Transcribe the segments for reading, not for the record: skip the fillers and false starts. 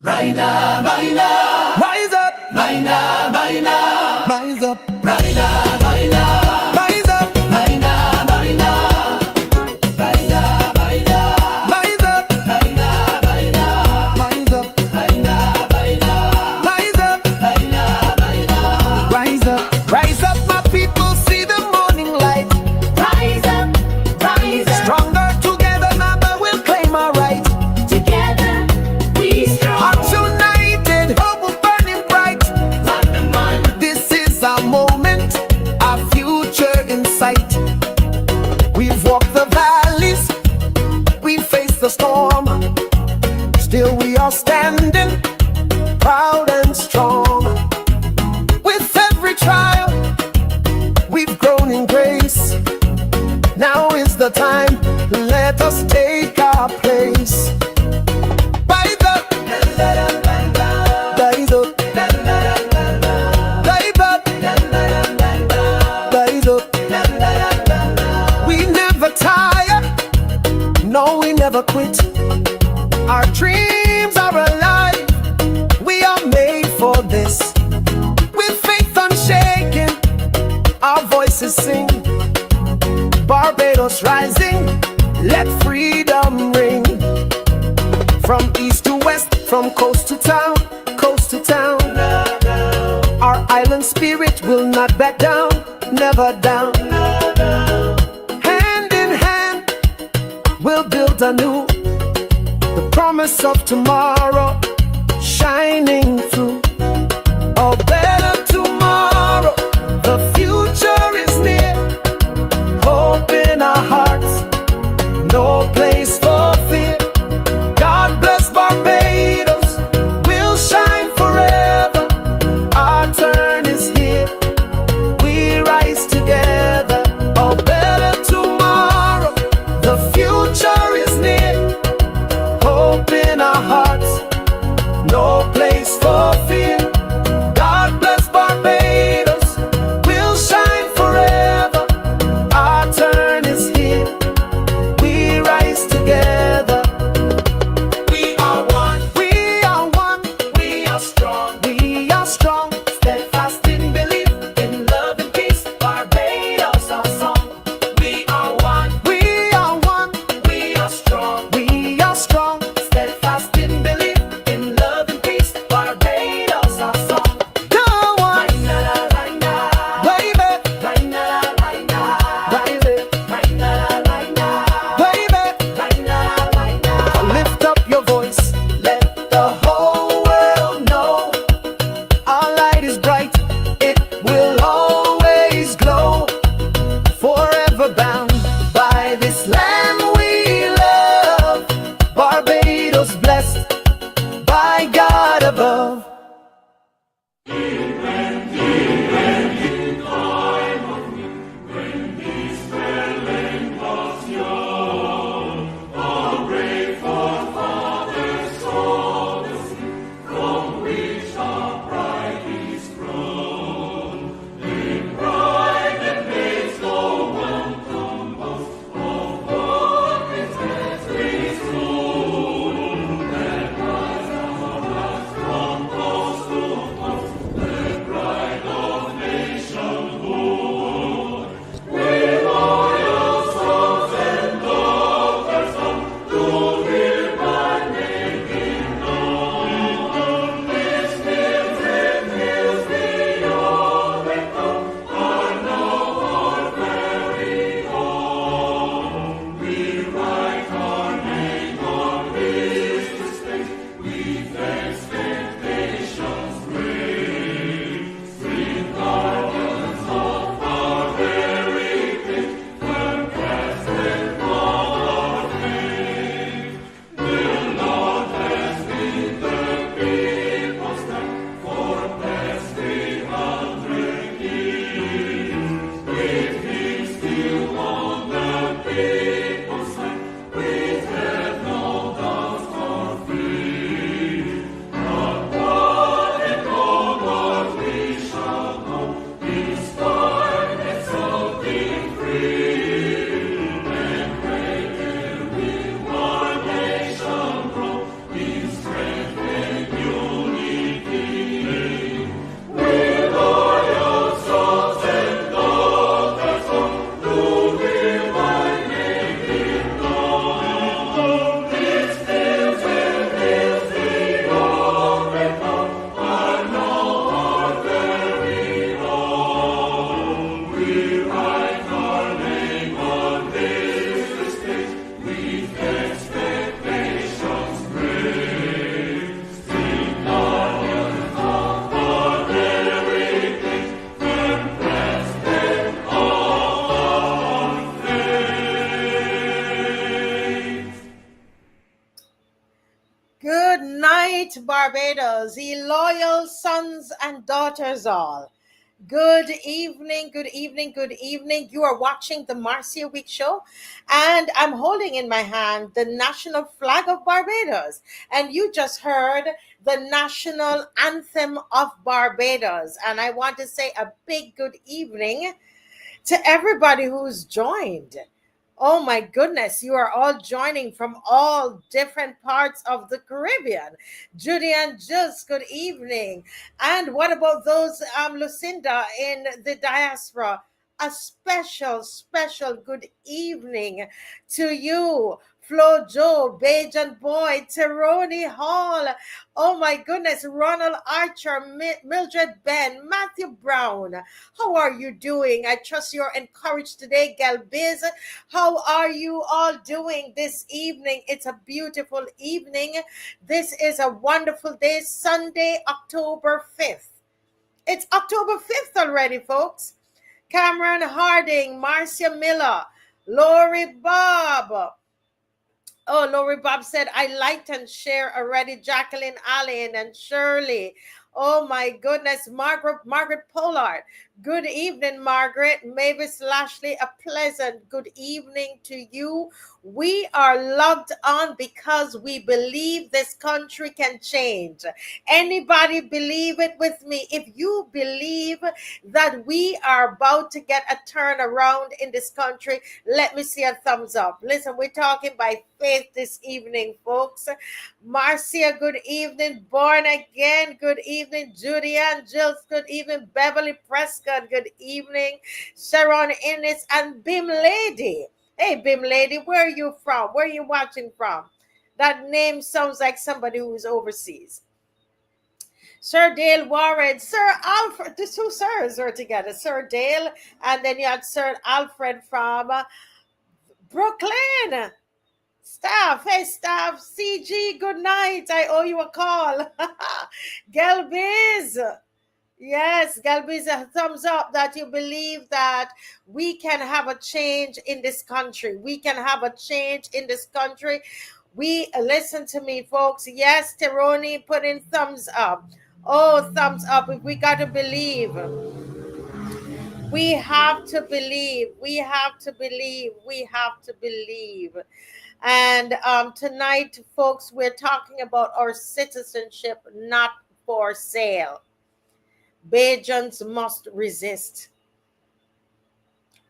Raina, Raina, Rise up, Raina, Raina, rise up, Raina, Raina, rise up, Raina, Raina, Raina, Raina, rise up, Raina, Raina, rise up, Raina, Raina, rise up, Raina, Raina. rise up, rise up, my people, see the morning light. Rise up, rise up. Stronger together, number will claim our right. Together we strong. Hearts united, hope will burning bright. Man to man. This is our moment, our future in sight. We've walked the valleys, we faced the storm. Still we are standing, proud and strong. With every trial, we've grown in grace. Now is the time, let us take our place. Rise up, rise up, rise up, rise up. We never tire, no, we never quit. Our dreams are alive, we are made for this. With faith unshaken, our voices sing. Barbados rising, let freedom ring. From east to west, from coast to town, coast to town. Our island spirit will not back down, never down. Hand in hand, we'll build anew. The promise of tomorrow shining through. A better tomorrow, the future is near. Hope in our hearts, no place for fear. God bless Barbados, we'll shine forever. Our turn is here, we rise together. A better tomorrow, the future is near. Hope in our hearts, no place for fear. Good night, Barbados, ye loyal sons and daughters all. Good evening, good evening, good evening. You are watching the Marcia Week Show, and I'm holding in my hand the national flag of Barbados. And you just heard the national anthem of Barbados. And I want to say a big good evening to everybody who's joined. Oh my goodness, you are all joining from all different parts of the Caribbean. Judy and Jules, good evening. And what about those, Lucinda in the diaspora? A special good evening to you. Flo Joe, Bajan Boy, Teroni Hall. Oh my goodness, Ronald Archer, Mildred Ben, Matthew Brown. How are you doing? I trust you're encouraged today, Galbiz. How are you all doing this evening? It's a beautiful evening. This is a wonderful day, Sunday, October 5th. It's October 5th already, folks. Cameron Harding, Marcia Miller, Lori Bob. Oh, Lori Bob said, I liked and share already. Jacqueline Allen and Shirley. Oh my goodness, Margaret Pollard. Good evening, Margaret. Mavis Lashley, a pleasant good evening to you. We are logged on because we believe this country can change. Anybody believe it with me? If you believe that we are about to get a turnaround in this country, let me see a thumbs up. Listen, we're talking by faith this evening, folks. Marcia, good evening. Born Again, good evening. Judy and Jills, good evening. Beverly Prescott, good evening. Sharon Innes and Bim Lady. Hey, Bim Lady, where are you from? Where are you watching from? That name sounds like somebody who's overseas. Sir Dale Warren, Sir Alfred, the two sirs are together. Sir Dale, and then you had Sir Alfred from Brooklyn. Staff, hey staff, CG, good night. I owe you a call. Gelbiz. Yes, Galbiz, a thumbs up that you believe that we can have a change in this country. We can have a change in this country. Listen to me, folks. Yes, Teroni, put in thumbs up. Oh, thumbs up. If we got to believe. We have to believe. We have to believe. We have to believe. And tonight, folks, we're talking about our citizenship not for sale. Bajans must resist.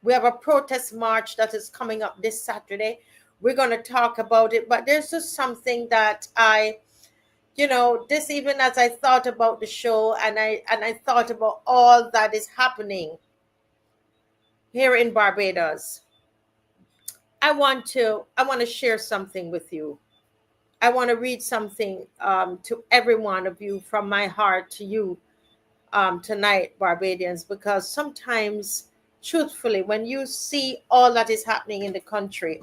We have a protest march that is coming up this Saturday. We're going to talk about it, but there's just something that this evening as I thought about the show and I thought about all that is happening here in Barbados. I want to share something with you. I want to read something to every one of you from my heart to you tonight, Barbadians, because sometimes, truthfully, when you see all that is happening in the country,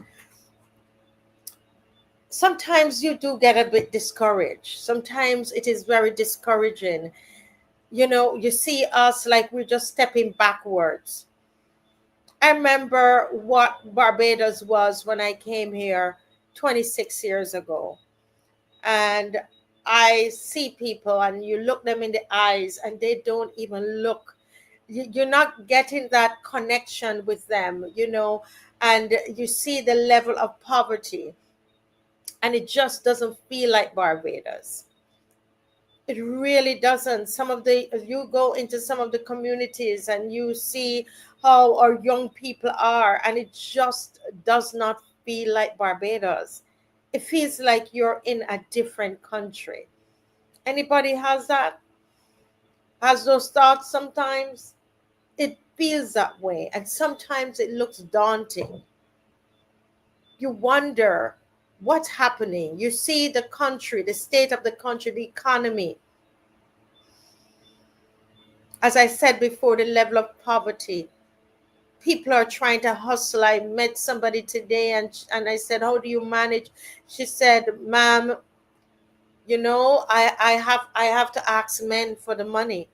sometimes you do get a bit discouraged. Sometimes it is very discouraging. You see us like we're just stepping backwards. I remember what Barbados was when I came here 26 years ago. And I see people and you look them in the eyes and they don't even look. You're not getting that connection with them, and you see the level of poverty. And it just doesn't feel like Barbados. It really doesn't. You go into some of the communities and you see how our young people are, and it just does not feel like Barbados. It feels like you're in a different country. Anybody has that? Has those thoughts sometimes? It feels that way, and sometimes it looks daunting. You wonder what's happening. You see the country, the state of the country, the economy. As I said before, the level of poverty. People are trying to hustle. I met somebody today and I said, how do you manage? She said, ma'am, I have to ask men for the money.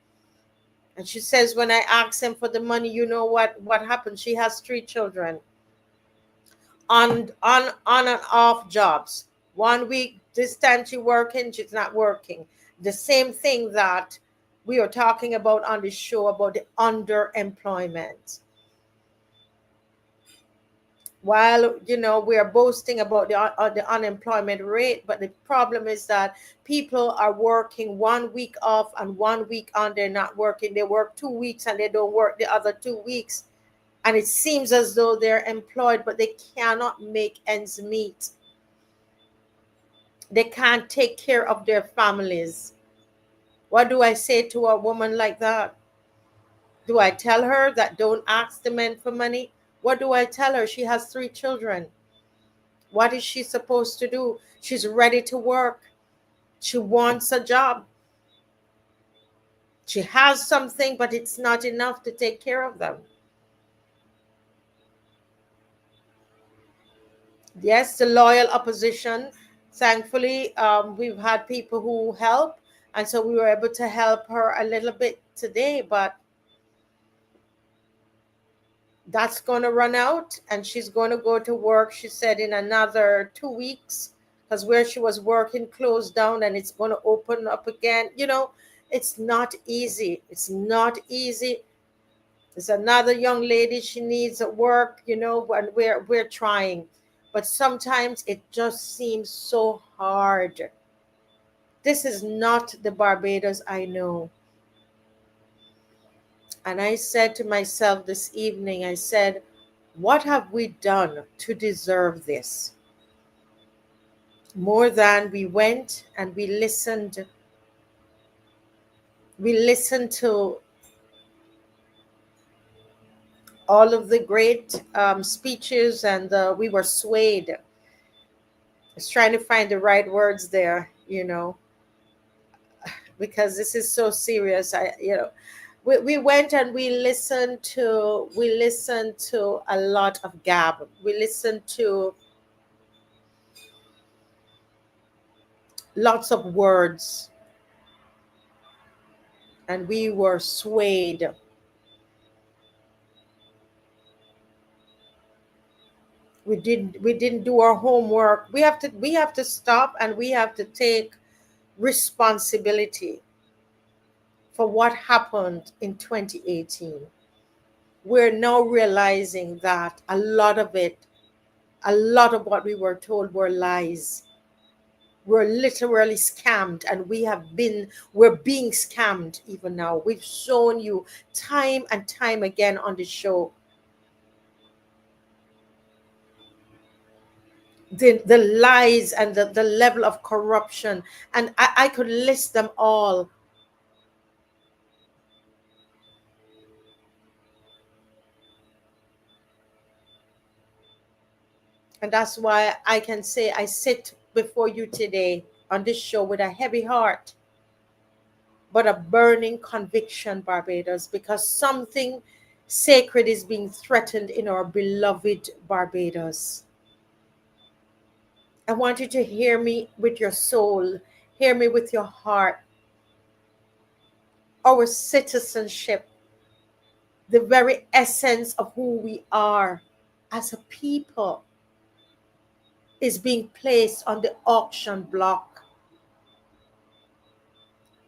And she says, when I ask them for the money, you know what happens? She has 3 children on and off jobs. 1 week This time she's working, she's not working. The same thing that we are talking about on the show about the underemployment. While we are boasting about the unemployment rate, but the problem is that people are working 1 week off and 1 week on. They're not working. They work 2 weeks and they don't work the other 2 weeks, and it seems as though they're employed, but they cannot make ends meet. They can't take care of their families. What do I say to a woman like that? Do I tell her that don't ask the men for money? What do I tell her? She has 3 children. What is she supposed to do? She's ready to work. She wants a job. She has something, but it's not enough to take care of them. Yes, the loyal opposition. Thankfully, we've had people who help, and so we were able to help her a little bit today, but that's going to run out, and she's going to go to work, she said, in another 2 weeks, because where she was working closed down and it's going to open up again. It's not easy. It's not easy. There's another young lady, she needs work, and we're trying, but sometimes it just seems so hard. This is not the Barbados I know. And I said to myself this evening, I said, what have we done to deserve this? More than we went and we listened. We listened to all of the great speeches, and we were swayed. I was trying to find the right words there, because this is so serious. We went and we listened to a lot of gab. We listened to lots of words, and we were swayed. We didn't do our homework. We have to stop, and we have to take responsibility for what happened in 2018. We're now realizing that a lot of what we were told were lies. We're literally scammed, and we're being scammed even now. We've shown you time and time again on the show the lies and the level of corruption, and I could list them all. And that's why I can say I sit before you today on this show with a heavy heart, but a burning conviction, Barbados, because something sacred is being threatened in our beloved Barbados. I want you to hear me with your soul, hear me with your heart. Our citizenship, the very essence of who we are as a people, is being placed on the auction block.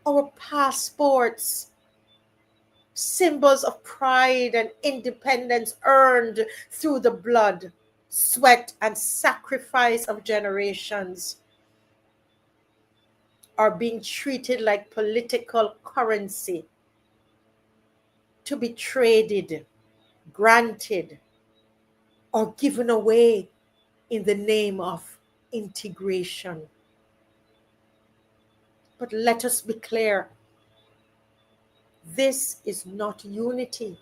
Our passports, symbols of pride and independence earned through the blood, sweat, and sacrifice of generations, are being treated like political currency to be traded, granted, or given away in the name of integration. But let us be clear, this is not unity.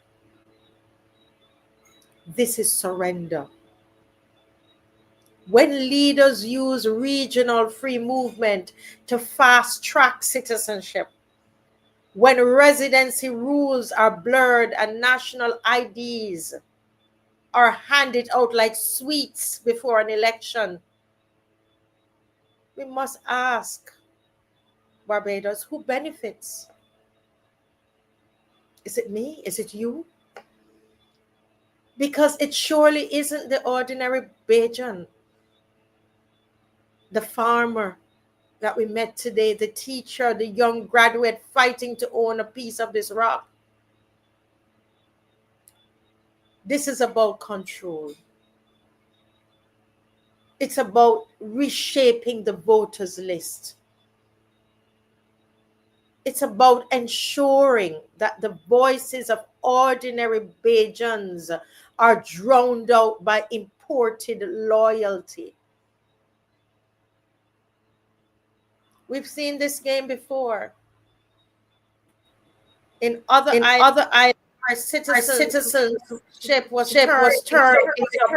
This is surrender. When leaders use regional free movement to fast track citizenship, when residency rules are blurred and national IDs are handed out like sweets before an election, we must ask, Barbados, who benefits? Is it me? Is it you? Because it surely isn't the ordinary Bajan, the farmer, that we met today, the teacher, the young graduate fighting to own a piece of this rock. This is about control. It's about reshaping the voters list. It's about ensuring that the voices of ordinary Bajans are drowned out by imported loyalty. We've seen this game before. In other islands, our citizenship was turned into a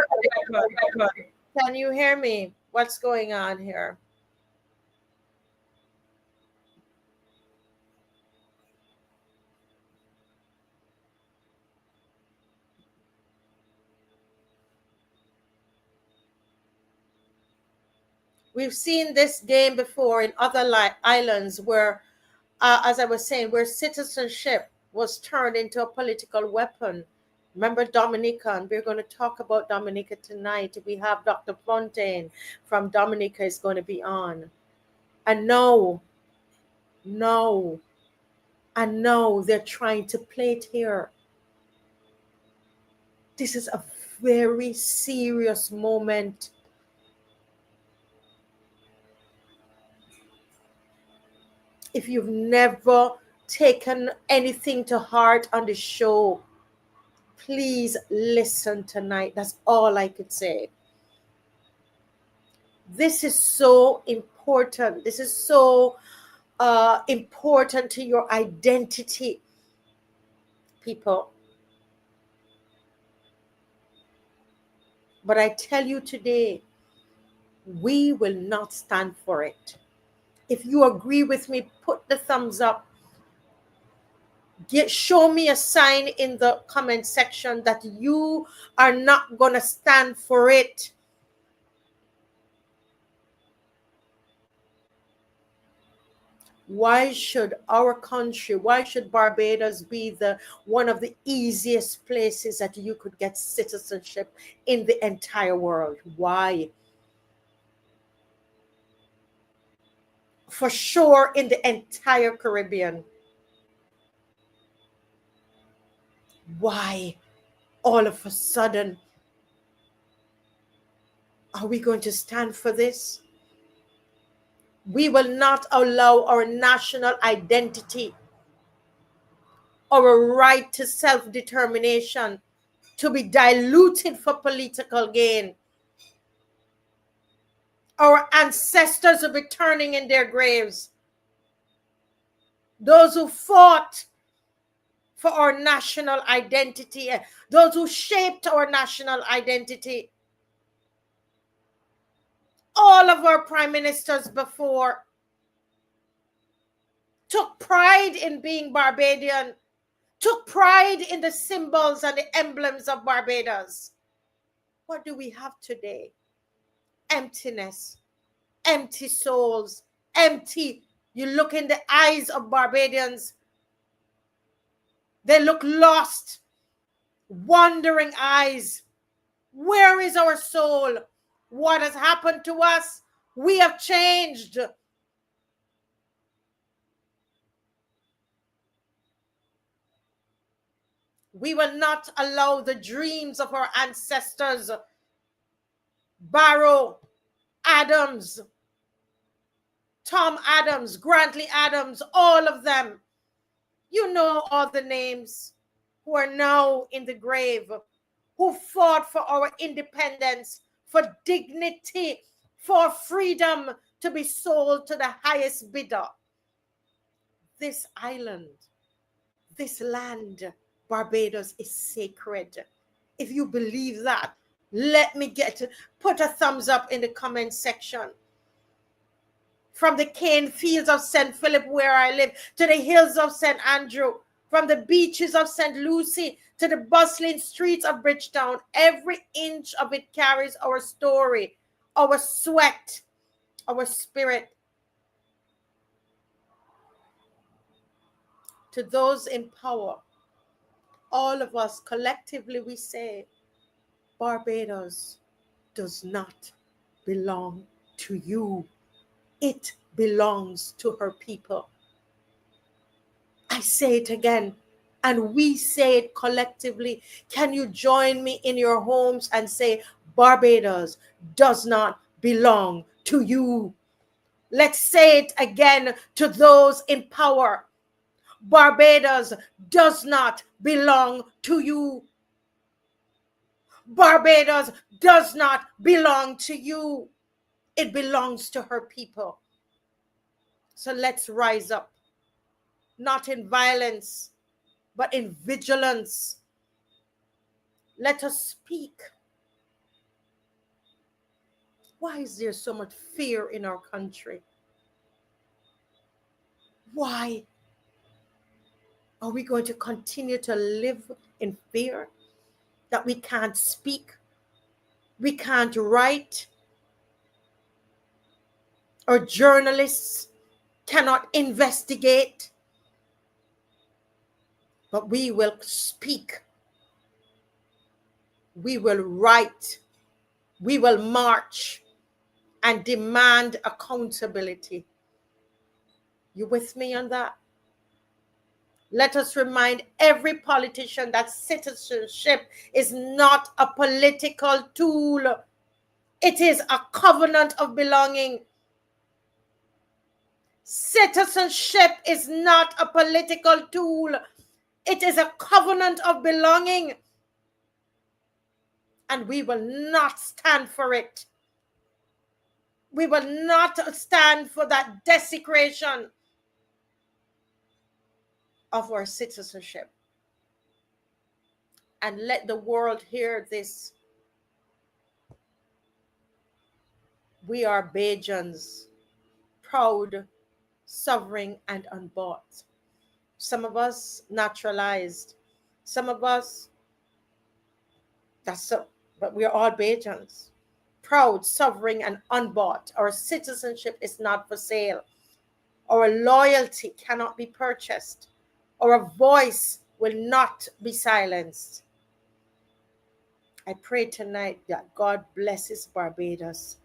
weapon. Can you hear me? What's going on here? We've seen this game before in other islands where, as I was saying, where citizenship was turned into a political weapon. Remember Dominica, and we're going to talk about Dominica tonight. We have Dr. Fontaine from Dominica is going to be on. And no, they're trying to play it here. This is a very serious moment. If you've never taken anything to heart on the show, please listen tonight. That's all I could say. This is so important. This is so important to your identity, people. But I tell you today, we will not stand for it. If you agree with me, put the thumbs up. Show me a sign in the comment section that you are not going to stand for it. Why should our country, why should Barbados be one of the easiest places that you could get citizenship in the entire world? Why? For sure in the entire Caribbean. Why all of a sudden are we going to stand for this? We will not allow our national identity, our right to self-determination, to be diluted for political gain. Our ancestors will be turning in their graves. Those who fought for our national identity, those who shaped our national identity. All of our prime ministers before took pride in being Barbadian, took pride in the symbols and the emblems of Barbados. What do we have today? Emptiness, empty souls, empty. You look in the eyes of Barbadians, they look lost, wandering eyes. Where is our soul? What has happened to us? We have changed. We will not allow the dreams of our ancestors, Barrow, Adams, Tom Adams, Grantley Adams, all of them. You know all the names who are now in the grave, who fought for our independence, for dignity, for freedom to be sold to the highest bidder. This island, this land, Barbados, is sacred. If you believe that, let me put a thumbs up in the comment section. From the cane fields of St. Philip, where I live, to the hills of St. Andrew, from the beaches of St. Lucie to the bustling streets of Bridgetown, every inch of it carries our story, our sweat, our spirit. To those in power, all of us collectively, we say, Barbados does not belong to you. It belongs to her people. I say it again, and we say it collectively. Can you join me in your homes and say, Barbados does not belong to you? Let's say it again to those in power. Barbados does not belong to you. Barbados does not belong to you. It belongs to her people. So let's rise up, not in violence, but in vigilance. Let us speak. Why is there so much fear in our country? Why are we going to continue to live in fear that we can't speak, we can't write, or journalists cannot investigate? But we will speak, we will write, we will march and demand accountability. You with me on that? Let us remind every politician that citizenship is not a political tool. It is a covenant of belonging. Citizenship is not a political tool. It is a covenant of belonging. And we will not stand for it. We will not stand for that desecration of our citizenship. And let the world hear this. We are Bajans, proud, sovereign, and unbought. Some of us naturalized. Some of us, but we are all Bajans. Proud, sovereign, and unbought. Our citizenship is not for sale. Our loyalty cannot be purchased. Our voice will not be silenced. I pray tonight that God blesses Barbados,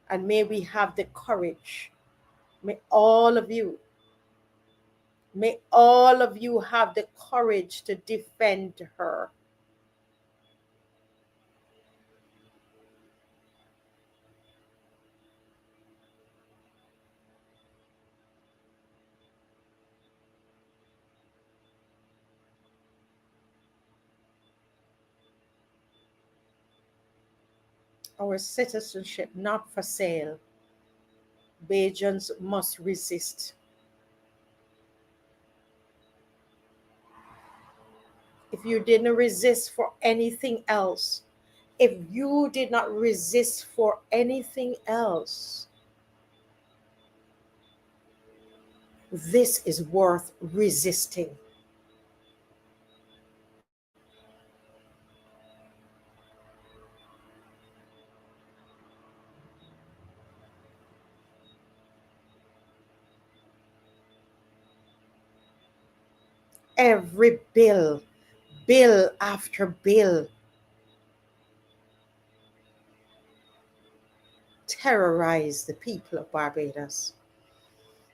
and may we have the courage. May all of you have the courage to defend her. Our citizenship not for sale. Bajans must resist. If you didn't resist for anything else, if you did not resist for anything else, this is worth resisting. Every bill after bill, terrorize the people of Barbados.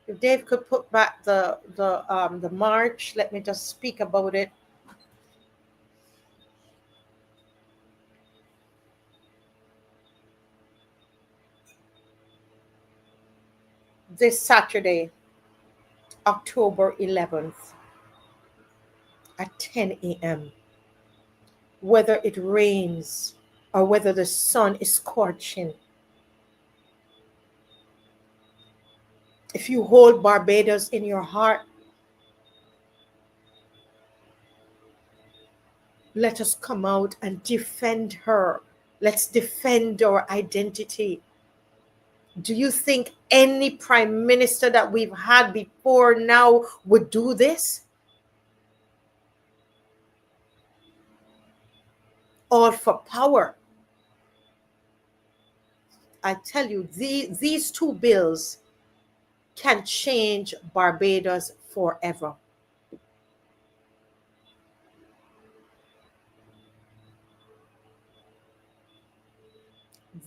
If Dave could put back the march, let me just speak about it. This Saturday, October 11th, at 10 a.m., whether it rains or whether the sun is scorching. If you hold Barbados in your heart, let us come out and defend her. Let's defend our identity. Do you think any prime minister that we've had before now would do this? All for power. I tell you, these two bills can change Barbados forever.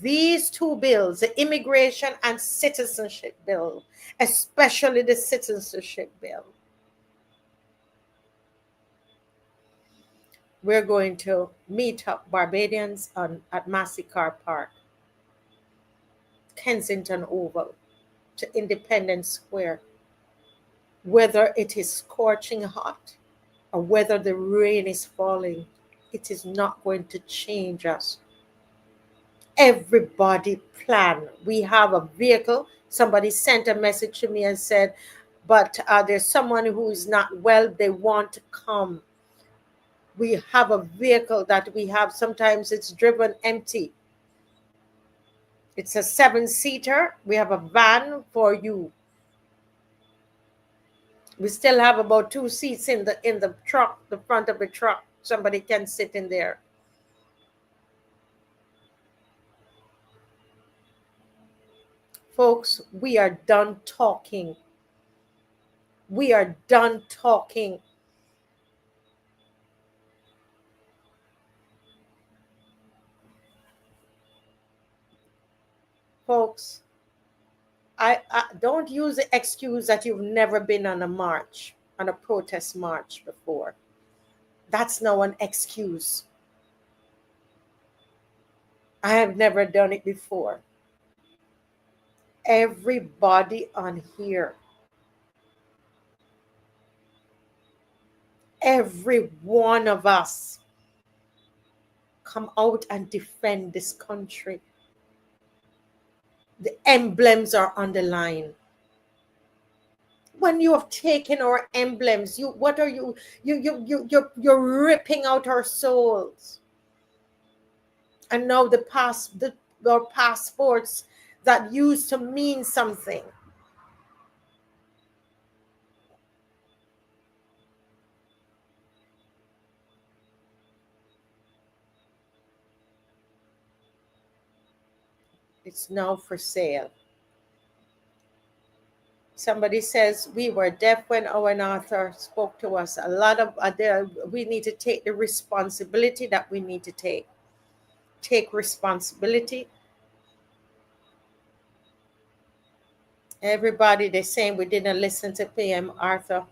these two bills, the immigration and citizenship bill, especially the citizenship bill, we're going to meet up Barbadians at Massacre Park, Kensington Oval, to Independence Square, whether it is scorching hot or whether the rain is falling, it is not going to change us. Everybody plan. We have a vehicle. Somebody sent a message to me and said, but there's someone who is not well, they want to come. We have a vehicle that we have. Sometimes it's driven empty. It's a 7-seater. We have a van for you. We still have about 2 seats in the truck, the front of the truck. Somebody can sit in there. Folks, we are done talking. We are done talking. Folks, I don't use the excuse that you've never been on a march, on a protest march before. That's no an excuse. I have never done it before. Everybody on here, every one of us, come out and defend this country. The emblems are on the line. When you have taken our emblems, what are you? You're ripping out our souls. And now our passports that used to mean something. It's now for sale. Somebody says we were deaf when our author spoke to us. A lot of we need to take the responsibility that we need to take. Take responsibility. Everybody, they're saying we didn't listen to PM Arthur.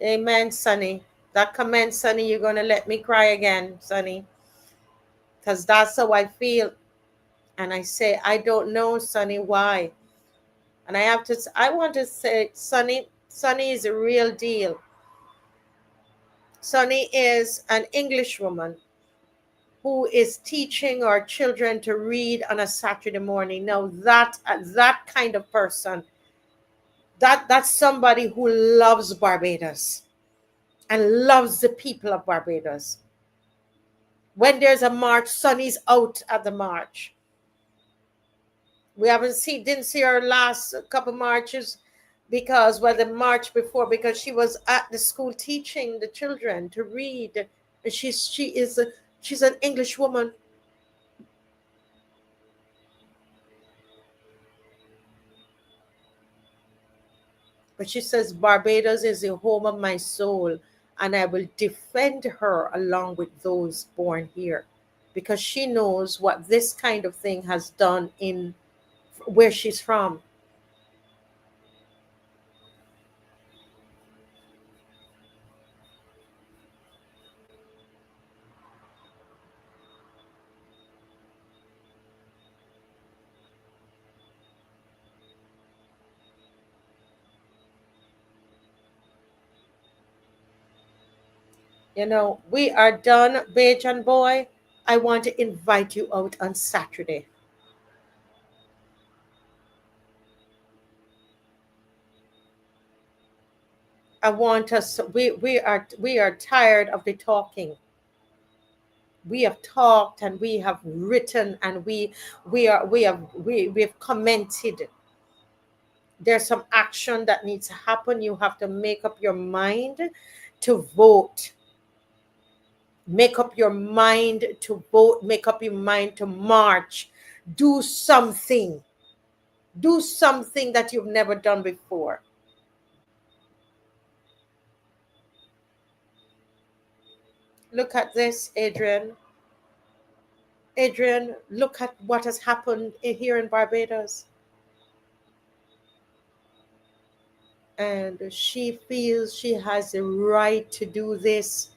Amen, Sonny. That comment, Sonny, you're going to let me cry again, Sonny. Because that's how I feel. And I say, I don't know, Sonny, why. And I want to say, Sonny is a real deal. Sonny is an English woman who is teaching our children to read on a Saturday morning. Now that kind of person, that's somebody who loves Barbados and loves the people of Barbados. When there's a march, Sonny's out at the march. We didn't see her last couple marches because the march before, because she was at the school teaching the children to read. And she's an English woman. But she says, Barbados is the home of my soul, and I will defend her along with those born here, because she knows what this kind of thing has done in where she's from. You know, we are done, Bajan boy. I want to invite you out on Saturday. I want us. We are tired of the talking. We have talked and we have written and we have commented. There's some action that needs to happen. You have to make up your mind to vote. Make up your mind to vote. Make up your mind to march. Do something. Do something that you've never done before. Look at this, Adrian. Adrian, look at what has happened here in Barbados. And she feels she has the right to do this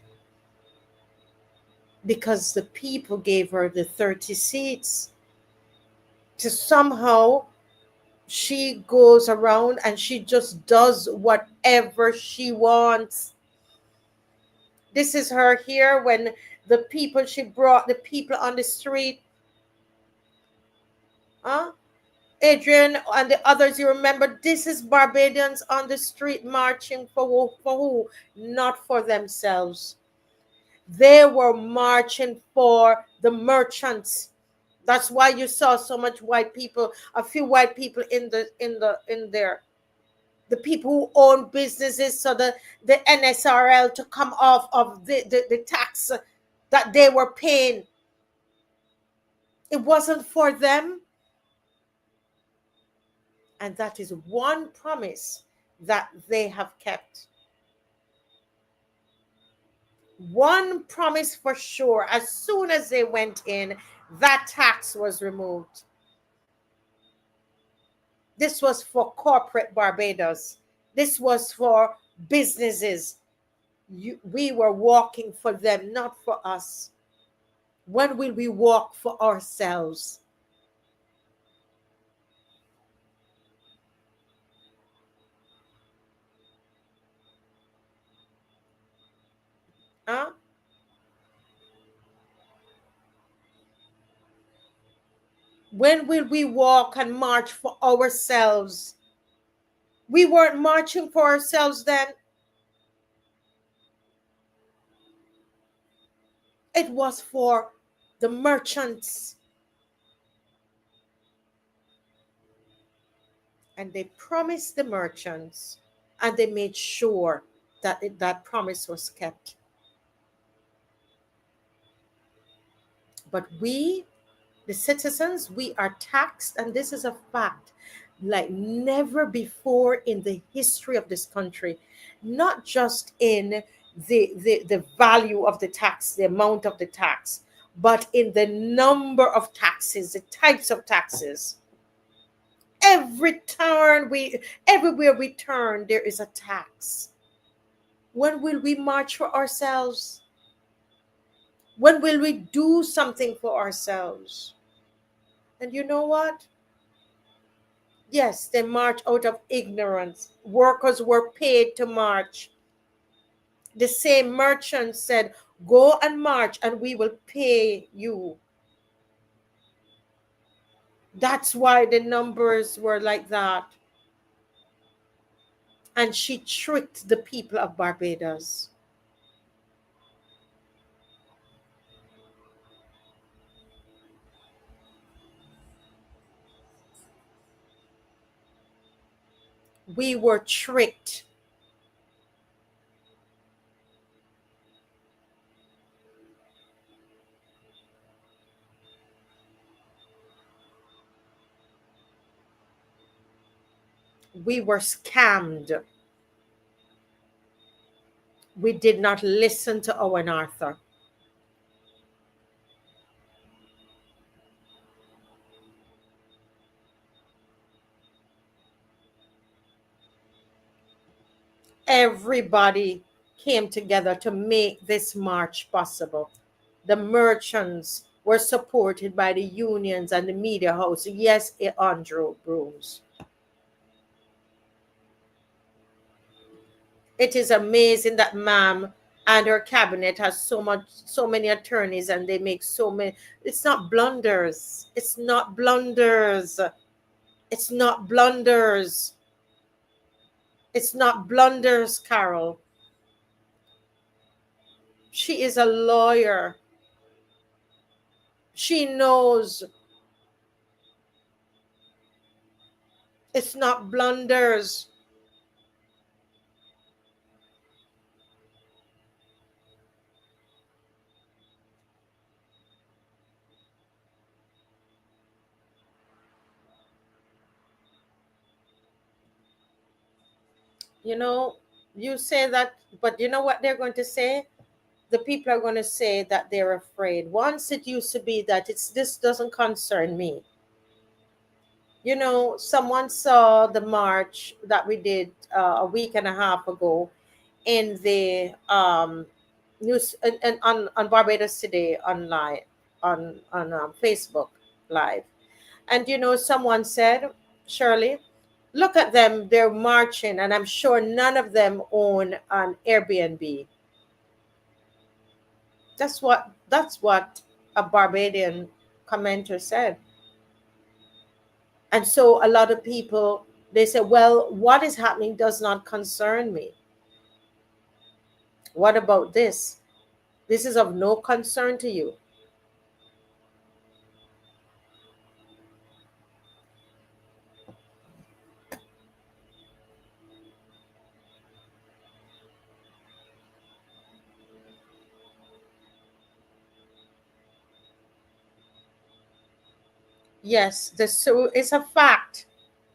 because the people gave her the 30 seats. To somehow she goes around and she just does whatever she wants. This is her here when the people, she brought the people on the street. Huh? Adrian and the others, you remember, this is Barbadians on the street marching for who? For who? Not for themselves. They were marching for the merchants. That's why you saw so much white people, a few white people in there. The people who own businesses, so the NSRL to come off of the tax that they were paying. It wasn't for them. And that is one promise that they have kept. One promise for sure. As soon as they went in, that tax was removed. This was for corporate Barbados. This was for businesses. We were walking for them, not for us. When will we walk for ourselves? Huh? When will we walk and march for ourselves? We weren't marching for ourselves then. It was for the merchants. And they promised the merchants, and they made sure that that promise was kept. But we, the citizens, we are taxed, and this is a fact, like never before in the history of this country, not just in the value of the tax, the amount of the tax, but in the number of taxes, the types of taxes. Everywhere we turn, there is a tax. When will we march for ourselves? When will we do something for ourselves? And you know what? Yes, they march out of ignorance. Workers were paid to march. The same merchants said, go and march and we will pay you. That's why the numbers were like that. And she tricked the people of Barbados. We were tricked. We were scammed. We did not listen to Owen Arthur. Everybody came together to make this march possible. The merchants were supported by the unions and the media house. Yes, Andrew Brooms. It is amazing that ma'am and her cabinet has so many attorneys, and they make so many. It's not blunders. It's not blunders. It's not blunders. It's not blunders, Carol. She is a lawyer. She knows it's not blunders. You know, you say that, but you know what they're going to say? the people are going to say that they're afraid. Once it used to be that it's this doesn't concern me. You know, someone saw the march that we did a week and a half ago in the news and on Barbados Today online on Facebook Live. And you know, someone said, Shirley, look at them, they're marching, and I'm sure none of them own an Airbnb. That's what a Barbadian commenter said. And so a lot of people, they say, well, what is happening does not concern me. What about this? This is of no concern to you. Yes, this so it's a fact.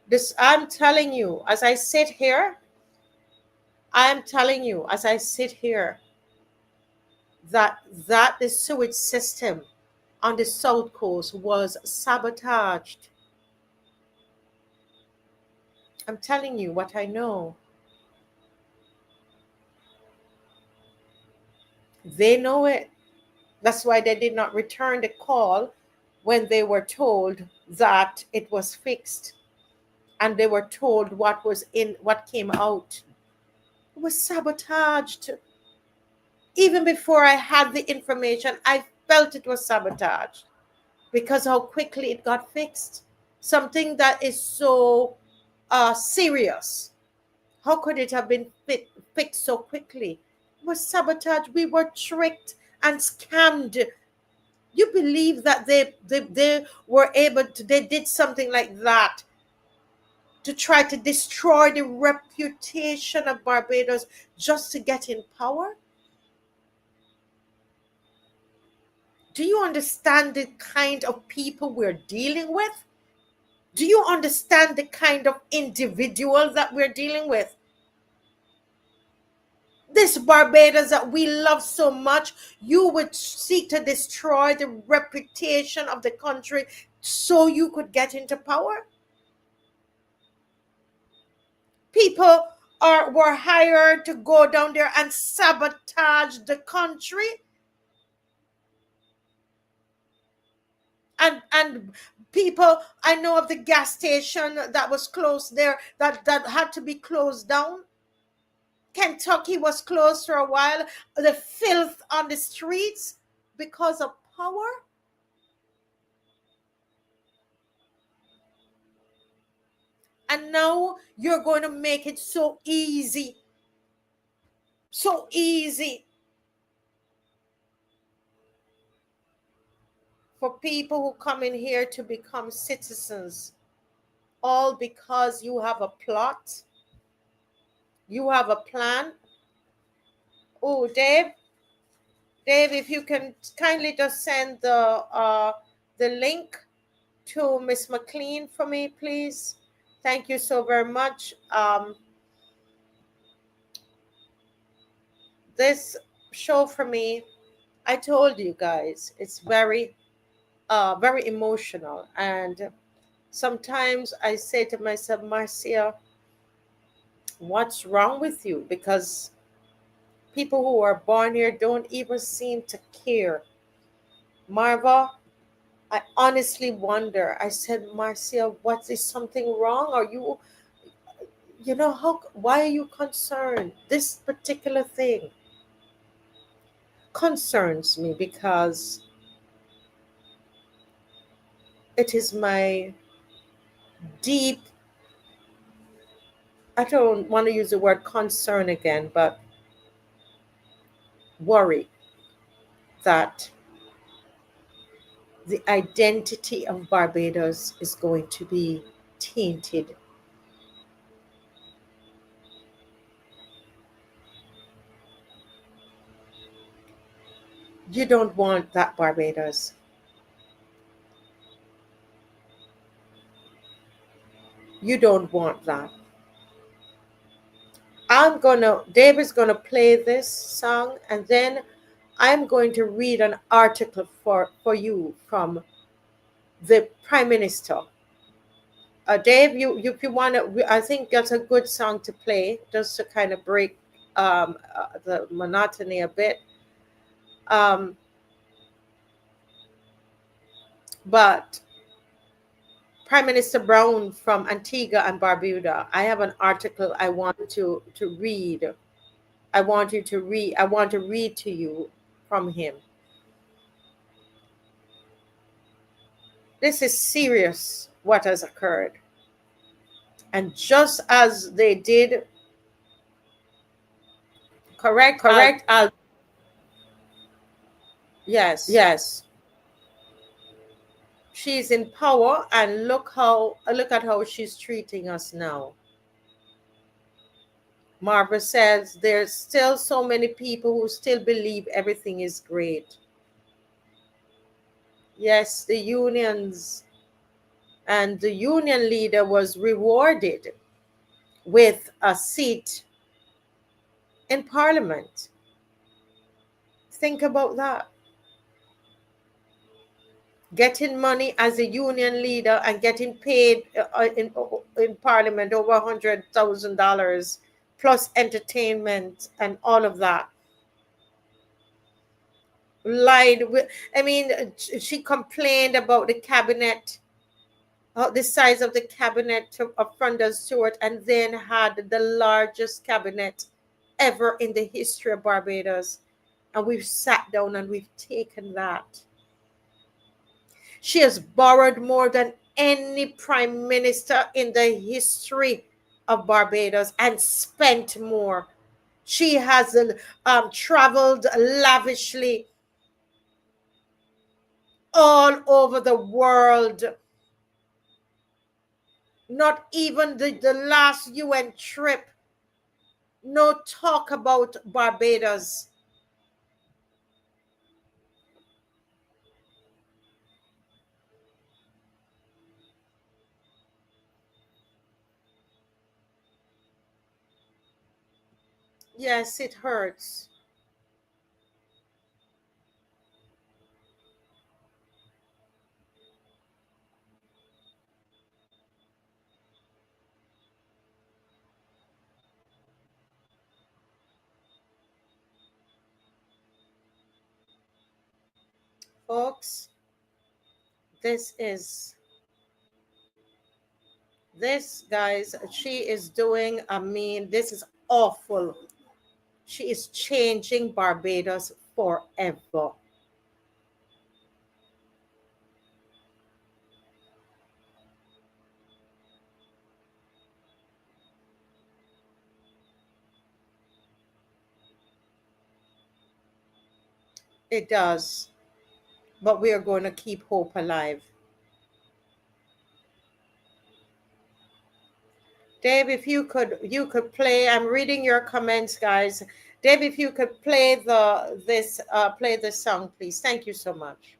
This I'm telling you, as I sit here, I'm telling you, as I sit here, that the sewage system on the south coast was sabotaged. I'm telling you what I know. They know it. That's why they did not return the call when they were told that it was fixed, and they were told what came out. It was sabotaged. Even before I had the information, I felt it was sabotaged because how quickly it got fixed. Something that is so serious. How could it have been fixed so quickly? It was sabotage. We were tricked and scammed. You believe that they were able to, they did something like that to try to destroy the reputation of Barbados just to get in power? Do you understand the kind of people we're dealing with? Do you understand the kind of individuals that we're dealing with? This Barbados that we love so much, you would seek to destroy the reputation of the country so you could get into power? People were hired to go down there and sabotage the country. And people, I know of the gas station that was closed there that had to be closed down. Kentucky was closed for a while. The filth on the streets because of power. And now you're going to make it so easy for people who come in here to become citizens, all because you have a plot, you have a plan. Oh, Dave, if you can kindly just send the link to Miss McLean for me, please. Thank you so very much. This show for me, I told you guys, it's very emotional. And sometimes I say to myself, Marcia, what's wrong with you? Because people who are born here don't even seem to care. Marva, I honestly wonder. I said, Marcia, what is something wrong? Are you know, why are you concerned? This particular thing concerns me because it is my deep, I don't want to use the word concern again, but worry that the identity of Barbados is going to be tainted. You don't want that, Barbados. You don't want that. David's gonna play this song, and then I'm going to read an article for you from the Prime Minister. Dave, if you want to, I think that's a good song to play just to kind of break the monotony a bit. But Prime Minister Brown from Antigua and Barbuda, I have an article I want to read. I want to read to you from him. This is serious what has occurred. And just as they did, correct, yes. She's in power, and look at how she's treating us now. Marva says there's still so many people who still believe everything is great. Yes, the unions, and the union leader was rewarded with a seat in parliament. Think about that. Getting money as a union leader and getting paid in parliament over $100,000 plus entertainment and all of that. She complained about the cabinet, the size of the cabinet of Fronders Stewart, and then had the largest cabinet ever in the history of Barbados. And we've sat down and we've taken that. She has borrowed more than any prime minister in the history of Barbados and spent more. She has traveled lavishly all over the world. Not even the last UN trip. No talk about Barbados. Yes, it hurts. Folks, this, guys, she is doing, this is awful. She is changing Barbados forever. It does. But we are going to keep hope alive. Dave, if you could play, I'm reading your comments, guys. Dave, if you could play this song, please. Thank you so much.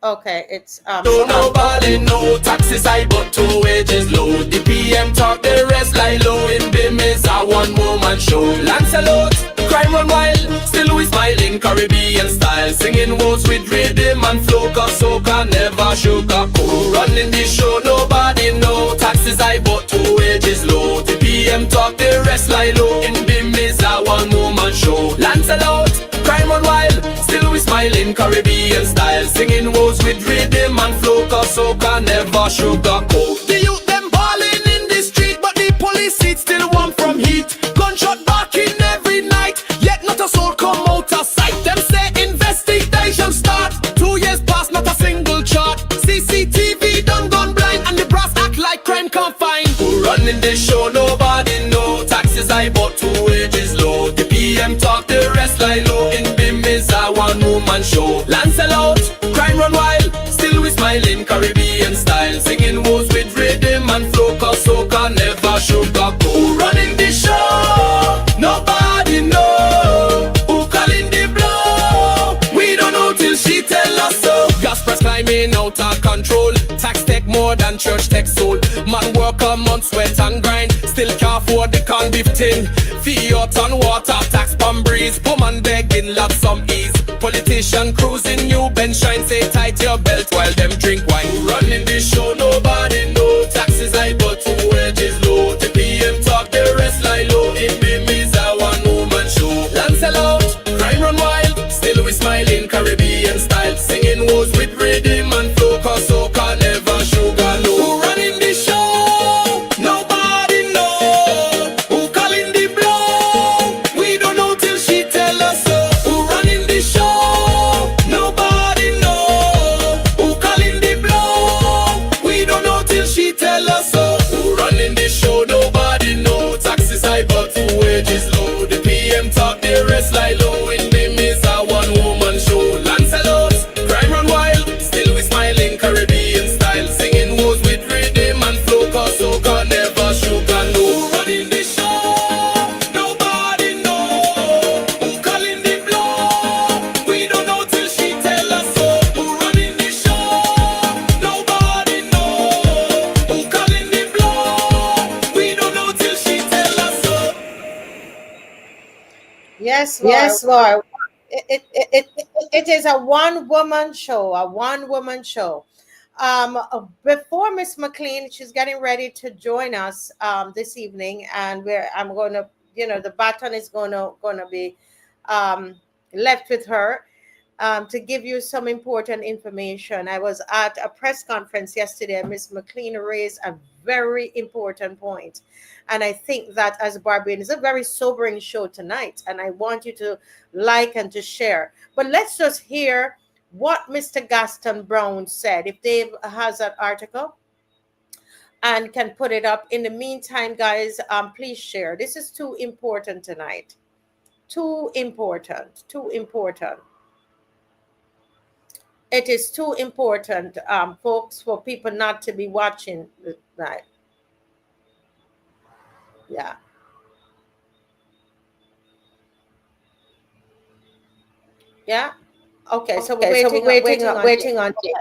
Okay, it's Don't nobody know taxes high but two wages low. The PM talk, the rest lie low. In Bimis a one woman show. Lancelot, crime run wild, still we smiling Caribbean style. Singing words with rhythm and flow, cause soca never sugarcoat. Running the show, nobody know taxes high but two wages low. The PM talk, the rest lie low. In Bimis a one woman show. Lancelot, crime run wild, still we smiling Caribbean style. Singing words with rhythm and flow, cause soca never sugarcoat. The youth them balling in the street, but the police seat still warm from heat. Gunshot barking every night, yet not a soul come out of sight. Them say investigation start, 2 years past, not a single chart. CCTV done gone blind, and the brass act like crime can't find. Who running the show, nobody know. Taxes high but two wages low. The PM talk, the rest lie low. In Bimis a one woman show. Lancelot, crime run wild, still we smiling Caribbean style. Singing words with rhythm and flow, cause soca never sugarcoat. Who running the show? Nobody know. Who calling the blow? We don't know till she tell us so. Gas price climbing out of control. Tax take more than church take soul. Man work a month, sweat and grind. Still still can't afford the convict thing. Fiat on water, tax palm breeze. Woman begging, love some ease. Politician cruising, new bench shine. Say tight your belt while them drink wine. Who running this show, nobody know. Taxes high but two wages low. The PM talk, the rest lie low. It means a one woman show. Land sell out, crime run wild. Still we smiling, Caribbean style. Singing woes with rhythm and flow. Cause soca never sugar low. Who running this show? Nobody know. Who calling the blow? We don't know till she tell us so. Who running the show? Nobody know. Who calling the blow? We don't know till she tell us so. Who running the show? Nobody know. Taxes high but two wages low. The PM talk, the rest lie low. In them is a one woman show. Land sell out, crime run wild. Still we smiling, Caribbean style. Singing woes with rhythm and flow. Cause soca never sugar no. Who running the show? Nobody know. Who calling the blow? We don't know till she tell us so. Who running the show? Nobody know. Who calling the blow? We don't know till she tell us so. Yes, Lord. Yes, Lord. It is a one-woman show, before Miss McLean, she's getting ready to join us this evening, and I'm going to, the baton is going to be left with her to give you some important information. I was at a press conference yesterday, and Miss McLean raised a very important point. And I think that as Barbadians, it's a very sobering show tonight, and I want you to like and to share. But let's just hear what Mr. Gaston Brown said. If Dave has that article and can put it up. In the meantime, guys, please share. This is too important tonight. Too important. It is too important, folks, for people not to be watching tonight. Yeah. Yeah. Okay. So we're waiting on. Okay.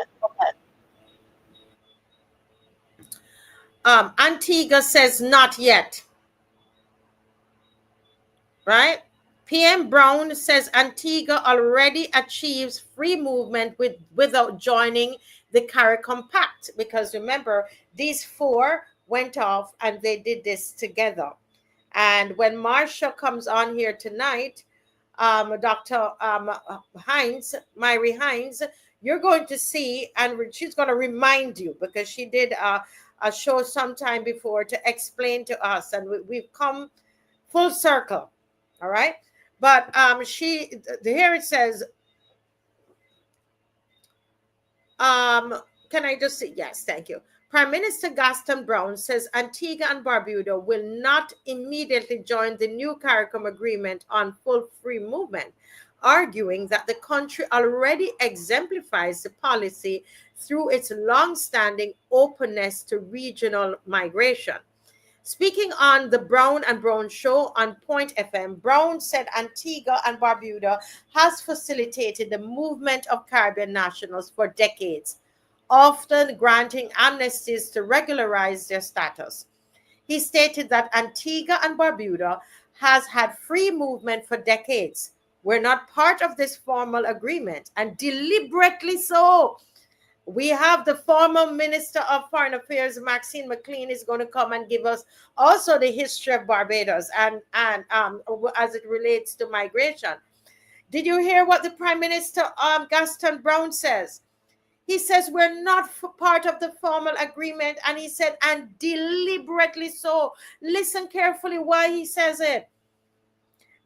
Antigua says not yet. Right? PM Brown says Antigua already achieves free movement without joining the CARICOM Pact, because remember, these four went off and they did this together. And when Marsha comes on here tonight, Dr. Hines, Myrie Hines, you're going to see, and she's going to remind you, because she did a show sometime before to explain to us, and we've come full circle. All right. But here it says, can I just say, yes, thank you. Prime Minister Gaston Brown says Antigua and Barbuda will not immediately join the new CARICOM agreement on full free movement, arguing that the country already exemplifies the policy through its long-standing openness to regional migration. Speaking on the Brown and Brown show on Point FM, Brown said Antigua and Barbuda has facilitated the movement of Caribbean nationals for decades, often granting amnesties to regularize their status. He stated that Antigua and Barbuda has had free movement for decades. We're not part of this formal agreement, and deliberately so. We have the former Minister of Foreign Affairs, Maxine McLean, is going to come and give us also the history of Barbados and as it relates to migration. Did you hear what the Prime Minister Gaston Brown says? He says we're not part of the formal agreement, and he said, and deliberately so. Listen carefully why he says it.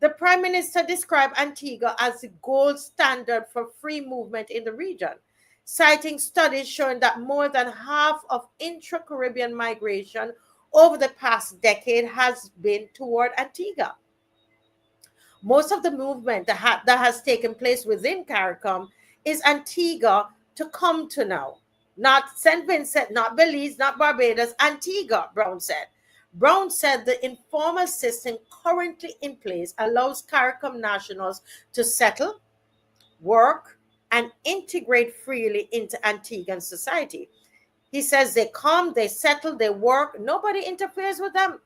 The Prime Minister described Antigua as the gold standard for free movement in the region, citing studies showing that more than half of intra-Caribbean migration over the past decade has been toward Antigua. Most of the movement that has taken place within CARICOM is Antigua to come to now. Not St. Vincent, not Belize, not Barbados, Antigua, Brown said. Brown said the informal system currently in place allows CARICOM nationals to settle, work, and integrate freely into Antiguan society. He says they come, they settle, they work, nobody interferes with them.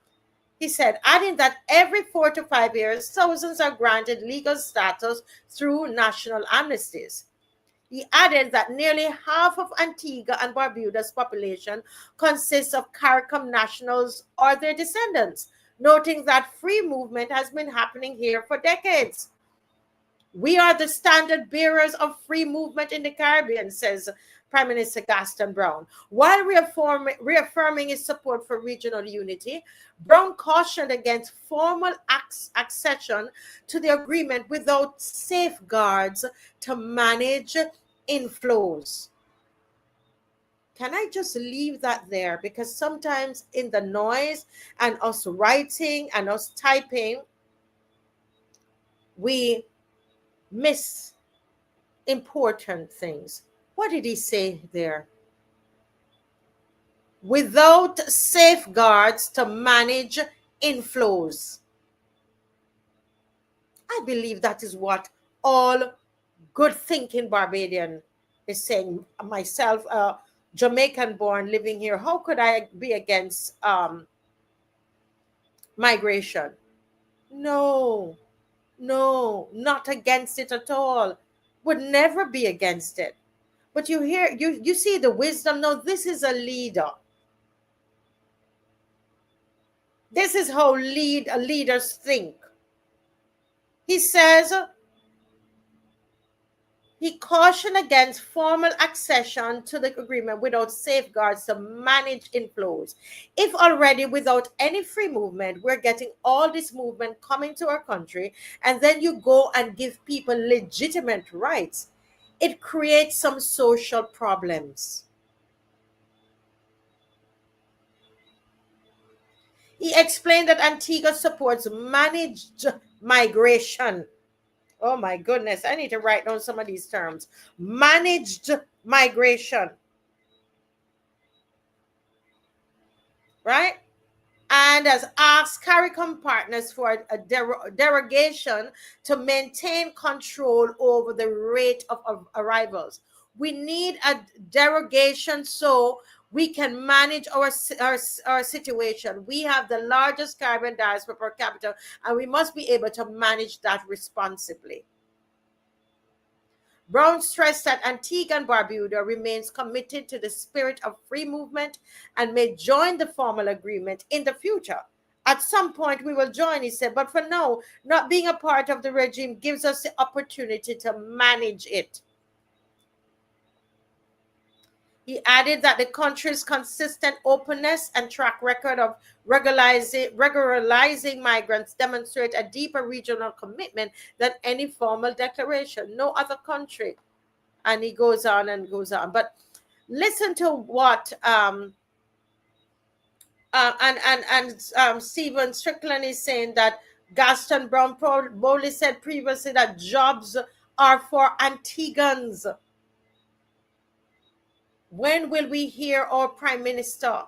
He said, adding that every 4 to 5 years, thousands are granted legal status through national amnesties. He added that nearly half of Antigua and Barbuda's population consists of CARICOM nationals or their descendants, noting that free movement has been happening here for decades. We are the standard bearers of free movement in the Caribbean, says Prime Minister Gaston Brown. While reaffirming his support for regional unity, Brown cautioned against formal accession to the agreement without safeguards to manage inflows. Can I just leave that there? Because sometimes in the noise and us writing and us typing, we miss important things. What did he say there? Without safeguards to manage inflows. I believe that is what all good thinking Barbadian is saying. Myself, Jamaican born, living here, how could I be against migration? No, not against it at all. Would never be against it. But you see the wisdom. No, this is a leader. This is how leaders think. He says, he cautioned against formal accession to the agreement without safeguards to manage inflows. If already without any free movement, we're getting all this movement coming to our country, and then you go and give people legitimate rights, it creates some social problems. He explained that Antigua supports managed migration. Oh my goodness, I need to write down some of these terms. Managed migration. Right? And has asked CARICOM partners for a derogation to maintain control over the rate of arrivals. We need a derogation so we can manage our situation. We have the largest Caribbean diaspora per capita, and we must be able to manage that responsibly. Brown stressed that Antigua and Barbuda remains committed to the spirit of free movement and may join the formal agreement in the future. At some point we will join, he said, but for now, not being a part of the regime gives us the opportunity to manage it. He added that the country's consistent openness and track record of regularizing migrants demonstrate a deeper regional commitment than any formal declaration. No other country. And he goes on and goes on. But listen to what Stephen Strickland is saying, that Gaston Brown boldly said previously that jobs are for Antiguans. When will we hear our Prime Minister?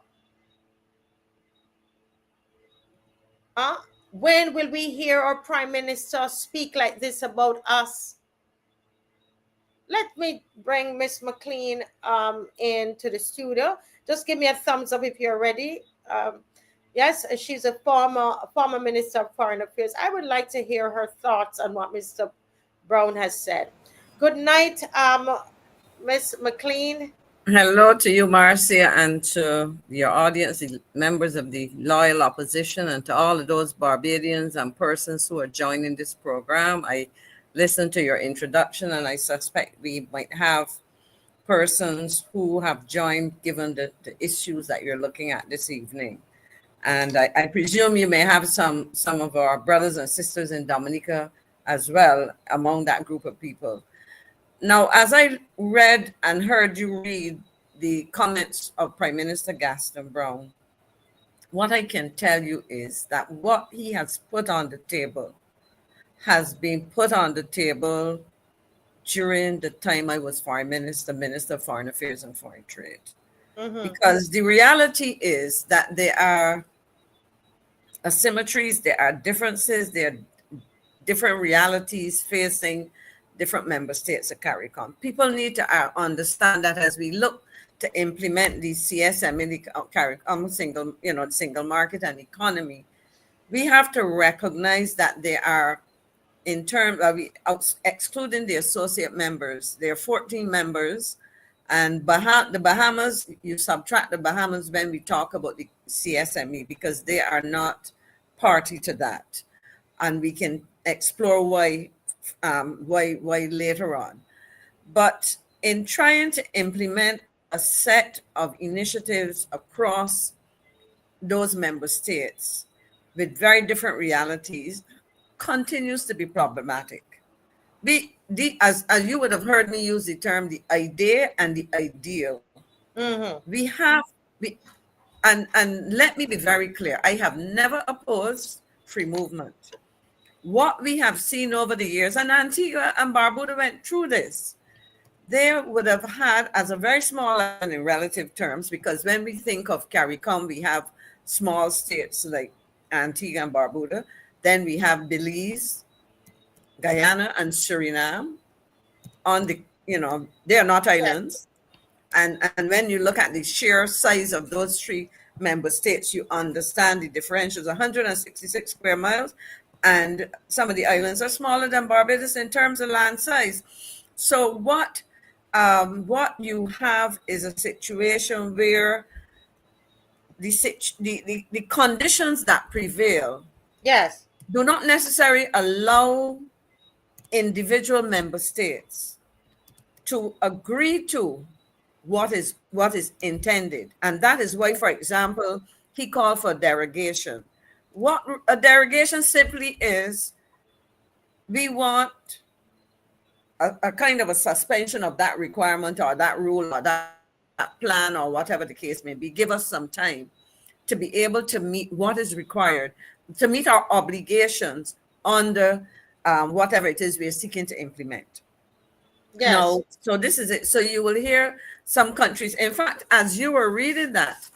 When will we hear our Prime Minister speak like this about us? Let me bring Miss McLean into the studio. Just give me a thumbs up if you're ready. Yes, she's a former Minister of Foreign Affairs. I would like to hear her thoughts on what Mr. Brown has said. Good night, Miss McLean. Hello to you, Marcia, and to your audience, the members of the loyal opposition, and to all of those Barbadians and persons who are joining this program. I listened to your introduction, and I suspect we might have persons who have joined given the issues that you're looking at this evening. And I presume you may have some of our brothers and sisters in Dominica as well among that group of people. Now, as I read and heard you read the comments of Prime Minister Gaston Brown, what I can tell you is that what he has put on the table has been put on the table during the time I was Foreign Minister, Minister of Foreign Affairs and Foreign Trade. Mm-hmm. Because the reality is that there are asymmetries, there are differences, there are different realities facing different member states of CARICOM. People need to understand that as we look to implement the CSM in the CARICOM single market and economy, we have to recognize that there are, in terms of excluding the associate members, there are 14 members, and the Bahamas, you subtract the Bahamas when we talk about the CSME because they are not party to that, and we can explore why later on. But in trying to implement a set of initiatives across those member states with very different realities continues to be problematic. As you would have heard me use the term, the idea and the ideal. We have, and let me be very clear, I have never opposed free movement. What we have seen over the years, and Antigua and Barbuda went through this, they would have had, as a very small and in relative terms, because when we think of CARICOM, we have small states like Antigua and Barbuda, then we have Belize, Guyana, and Suriname on the, they are not islands. And when you look at the sheer size of those three member states, you understand the differentials, 166 square miles, and some of the islands are smaller than Barbados in terms of land size. So what you have is a situation where the conditions that prevail Yes. do not necessarily allow individual member states to agree to what is intended. And that is why, for example, he called for derogation. What a derogation simply is, we want a kind of a suspension of that requirement or that rule or that plan or whatever the case may be. Give us some time to be able to meet what is required, to meet our obligations under whatever it is we are seeking to implement. Yes. Now, so this is it. So you will hear some countries. In fact, as you were reading that,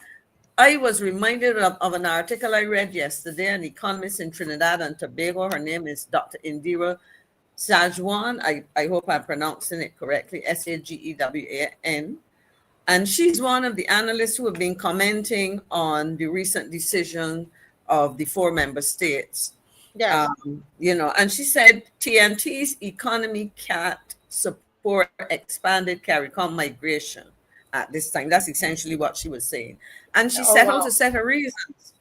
I was reminded of an article I read yesterday, an economist in Trinidad and Tobago. Her name is Dr. Indira Sajwan. I hope I'm pronouncing it correctly, Sagewan. And she's one of the analysts who have been commenting on the recent decision of the 4 member states. Yes. And she said TNT's economy can't support expanded CARICOM migration at this time. That's essentially what she was saying. And she set out a set of reasons.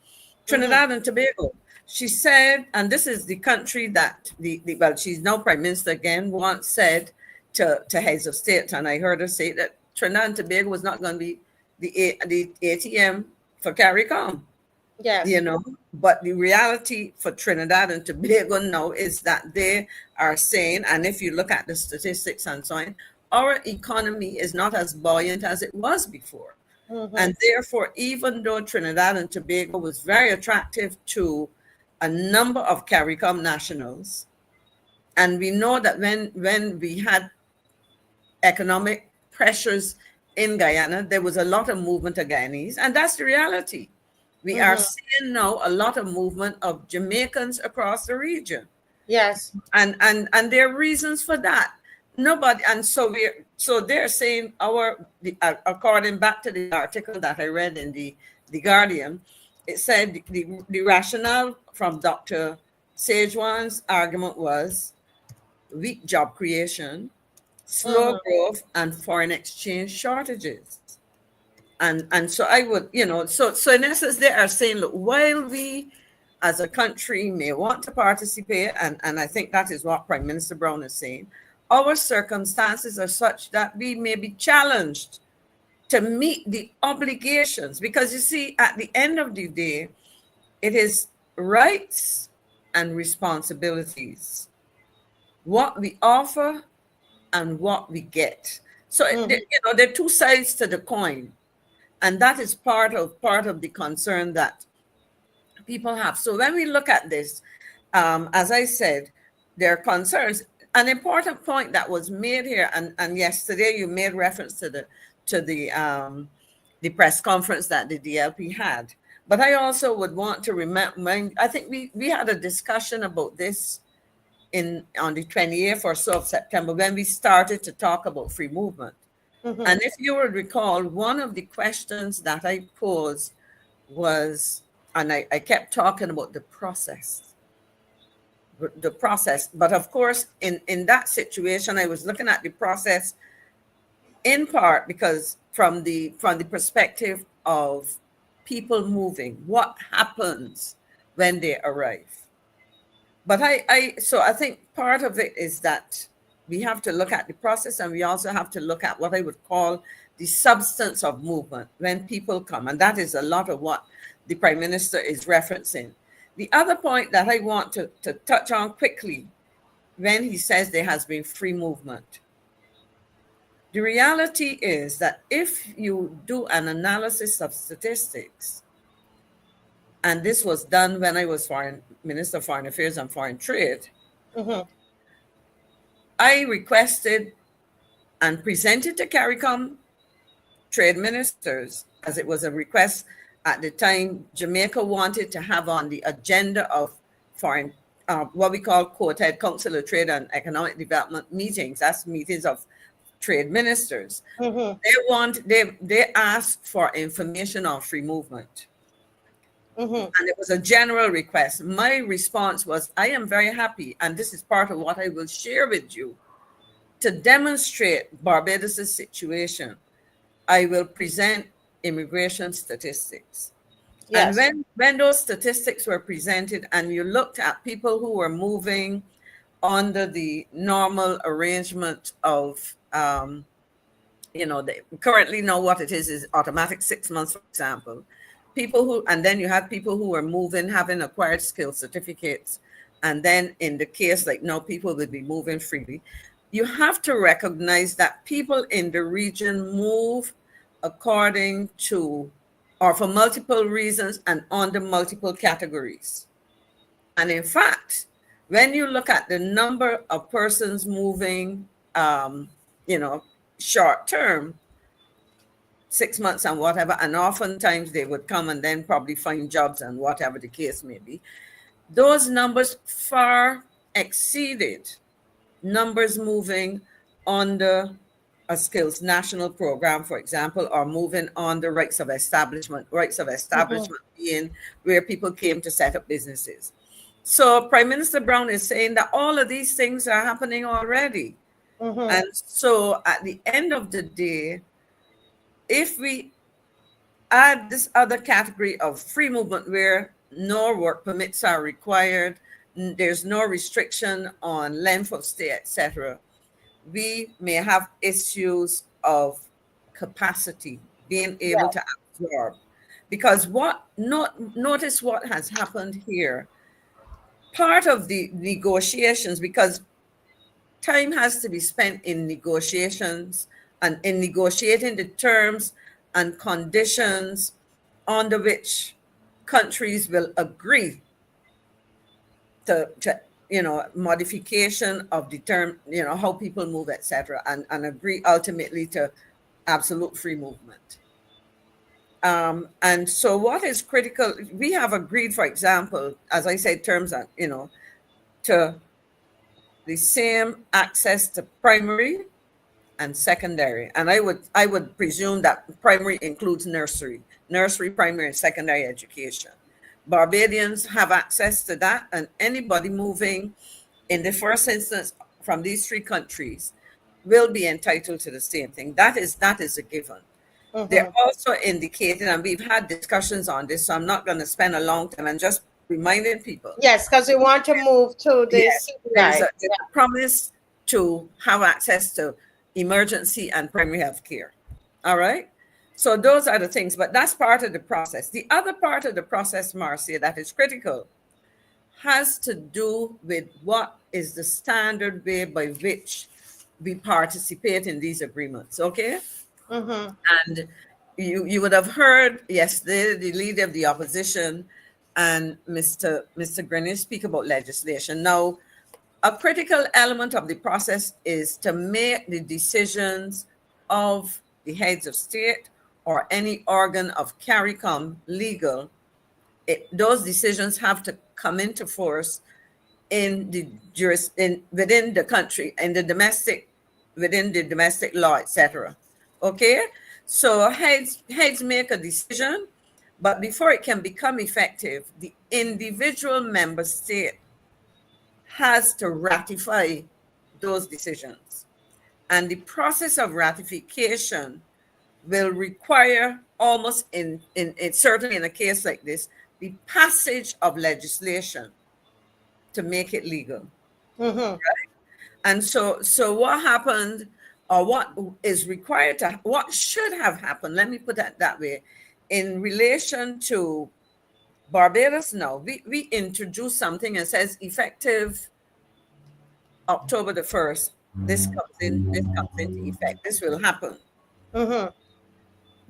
Trinidad and Tobago. She said, and this is the country that well, she's now Prime Minister again, once said to heads of state, and I heard her say that Trinidad and Tobago was not going to be the ATM for CARICOM. Yes. But the reality for Trinidad and Tobago now is that they are saying, and if you look at the statistics and so on, our economy is not as buoyant as it was before. And therefore, even though Trinidad and Tobago was very attractive to a number of CARICOM nationals, and we know that when we had economic pressures in Guyana, there was a lot of movement of Guyanese, and that's the reality. We are seeing now a lot of movement of Jamaicans across the region. Yes. And there are reasons for that. Nobody, and so they're saying according back to the article that I read in the Guardian, it said the rationale from Dr. Sajwan's argument was weak job creation, slow growth, and foreign exchange shortages. And so I would, so in essence, they are saying, look, while we as a country may want to participate, and I think that is what Prime Minister Brown is saying, our circumstances are such that we may be challenged to meet the obligations, because you see, at the end of the day, it is rights and responsibilities, what we offer and what we get. So there are 2 sides to the coin, and that is part of the concern that people have. So when we look at this, as I said, there are concerns. An important point that was made here, and yesterday you made reference to the press conference that the DLP had. But I also would want to remind, I think we had a discussion about this on the 28th or so of September when we started to talk about free movement. And if you would recall, one of the questions that I posed was, and I kept talking about the process. But of course, in that situation, I was looking at the process in part because from the perspective of people moving, what happens when they arrive. But so I think part of it is that we have to look at the process, and we also have to look at what I would call the substance of movement when people come. And that is a lot of what the Prime Minister is referencing. The other point that I want to touch on quickly, when he says there has been free movement, the reality is that if you do an analysis of statistics, and this was done when I was Minister of Foreign Affairs and Foreign Trade, I requested and presented to CARICOM trade ministers, as it was a request at the time. Jamaica wanted to have on the agenda of foreign, what we call Quartet Council of Trade and Economic Development meetings. That's meetings of trade ministers. They asked for information on free movement. And it was a general request. My response was, I am very happy, and this is part of what I will share with you, to demonstrate Barbados' situation. I will present immigration statistics. Yes. And when those statistics were presented and you looked at people who were moving under the normal arrangement of, they currently know what it is automatic 6 months, for example. And then you had people who were moving, having acquired skill certificates. And then in the case, like now, people will be moving freely. You have to recognize that people in the region move according to, or for multiple reasons and under multiple categories. And in fact, when you look at the number of persons moving, short term, 6 months and whatever, and oftentimes they would come and then probably find jobs and whatever the case may be, those numbers far exceeded numbers moving under a skills national program, for example, or moving on the rights of establishment being where people came to set up businesses. So Prime Minister Brown is saying that all of these things are happening already. And so at the end of the day, if we add this other category of free movement where no work permits are required, there's no restriction on length of stay, etc., we may have issues of capacity, being able to absorb. Because notice what has happened here. Part of the negotiations, because time has to be spent in negotiations and in negotiating the terms and conditions under which countries will agree to modification of the term, how people move, etc., and agree ultimately to absolute free movement. And so what is critical, we have agreed, for example, as I said, terms that, to the same access to primary and secondary. And I would presume that primary includes nursery, primary, and secondary education. Barbadians have access to that, and anybody moving in the first instance from these three countries will be entitled to the same thing. That is a given. They're also indicating, and we've had discussions on this, so I'm not going to spend a long time and just reminding people. Yes, because we want to move to this. There's a promise to have access to emergency and primary health care. All right. So those are the things, but that's part of the process. The other part of the process, Marcia, that is critical has to do with what is the standard way by which we participate in these agreements. Okay. And you would have heard yesterday the leader of the opposition and Mr. Grenier speak about legislation. Now, a critical element of the process is to make the decisions of the heads of state or any organ of CARICOM legal. Those decisions have to come into force within the country, within the domestic law, etc. Okay, so heads make a decision, But before it can become effective, the individual member state has to ratify those decisions. And the process of ratification will require almost certainly in a case like this, the passage of legislation to make it legal. Mm-hmm. And so what happened, or what is required to, what should have happened, let me put it that way, in relation to Barbados now, we introduced something that says effective October the 1st, this comes into effect, this will happen. Mm-hmm.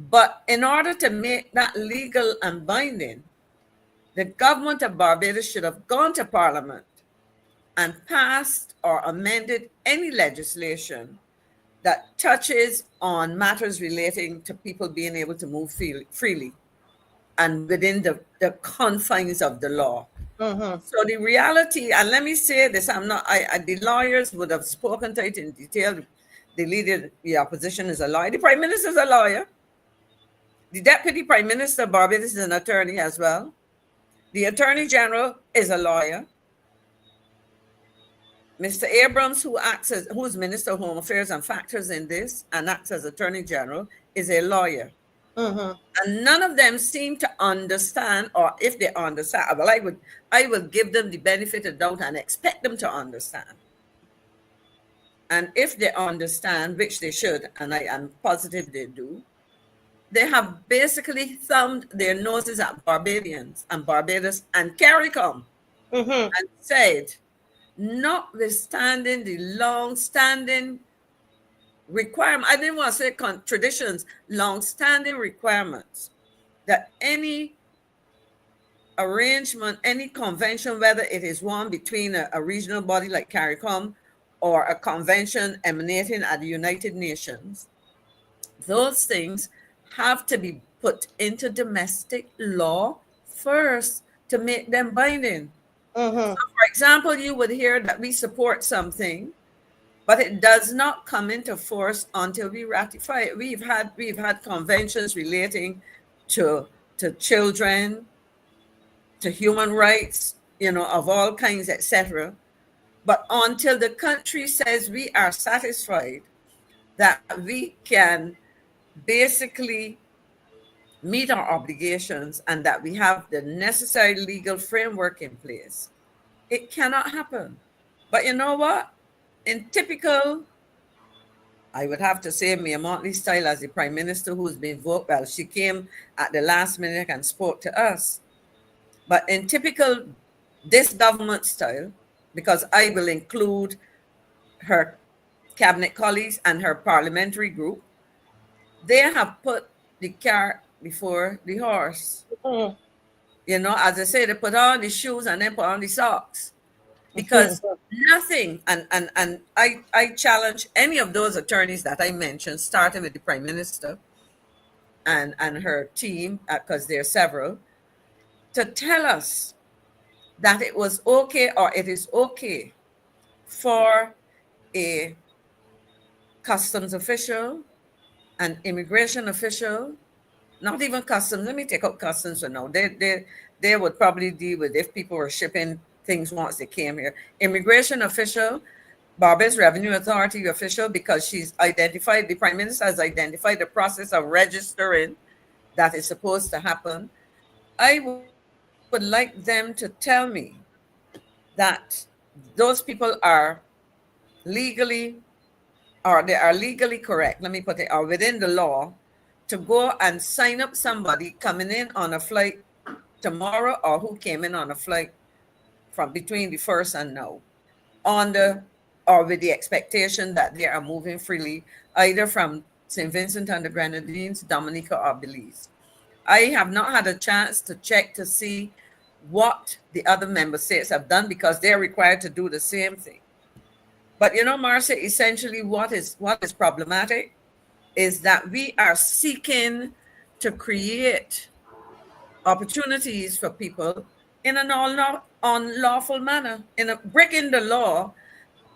But in order to make that legal and binding, the government of Barbados should have gone to Parliament and passed or amended any legislation that touches on matters relating to people being able to move freely and within the confines of the law. Mm-hmm. So the reality, and let me say this, the lawyers would have spoken to it in detail. The leader, the opposition is a lawyer. The prime minister is a lawyer. The deputy prime minister of Barbados is an attorney as well. The attorney general is a lawyer. Mr. Abrams, who's Minister of Home Affairs and factors in this and acts as Attorney General, is a lawyer. Mm-hmm. And none of them seem to understand, or if they understand, well, I would give them the benefit of doubt and expect them to understand. And if they understand, which they should, and I am positive they do, they have basically thumbed their noses at Barbadians and Barbados and CARICOM Mm-hmm. and said, notwithstanding the long-standing requirement, I didn't want to say traditions, long-standing requirements, that any arrangement, any convention, whether it is one between a regional body like CARICOM or a convention emanating at the United Nations, those things have to be put into domestic law first to make them binding. Mm-hmm. So for example, you would hear that we support something, but it does not come into force until we ratify it. We've had conventions relating to children, to human rights, of all kinds, etc. But until the country says we are satisfied that we can basically meet our obligations and that we have the necessary legal framework in place, it cannot happen. But you know what? In typical, I would have to say, Mayor Mottley style, as the Prime Minister who's been voted, well, she came at the last minute and spoke to us. But in typical this government style, because I will include her cabinet colleagues and her parliamentary group, they have put the cart before the horse. Mm-hmm. As I say, they put on the shoes and then put on the socks. Because nothing, and I challenge any of those attorneys that I mentioned, starting with the Prime Minister and her team, because there are several, to tell us that it was okay or it is okay for a customs official, an immigration official, not even customs, let me take out customs for now. They would probably deal with if people were shipping things once they came here. Immigration official, Barbados Revenue Authority official, because she's identified, the Prime Minister has identified the process of registering that is supposed to happen. I would like them to tell me that those people are legally, or they are legally correct, let me put it, are within the law to go and sign up somebody coming in on a flight tomorrow or who came in on a flight from between the first and now, or with the expectation that they are moving freely, either from St. Vincent and the Grenadines, Dominica, or Belize. I have not had a chance to check to see what the other member states have done because they're required to do the same thing. But Marcia, essentially what is problematic is that we are seeking to create opportunities for people in an unlawful manner, in a breaking the law,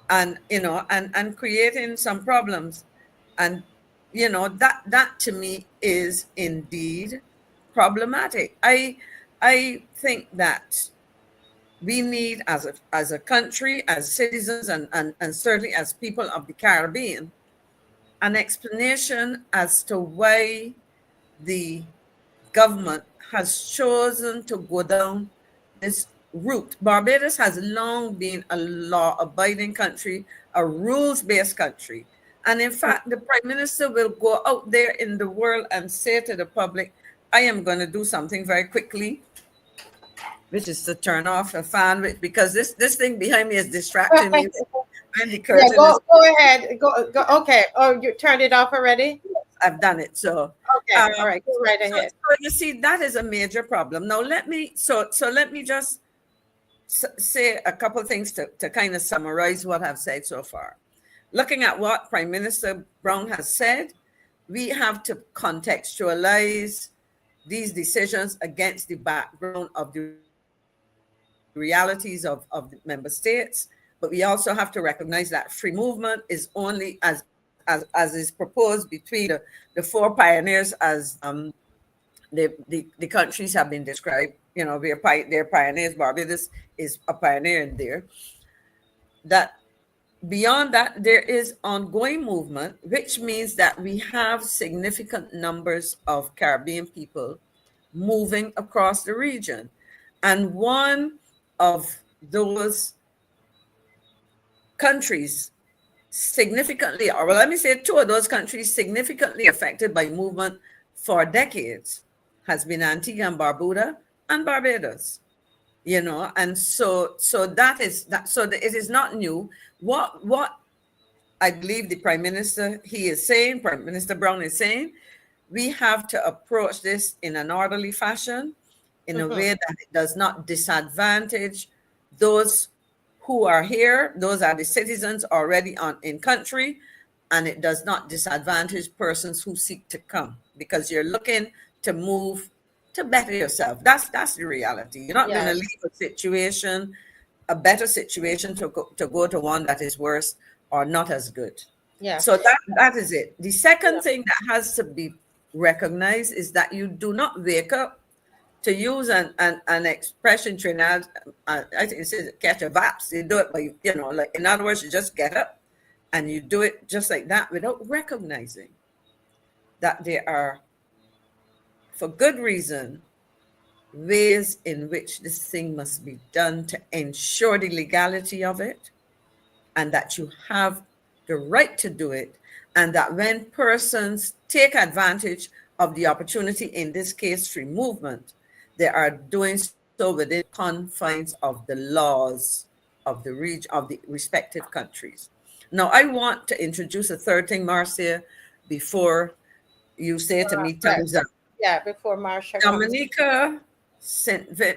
and creating some problems, and that to me is indeed problematic. I think that we need, as a country, as citizens, and certainly as people of the Caribbean, an explanation as to why the government has chosen to go down this route. Barbados has long been a law-abiding country, a rules-based country. And in fact, the Prime Minister will go out there in the world and say to the public, I am going to do something very quickly, which is to turn off a fan, because this thing behind me is distracting me. And the Yeah, curtain go ahead. Go. Okay. Oh, you turned it off already? I've done it. So Okay. All right. Go right ahead. So you see, that is a major problem. Now let me just say a couple of things to kind of summarize what I've said so far. Looking at what Prime Minister Brown has said, we have to contextualize these decisions against the background of the realities of the member states. But we also have to recognize that free movement is only as is proposed between the four pioneers, as the countries have been described. You know, they're pioneers. Barbados is a pioneer in there. That beyond that, there is ongoing movement, which means that we have significant numbers of Caribbean people moving across the region. And one of those countries significantly, or well, let me say two of those countries significantly affected by movement for decades has been Antigua and Barbados, you know, and so that is that. So it is not new. What I believe the Prime Minister Prime Minister Brown is saying, we have to approach this in an orderly fashion, in a way that it does not disadvantage those who are here. Those are the citizens already in country, and it does not disadvantage persons who seek to come, because you're looking to move to better yourself. That's the reality. You're not going to leave a better situation to go to one that is worse or not as good. Yeah. So that is it. The second thing that has to be recognized is that you do not wake up, to use an expression Trinidad, I think it says catch a vaps. You do it by, you know, like, in other words, you just get up and you do it just like that without recognizing that there are, for good reason, ways in which this thing must be done to ensure the legality of it, and that you have the right to do it, and that when persons take advantage of the opportunity, in this case, free movement, they are doing so within confines of the laws of the region, of the respective countries. Now, I want to introduce a third thing, Marcia, before you say to me, thumbs up. Yeah, before Marcia. Dominica,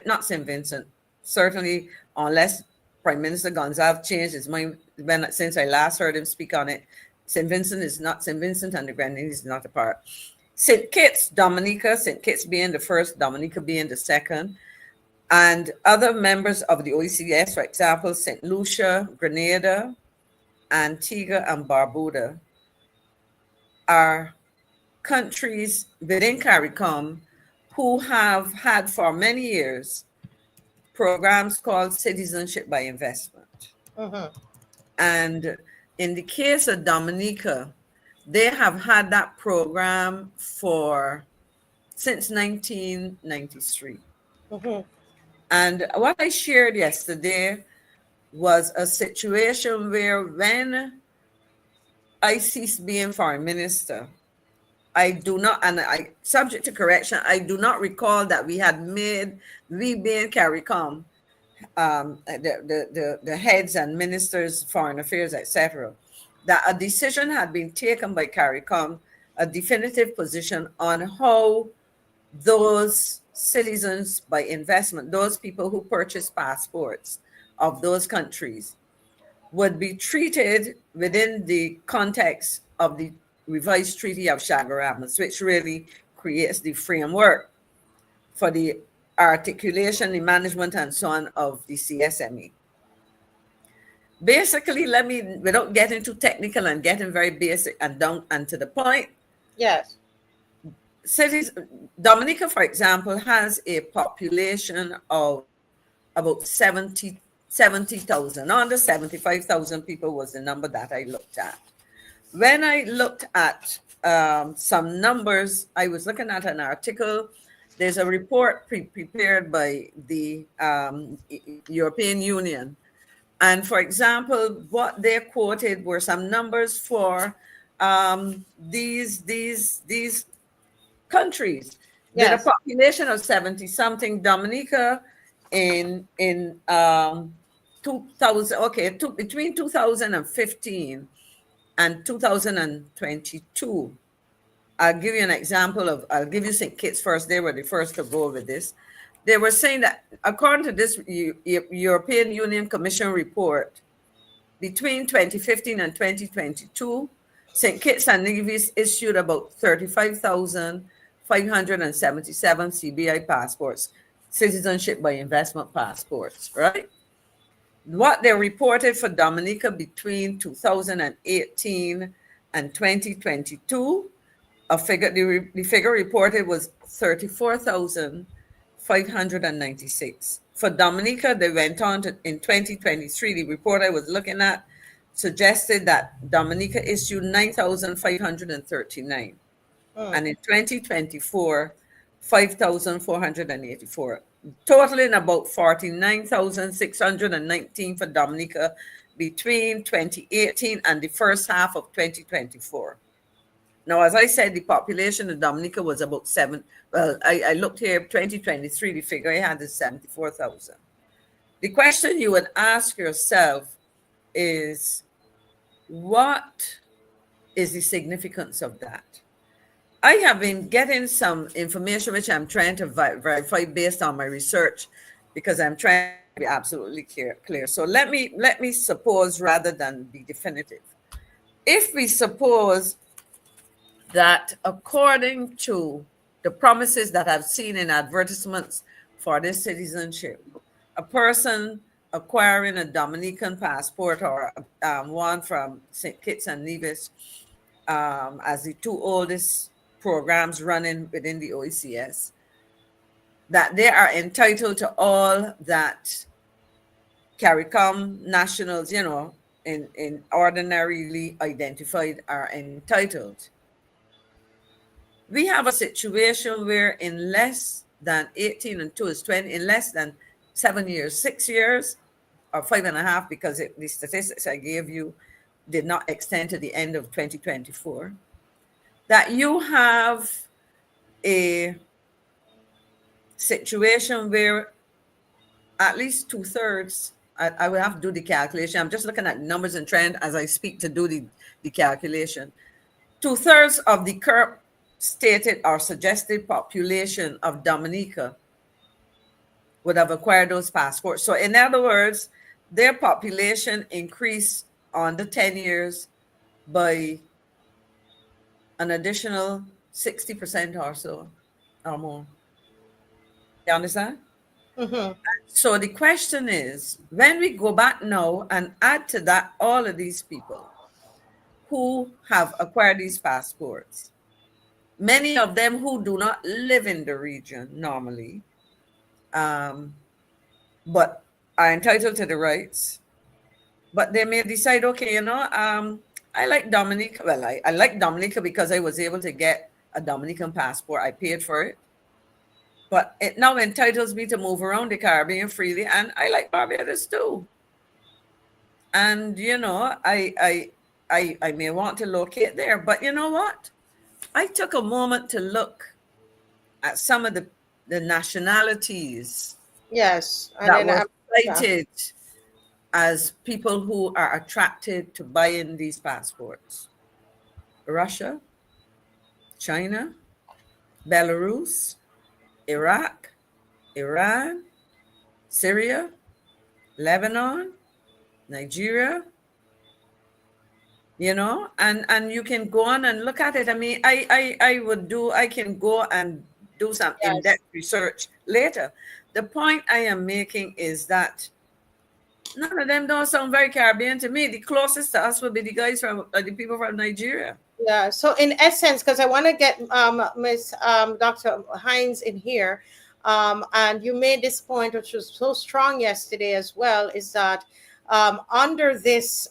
not St. Vincent, certainly, unless Prime Minister Gonzalez changed his mind since I last heard him speak on it. St. Vincent is not St. Vincent, and the Grenadines is not a part. St. Kitts, Dominica, St. Kitts being the first, Dominica being the second, and other members of the OECS, for example, St. Lucia, Grenada, Antigua, and Barbuda, are countries within CARICOM who have had for many years programs called Citizenship by Investment. And in the case of Dominica, they have had that program since 1993. And what I shared yesterday was a situation where, when I ceased being foreign minister, I do not, and I, subject to correction, I do not recall that we being CARICOM, the heads and ministers, foreign affairs, etc., that a decision had been taken by CARICOM, a definitive position on how those citizens by investment, those people who purchase passports of those countries, would be treated within the context of the revised Treaty of Chaguaramas, which really creates the framework for the articulation, the management, and so on of the CSME. Basically, without getting too technical and getting very basic and down and to the point. Yes. cities, Dominica, for example, has a population of about 70,000. Under 75,000 people was the number that I looked at. When I looked at some numbers, I was looking at an article. There's a report prepared by the European Union. And for example, what they quoted were some numbers for these countries. With a Yes. population of 70 something, Dominica in 2000, between 2015 and 2022. I'll give you an example of, I'll give you St. Kitts first. They were the first to go with this. They were saying that according to this European Union Commission report, between 2015 and 2022, St. Kitts and Nevis issued about 35,577 CBI passports, citizenship by investment passports, right? What they reported for Dominica between 2018 and 2022, the figure reported was 34,596. For Dominica, they went on to, in 2023, the report I was looking at suggested that Dominica issued 9,539. And in 2024, 5,484, totaling about 49,619 for Dominica between 2018 and the first half of 2024. Now, as I said, the population of Dominica was about I looked here, 2023, the figure I had is 74,000. The question you would ask yourself is, what is the significance of that? I have been getting some information which I'm trying to verify based on my research, because I'm trying to be absolutely clear. So let me suppose, rather than be definitive, if we suppose that according to the promises that I've seen in advertisements for this citizenship, a person acquiring a Dominican passport or one from St. Kitts and Nevis, as the two oldest programs running within the OECS, that they are entitled to all that CARICOM nationals, in ordinarily identified are entitled. We have a situation where in less than 18 and 2 is 20, in less than 7 years, 6 years, or 5.5, because the statistics I gave you did not extend to the end of 2024, that you have a situation where at least 2/3, I will have to do the calculation. I'm just looking at numbers and trend as I speak to do the calculation. 2/3 of the current stated or suggested population of Dominica would have acquired those passports. So in other words, their population increased on the 10 years by an additional 60% or so, or more. You understand? Mm-hmm. So the question is, when we go back now and add to that all of these people who have acquired these passports, many of them who do not live in the region normally, but are entitled to the rights, but they may decide, okay, I like Dominica. Well, I like Dominica because I was able to get a Dominican passport. I paid for it. But it now entitles me to move around the Caribbean freely, and I like Barbados too. And I may want to locate there, but you know what? I took a moment to look at some of the nationalities Yes. And that then were cited as people who are attracted to buying these passports: Russia, China, Belarus, Iraq, Iran, Syria, Lebanon, Nigeria, and you can go on and look at it. I mean, I can go and do some Yes. in-depth research later. The point I am making is that none of them don't sound very Caribbean to me. The closest to us would be the guys from the people from Nigeria. Yeah. So in essence, because I want to get Miss Dr. Hines in here, and you made this point, which was so strong yesterday as well, is that under this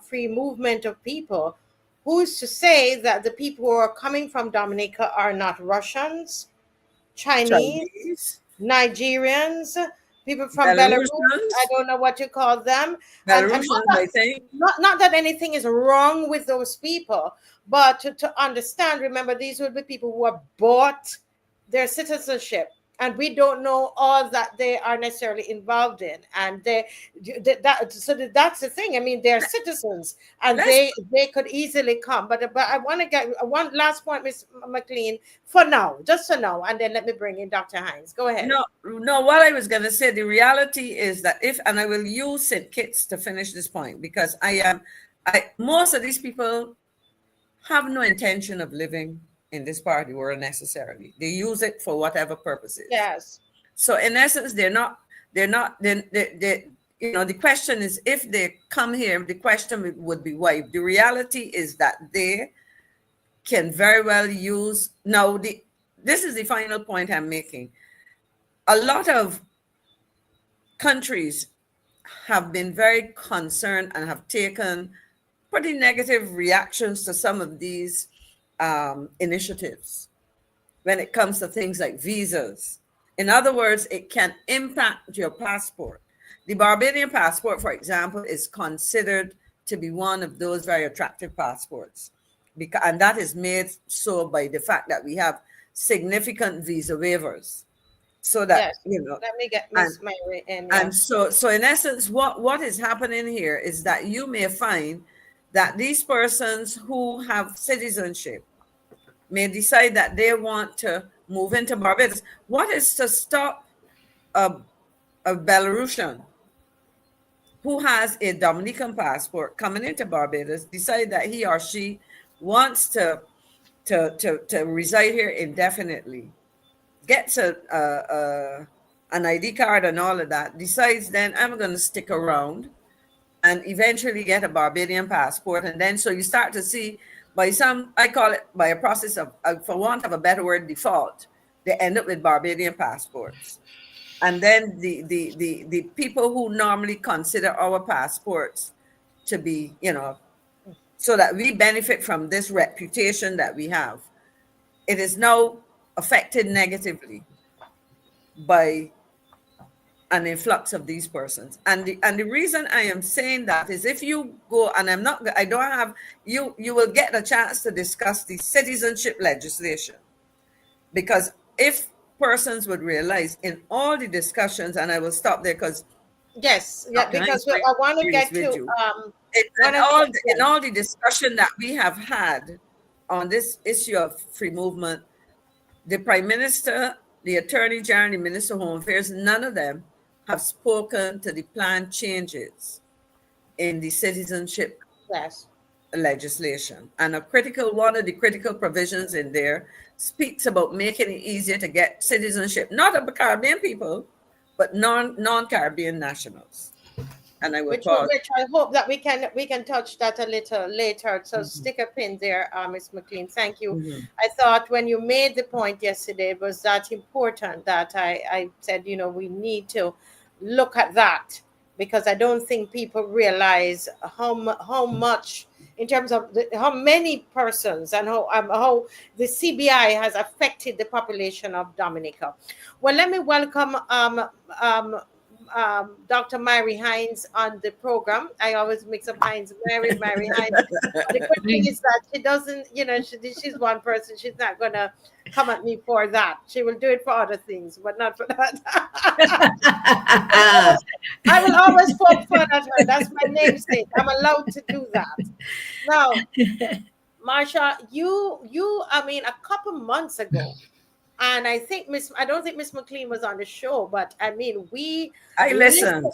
free movement of people, who's to say that the people who are coming from Dominica are not Russians, Chinese, Chinese, Nigerians, people from Belarus? I Belarusians, don't know what you call them, and Belarusians, I think. not that anything is wrong with those people, but to understand, remember, these will be people who have bought their citizenship, and we don't know all that they are necessarily involved in, and that's the thing. I mean, they're citizens, and Let's they could easily come, but I want to get one last point, Miss McLean, for now, just for now, and then let me bring in Dr. Hines. Go ahead. no. What I was going to say, the reality is that and I will use St. Kitts to finish this point, because most of these people have no intention of living in this party world necessarily. They use it for whatever purposes. Yes. So in essence, the question is, if they come here, the question would be why. The reality is that they can very well use, this is the final point I'm making. A lot of countries have been very concerned and have taken pretty negative reactions to some of these initiatives when it comes to things like visas. In other words, it can impact your passport. The Barbadian passport, for example, is considered to be one of those very attractive passports, and that is made so by the fact that we have significant visa waivers. So that, Yes. Let me get Miss Mary in. Yeah. and so in essence, what is happening here is that you may find that these persons who have citizenship may decide that they want to move into Barbados. What is to stop a Belarusian who has a Dominican passport coming into Barbados, decide that he or she wants to reside here indefinitely, gets an ID card and all of that, decides then I'm going to stick around and eventually get a Barbadian passport. And then so you start to see, I call it by a process of, for want of a better word, default, they end up with Barbadian passports. And then the people who normally consider our passports to be, so that we benefit from this reputation that we have, it is now affected negatively by an influx of these persons. And the reason I am saying that is, if you go, and I don't have, you will get a chance to discuss the citizenship legislation, because if persons would realize in all the discussions, and I will stop there because yes, yeah, because I want to get to in all the discussion that we have had on this issue of free movement, the Prime Minister, the Attorney General, the Minister of Home Affairs, none of them have spoken to the planned changes in the citizenship legislation. And one of the critical provisions in there speaks about making it easier to get citizenship, not of Caribbean people, but non-Caribbean nationals. And I will which I hope that we can touch that a little later. So stick a pin there, Ms. McLean. Thank you. I thought when you made the point yesterday, it was that important that I said, we need to look at that, because I don't think people realize how much, in terms of how many persons and how the CBI has affected the population of Dominica. Well, let me welcome Dr. Mary Hines on the program. I always mix up Hines, Mary Hines. The good thing is that she doesn't, she's one person. She's not going to come at me for that. She will do it for other things, but not for that. I will always poke fun at her. That's my namesake. I'm allowed to do that. Now, Marsha, a couple months ago, and I don't think Miss McLean was on the show, but I listened.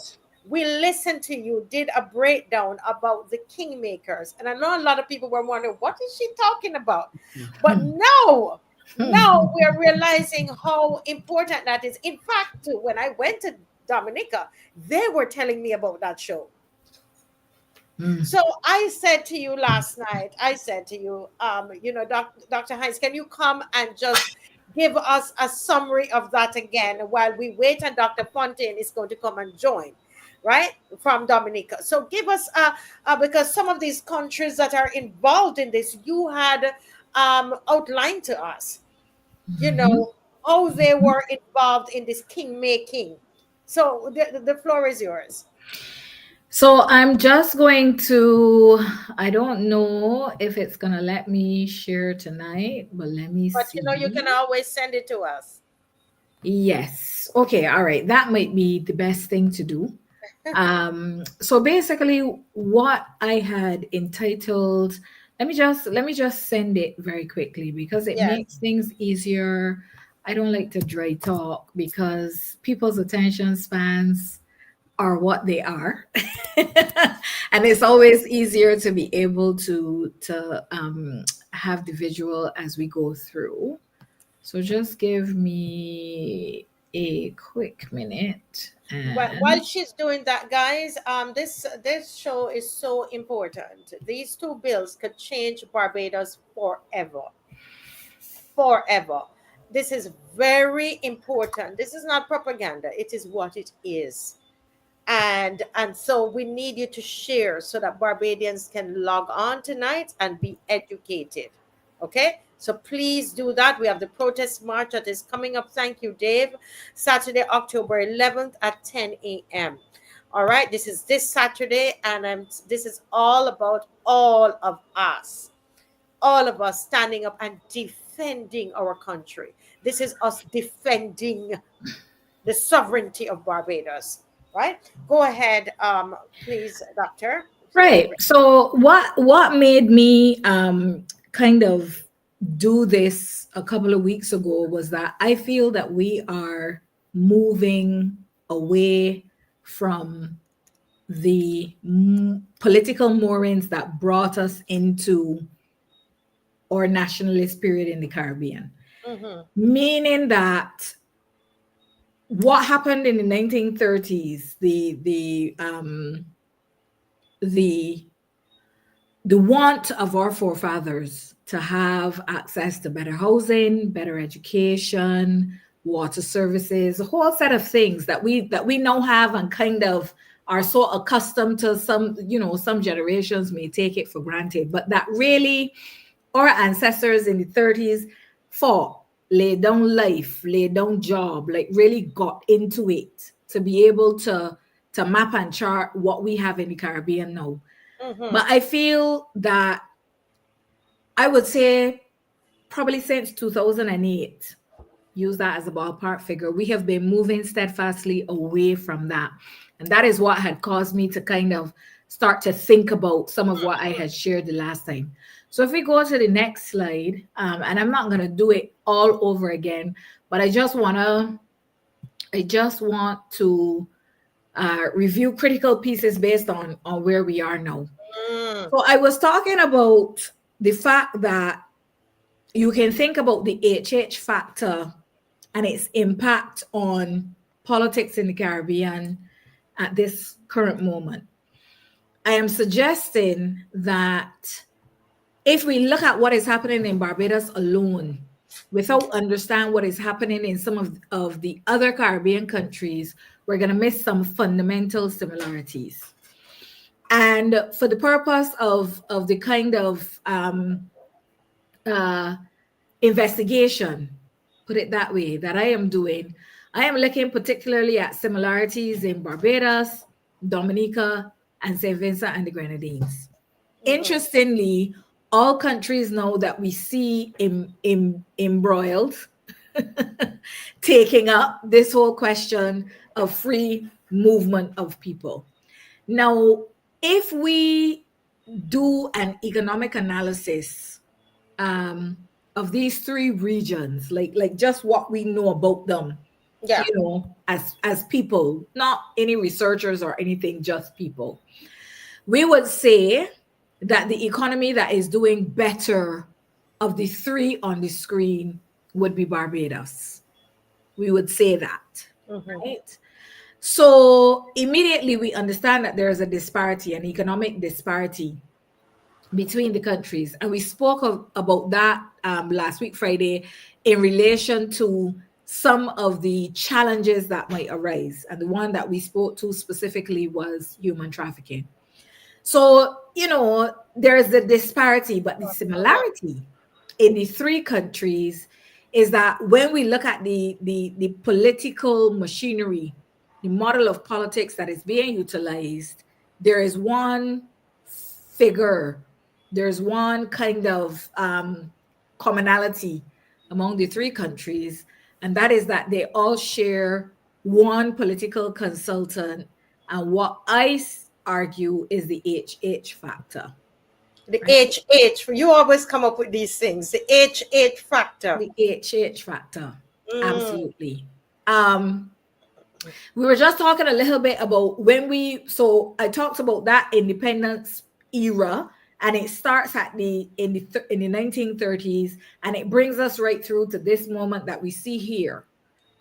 We listened to you, did a breakdown about the kingmakers. And I know a lot of people were wondering, what is she talking about? But now we are realizing how important that is. In fact, when I went to Dominica, they were telling me about that show. So I said to you last night, I said to you, Dr. Hines, can you come and just give us a summary of that again while we wait, and Dr. Fontaine is going to come and join, right, from Dominica. So give us, because some of these countries that are involved in this, you had outlined to us, how they were involved in this king making. So the floor is yours. So I'm just going to, I don't know if it's going to let me share tonight, but let me But see. you can always send it to us. Yes. Okay. All right. That might be the best thing to do. So basically what I had entitled, let me just send it very quickly because it Yes. makes things easier. I don't like to dry talk because people's attention spans are what they are. And it's always easier to be able to have the visual as we go through. So just give me a quick minute. While she's doing that, guys, this show is so important. These two bills could change Barbados forever. Forever. This is very important. This is not propaganda. It is what it is. And so we need you to share so that Barbadians can log on tonight and be educated. Okay, so please do that. We have the protest march that is coming up. Thank you, Dave. Saturday, October 11th at 10 a.m. All right, this is this Saturday, and this is all about all of us standing up and defending our country. This is us defending the sovereignty of Barbados. Right? Go ahead, please, Doctor. Right. So what made me kind of do this a couple of weeks ago was that I feel that we are moving away from the political moorings that brought us into our nationalist period in the Caribbean. Meaning that what happened in the 1930s, the want of our forefathers to have access to better housing, better education, water services, a whole set of things that we now have and kind of are so accustomed to. Some generations may take it for granted, but that really our ancestors in the 30s fought, laid down life, laid down job, like really got into it to be able to map and chart what we have in the Caribbean now. But I feel that I would say probably since 2008, use that as a ballpark figure, we have been moving steadfastly away from that. And that is what had caused me to kind of start to think about some of what I had shared the last time. So if we go to the next slide, and I'm not going to do it all over again, but I just want to review critical pieces based on where we are now. So I was talking about the fact that you can think about the HH factor and its impact on politics in the Caribbean at this current moment. I am suggesting that if we look at what is happening in Barbados alone, without understanding what is happening in some of the other Caribbean countries, we're going to miss some fundamental similarities. And for the purpose of the kind of investigation, put it that way, that I am doing, I am looking particularly at similarities in Barbados, Dominica, and St. Vincent and the Grenadines. Interestingly, all countries now that we see embroiled, taking up this whole question of free movement of people. Now, if we do an economic analysis of these three regions, like just what we know about them, as people, not any researchers or anything, just people, we would say that the economy that is doing better of the three on the screen would be Barbados. We would say that, right? So immediately we understand that there is a disparity, an economic disparity between the countries. And we spoke about that last week, Friday, in relation to some of the challenges that might arise. And the one that we spoke to specifically was human trafficking. So, there is the disparity, but the similarity in the three countries is that when we look at the political machinery, the model of politics that is being utilized, there is one figure, there's one kind of commonality among the three countries, and that is that they all share one political consultant, and what I argue is the HH factor. The HH, you always come up with these things. The HH factor. The HH factor, absolutely. We were just talking a little bit about so I talked about that independence era, and it starts in the 1930s, and it brings us right through to this moment that we see here,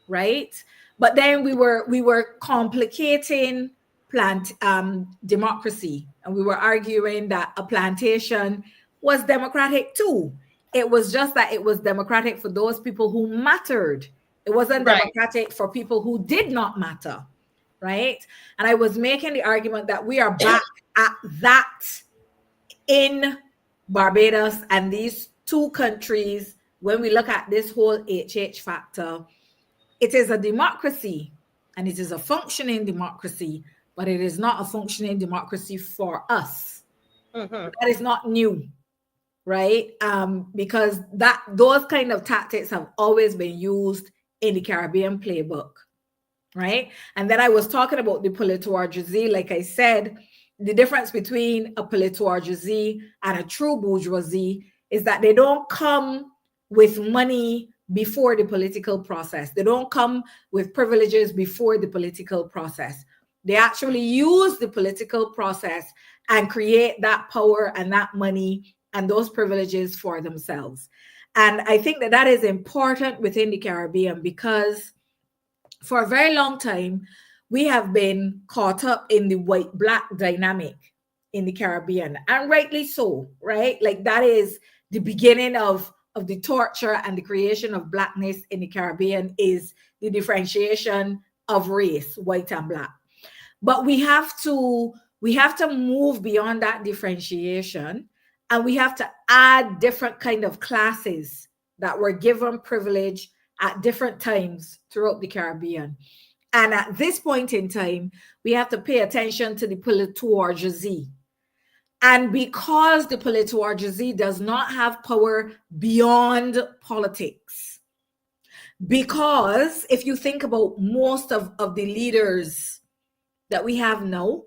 right? But then we were complicating democracy, and we were arguing that a plantation was democratic too. It was just that it was democratic for those people who mattered. It wasn't democratic for people who did not matter, right? And I was making the argument that we are back at that in Barbados and these two countries. When we look at this whole HH factor, it is a democracy, and it is a functioning democracy, but it is not a functioning democracy for us. That is not new, right? Because those kind of tactics have always been used in the Caribbean playbook, right? And then I was talking about the politourgeoisie. Like I said, the difference between a politourgeoisie and a true bourgeoisie is that they don't come with money before the political process. They don't come with privileges before the political process. They actually use the political process and create that power and that money and those privileges for themselves. And I think that is important within the Caribbean, because for a very long time, we have been caught up in the white-black dynamic in the Caribbean, and rightly so, right? Like that is the beginning of the torture and the creation of blackness in the Caribbean, is the differentiation of race, white and black. But we have to move beyond that differentiation, and we have to add different kind of classes that were given privilege at different times throughout the Caribbean. And at this point in time, we have to pay attention to the politourgeoisie. And because the politourgeoisie does not have power beyond politics, because if you think about most of the leaders that we have now,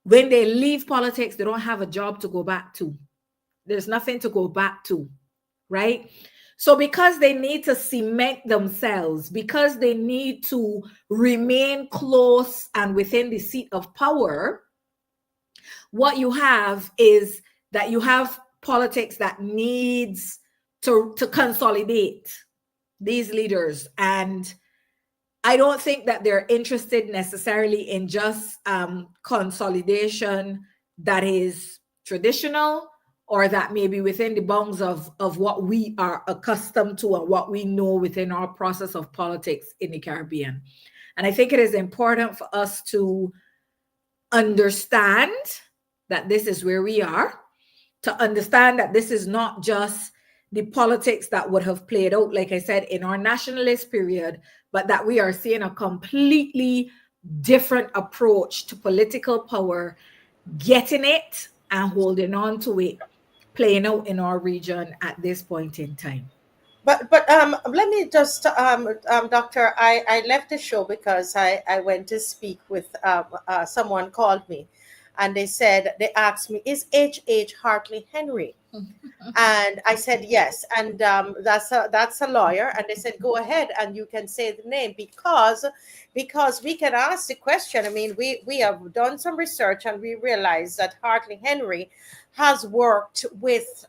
when they leave politics, they don't have a job to go back to. There's nothing to go back to, right? So because they need to cement themselves, because they need to remain close and within the seat of power, what you have is that you have politics that needs to consolidate these leaders. And I don't think that they're interested necessarily in just consolidation that is traditional, or that may be within the bounds of what we are accustomed to and what we know within our process of politics in the Caribbean. And I think it is important for us to understand that this is where we are, to understand that this is not just the politics that would have played out, like I said, in our nationalist period, but that we are seeing a completely different approach to political power, getting it and holding on to it, playing out in our region at this point in time. But let me just, Doctor, I left the show because I went to speak with someone called me, and they asked me, is H.H. Hartley Henry? And I said yes, and that's a lawyer, and they said go ahead and you can say the name, because we can ask the question. I mean, we have done some research and we realized that Hartley Henry has worked with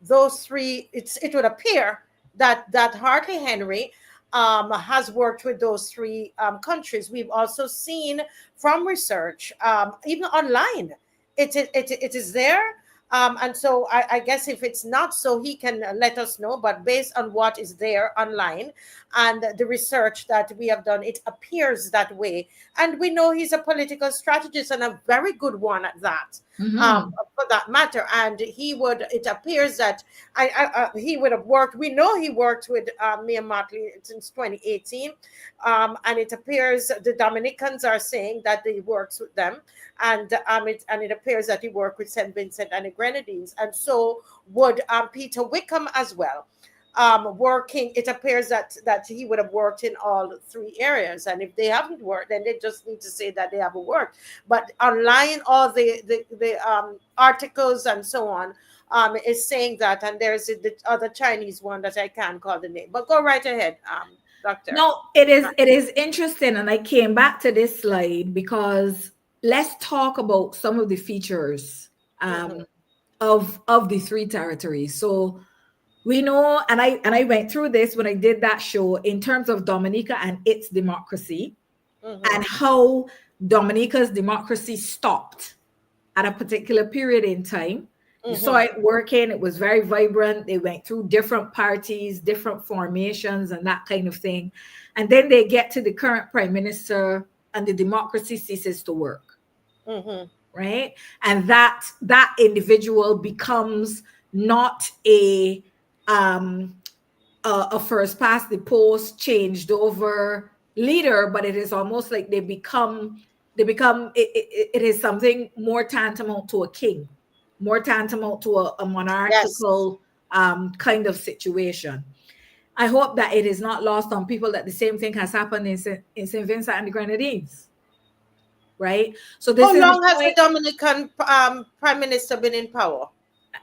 those three. It would appear that Hartley Henry has worked with those three countries. We've also seen from research, even online, it is there. And so I guess if it's not so, he can let us know. But based on what is there online and the research that we have done, it appears that way. And we know he's a political strategist and a very good one at that, for that matter. And it appears that he would have worked. We know he worked with me and Mottley since 2018. And it appears the Dominicans are saying that he works with them. And it appears that he worked with St. Vincent and the Grenadines, and so would Peter Wickham as well. Working, it appears that he would have worked in all three areas, and if they haven't worked, then they just need to say that they haven't worked. But online, all the articles and so on is saying that, and there's the other Chinese one that I can't call the name. But go right ahead, Doctor. No, it is interesting, and I came back to this slide because let's talk about some of the features of the three territories. So we know, and I went through this when I did that show in terms of Dominica and its democracy, and how Dominica's democracy stopped at a particular period in time. You saw it working. It was very vibrant. They went through different parties, different formations, and that kind of thing. And then they get to the current prime minister, and the democracy ceases to work. Right? And that individual becomes not a first past the post changed over leader, but it is almost like they become it is something more tantamount to a king, more tantamount to a monarchical kind of situation. I hope that it is not lost on people that the same thing has happened in St. Vincent and the Grenadines. Right? So this how long has the Dominican prime minister been in power?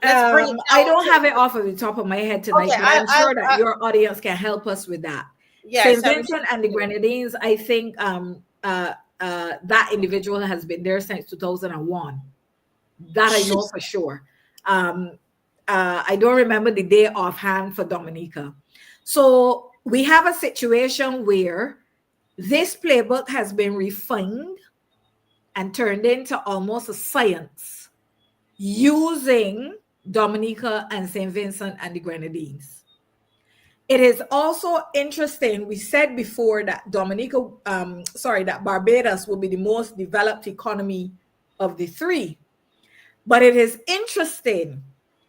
I don't have it off of the top of my head tonight, but I'm sure that your audience can help us with that. Yes, St. Vincent and the Grenadines, I think that individual has been there since 2001. That I know for sure. I don't remember the day offhand for Dominica. So we have a situation where this playbook has been refined and turned into almost a science using Dominica and St. Vincent and the Grenadines. It is also interesting. We said before that that Barbados will be the most developed economy of the three. But it is interesting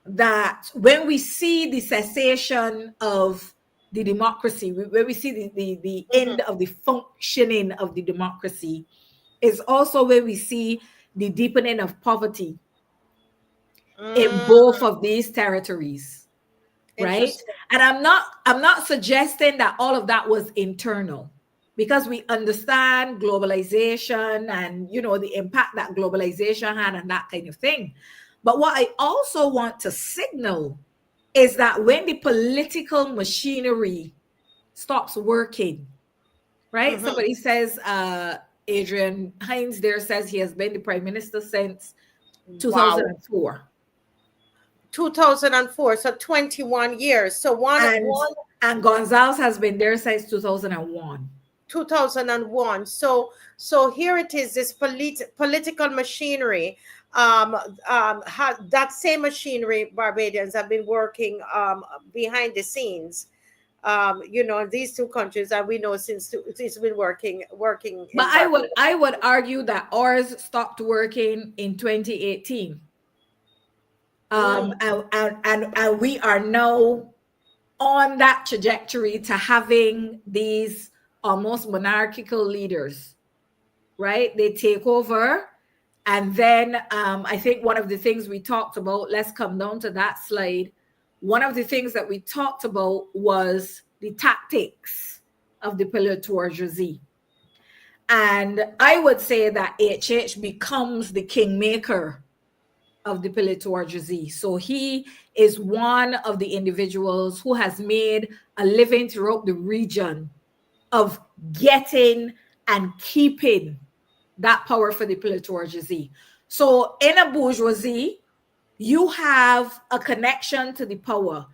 that when we see the cessation of the democracy, when we see the end of the functioning of the democracy, is also where we see the deepening of poverty in both of these territories, right? And I'm not suggesting that all of that was internal, because we understand globalization and the impact that globalization had and that kind of thing. But what I also want to signal is that when the political machinery stops working, right? Somebody says, Adrian Hines there says he has been the prime minister since 2004. Wow. 2004, so 21 years. So and Gonzalez has been there since 2001. 2001. So here it is, this political machinery. That same machinery, Barbadians have been working behind the scenes. These two countries, and we know since it's been working. But I would argue that ours stopped working in 2018. And we are now on that trajectory to having these almost monarchical leaders, right? They take over. And then I think one of the things we talked about, let's come down to that slide. One of the things that we talked about was the tactics of the pillar bourgeoisie. And I would say that HH becomes the kingmaker of the pillar bourgeoisie. So he is one of the individuals who has made a living throughout the region of getting and keeping that power for the pillar bourgeoisie. So in a bourgeoisie, you have a connection to the power.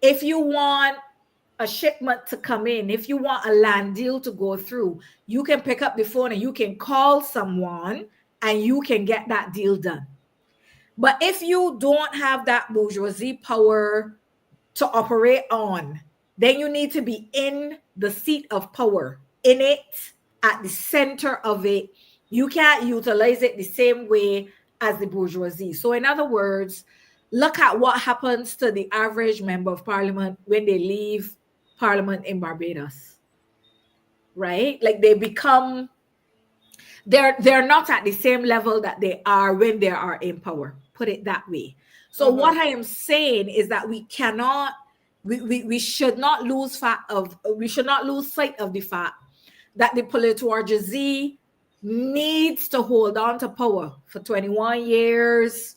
If you want a shipment to come in, if you want a land deal to go through, you can pick up the phone and you can call someone and you can get that deal done. But if you don't have that bourgeoisie power to operate on, then you need to be in the seat of power, in it, at the center of it. You can't utilize it the same way as the bourgeoisie. So in other words, look at what happens to the average member of parliament when they leave parliament in Barbados, right? Like they become, they're not at the same level that they are when they are in power, put it that way. So what I am saying is that we cannot, we should not lose sight of the fact that the bourgeoisie needs to hold on to power for 21 years,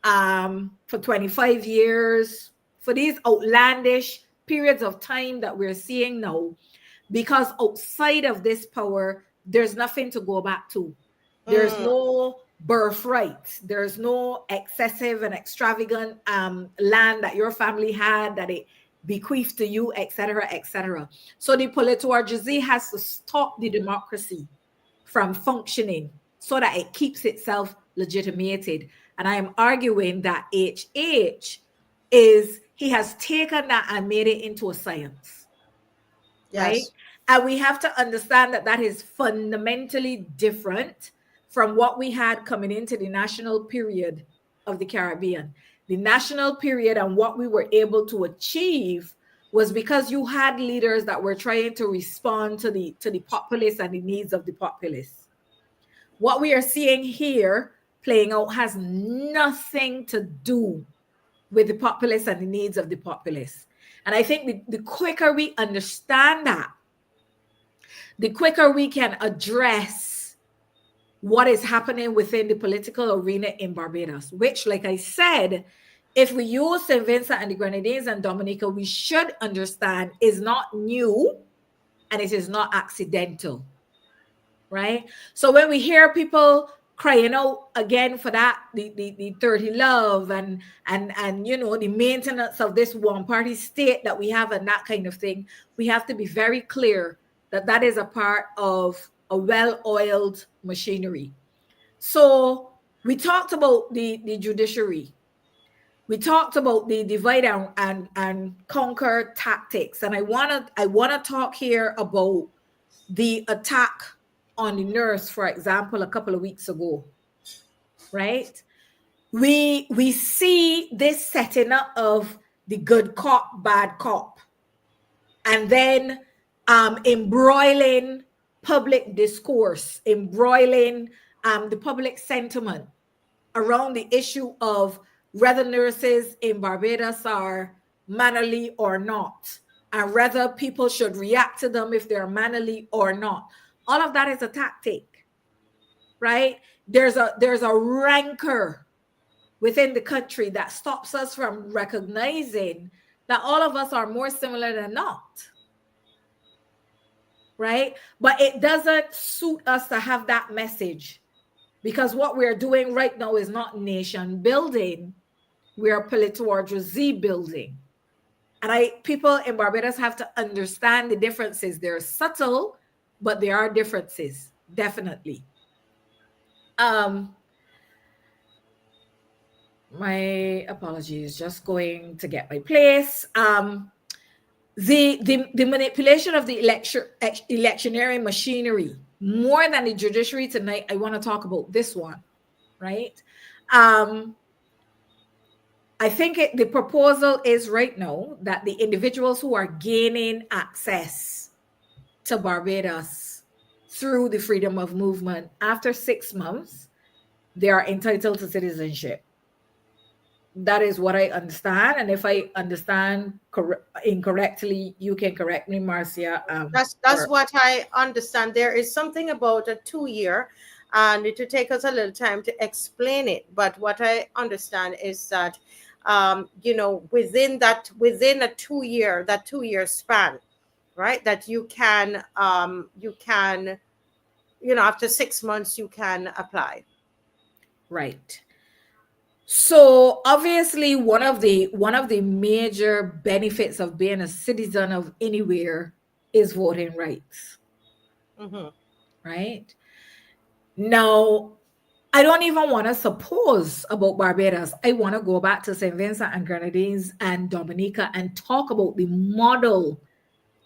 for 25 years, for these outlandish periods of time that we're seeing now, because outside of this power, there's nothing to go back to. There's no birthright. There's no excessive and extravagant land that your family had that it bequeathed to you, etc., etc. So the bourgeoisie has to stop the democracy from functioning so that it keeps itself legitimated. And I am arguing that HH he has taken that and made it into a science. Yes. Right? And we have to understand that that is fundamentally different from what we had coming into the national period of the Caribbean. The national period and what we were able to achieve was because you had leaders that were trying to respond to the populace and the needs of the populace. What we are seeing here playing out has nothing to do with the populace and the needs of the populace. And I think the quicker we understand that, the quicker we can address what is happening within the political arena in Barbados, which, like I said, if we use St. Vincent and the Grenadines and Dominica, we should understand is not new and it is not accidental, right? So when we hear people crying out again for that, the 30 love and you know, the maintenance of this one party state that we have and that kind of thing, we have to be very clear that that is a part of a well-oiled machinery. So we talked about the judiciary. We talked about the divide and conquer tactics. And I wanna talk here about the attack on the nurse, for example, a couple of weeks ago, right? We see this setting up of the good cop, bad cop, and then embroiling public discourse, embroiling the public sentiment around the issue of whether nurses in Barbados are mannerly or not, and whether people should react to them if they're mannerly or not. All of that is a tactic, right? There's a rancor within the country that stops us from recognizing that all of us are more similar than not, right? But it doesn't suit us to have that message, because what we're doing right now is not nation building, we're bourgeoisie building. And people in Barbados have to understand the differences. They're subtle, but there are differences, definitely. My apologies, just going to get my place. The manipulation of the electioneering machinery, more than the judiciary tonight, I want to talk about this one, right? I think the proposal is right now that the individuals who are gaining access to Barbados through the freedom of movement, after 6 months, they are entitled to citizenship. That is what I understand. And if I understand incorrectly, you can correct me, Marcia. That's what I understand. There is something about a 2-year, and it will take us a little time to explain it. But what I understand is that, you know, within a 2-year span, right, that you can, you know, after 6 months, you can apply. Right. So obviously one of the major benefits of being a citizen of anywhere is voting rights, Mm-hmm. right? Now, I don't even want to suppose about Barbados. I want to go back to St. Vincent and Grenadines and Dominica and talk about the model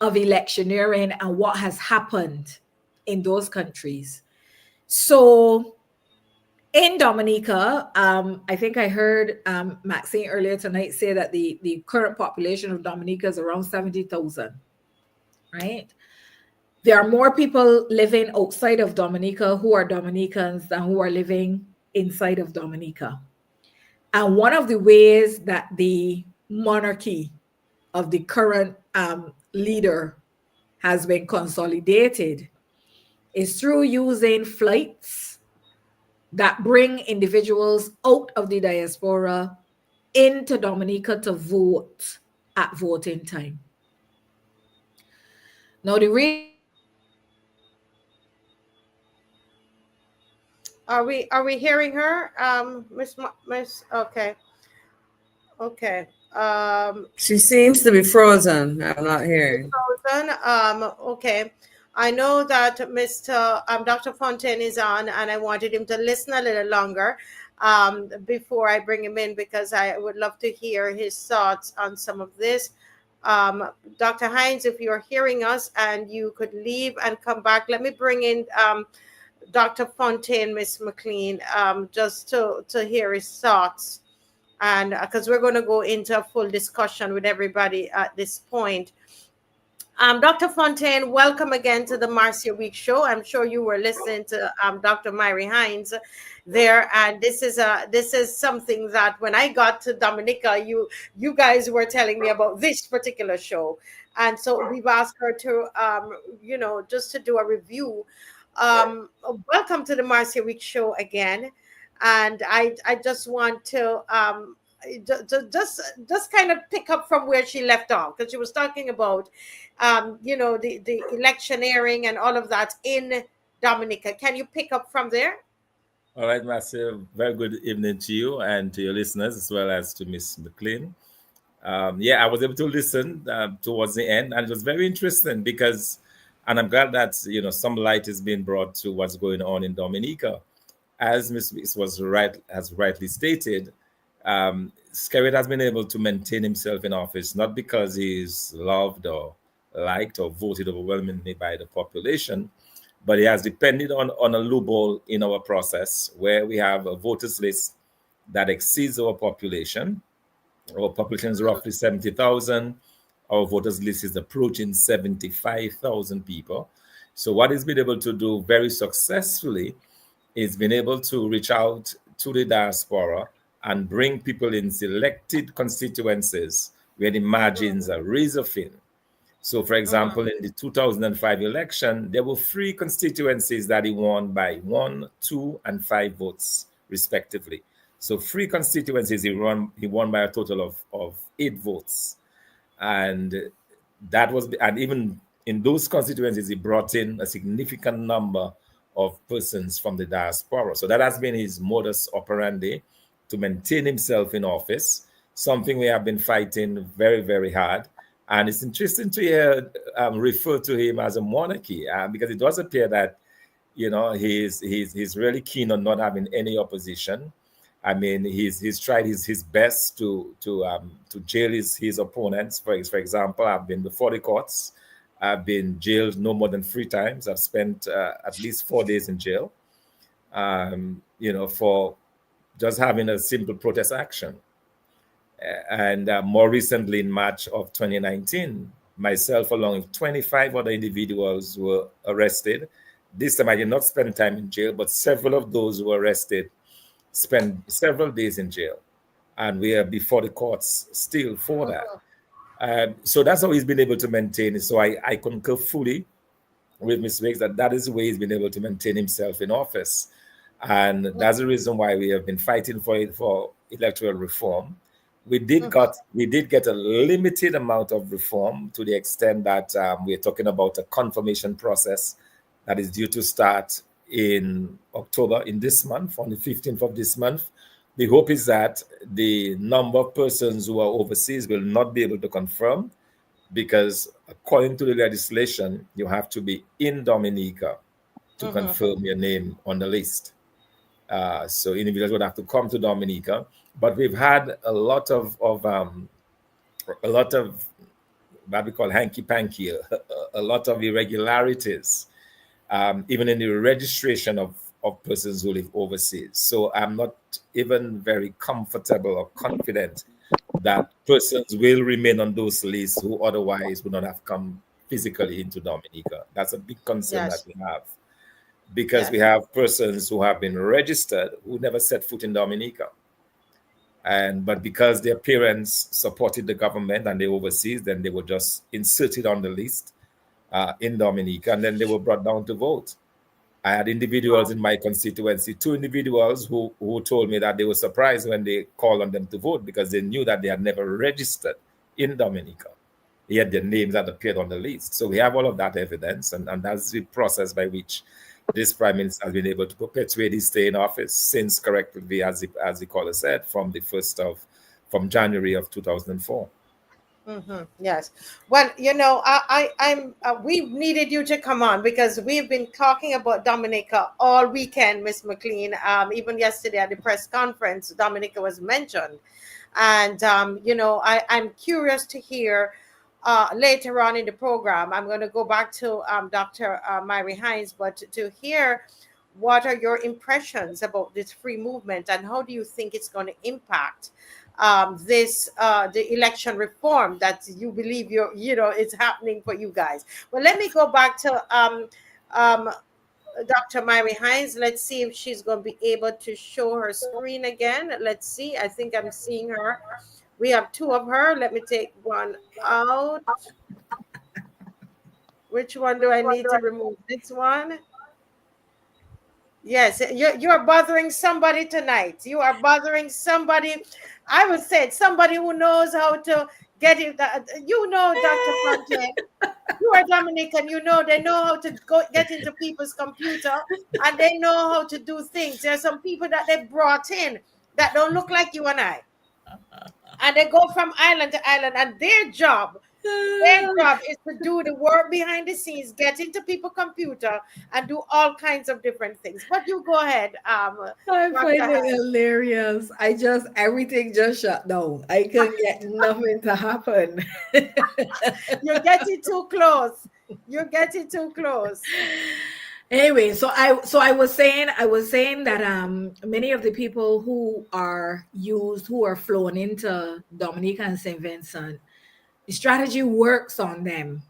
of electioneering and what has happened in those countries. So in Dominica, I think I heard Maxine earlier tonight say that the current population of Dominica is around 70,000, right? There are more people living outside of Dominica who are Dominicans than who are living inside of Dominica. And one of the ways that the monarchy of the current leader has been consolidated is through using flights that bring individuals out of the diaspora into Dominica to vote at voting time. Now, the reason Are we hearing her? Miss okay. Okay. She seems to be frozen. I'm not hearing. Frozen. Okay. I know that Mr. Dr. Fontaine is on, and I wanted him to listen a little longer before I bring him in, because I would love to hear his thoughts on some of this. Dr. Hines, if you're hearing us and you could leave and come back, let me bring in Dr. Fontaine, Miss McLean, just to hear his thoughts. And because we're going to go into a full discussion with everybody at this point. Dr. Fontaine, welcome again to the Marcia Week Show. I'm sure you were listening to Dr. Myrie Hines there, and this is something that when I got to Dominica, you guys were telling me about this particular show, and so we've asked her to just to do a review. Welcome to the Marcia Week Show again, and I just want to just kind of pick up from where she left off, because she was talking about the electioneering and all of that in Dominica. Can you pick up from there? All right, Marcia, very good evening to you and to your listeners, as well as to Miss McLean. I was able to listen towards the end, and it was very interesting because, and I'm glad that some light is being brought to what's going on in Dominica. As Ms. has rightly stated, Skerritt has been able to maintain himself in office not because he's loved or liked or voted overwhelmingly by the population, but he has depended on a loophole in our process where we have a voters list that exceeds our population. Our population is roughly 70,000. Our voters list is approaching 75,000 people. So what he's been able to do very successfully is been able to reach out to the diaspora and bring people in selected constituencies where the margins are razor thin. So, for example, in the 2005 election, there were 3 constituencies that he won by 1, 2, and 5 votes, respectively. So 3 constituencies he won by a total of 8 votes. And even in those constituencies, he brought in a significant number of persons from the diaspora. So that has been his modus operandi to maintain himself in office, something we have been fighting very, very hard. And it's interesting to hear refer to him as a monarchy, because it does appear that he's really keen on not having any opposition. I mean, he's tried his best to jail his opponents. For example, I've been before the courts. I've been jailed no more than 3 times. I've spent at least 4 days in jail, for just having a simple protest action. And more recently, in March of 2019, myself along with 25 other individuals were arrested. This time I did not spend time in jail, but several of those who were arrested spent several days in jail. And we are before the courts still for that. So that's how he's been able to maintain it. So I concur fully with Ms. Wiggs that is the way he's been able to maintain himself in office. And that's the reason why we have been fighting for electoral reform. We did get a limited amount of reform to the extent that we're talking about a confirmation process that is due to start in October, in this month, on the 15th of this month, The hope is that the number of persons who are overseas will not be able to confirm, because according to the legislation, you have to be in Dominica to confirm your name on the list. So individuals would have to come to Dominica. But we've had a lot of what we call hanky panky, a lot of irregularities, even in the registration of persons who live overseas. So I'm not even very comfortable or confident that persons will remain on those lists who otherwise would not have come physically into Dominica. That's a big concern that Yes. we have, because we have persons who have been registered who never set foot in Dominica. But because their parents supported the government and they overseas, then they were just inserted on the list in Dominica, and then they were brought down to vote. I had individuals in my constituency, 2 individuals who told me that they were surprised when they called on them to vote, because they knew that they had never registered in Dominica, yet their names had appeared on the list. So we have all of that evidence, and that's the process by which this prime minister has been able to perpetuate his stay in office since, correctly, as the caller said, from January of 2004. Yes. Well, I'm. We needed you to come on because we've been talking about Dominica all weekend, Miss McLean. Even yesterday at the press conference, Dominica was mentioned, and I'm curious to hear. Later on in the program, I'm going to go back to Dr. Mary Hines, but to hear what are your impressions about this free movement and how do you think it's going to impact the election reform that you believe it's happening for you guys. Well, let me go back to Dr. Mary Hines. Let's see if she's going to be able to show her screen again. Let's see. I think I'm seeing her. We have 2 of her. Let me take one out. Which one do I need to remove? This one? Yes, you're bothering somebody tonight. You are bothering somebody. I would say somebody who knows how to get it. Dr. Conte, you are Dominican. They know how to get into people's computer, and they know how to do things. There are some people that they brought in that don't look like you and I. And they go from island to island, and their job is to do the work behind the scenes, get into people's computer, and do all kinds of different things. But you go ahead. I find it hilarious. Everything just shut down. I couldn't get nothing to happen. You're getting too close. You're getting too close. Anyway, so I was saying that many of the people who are flown into Dominica and St. Vincent, the strategy works on them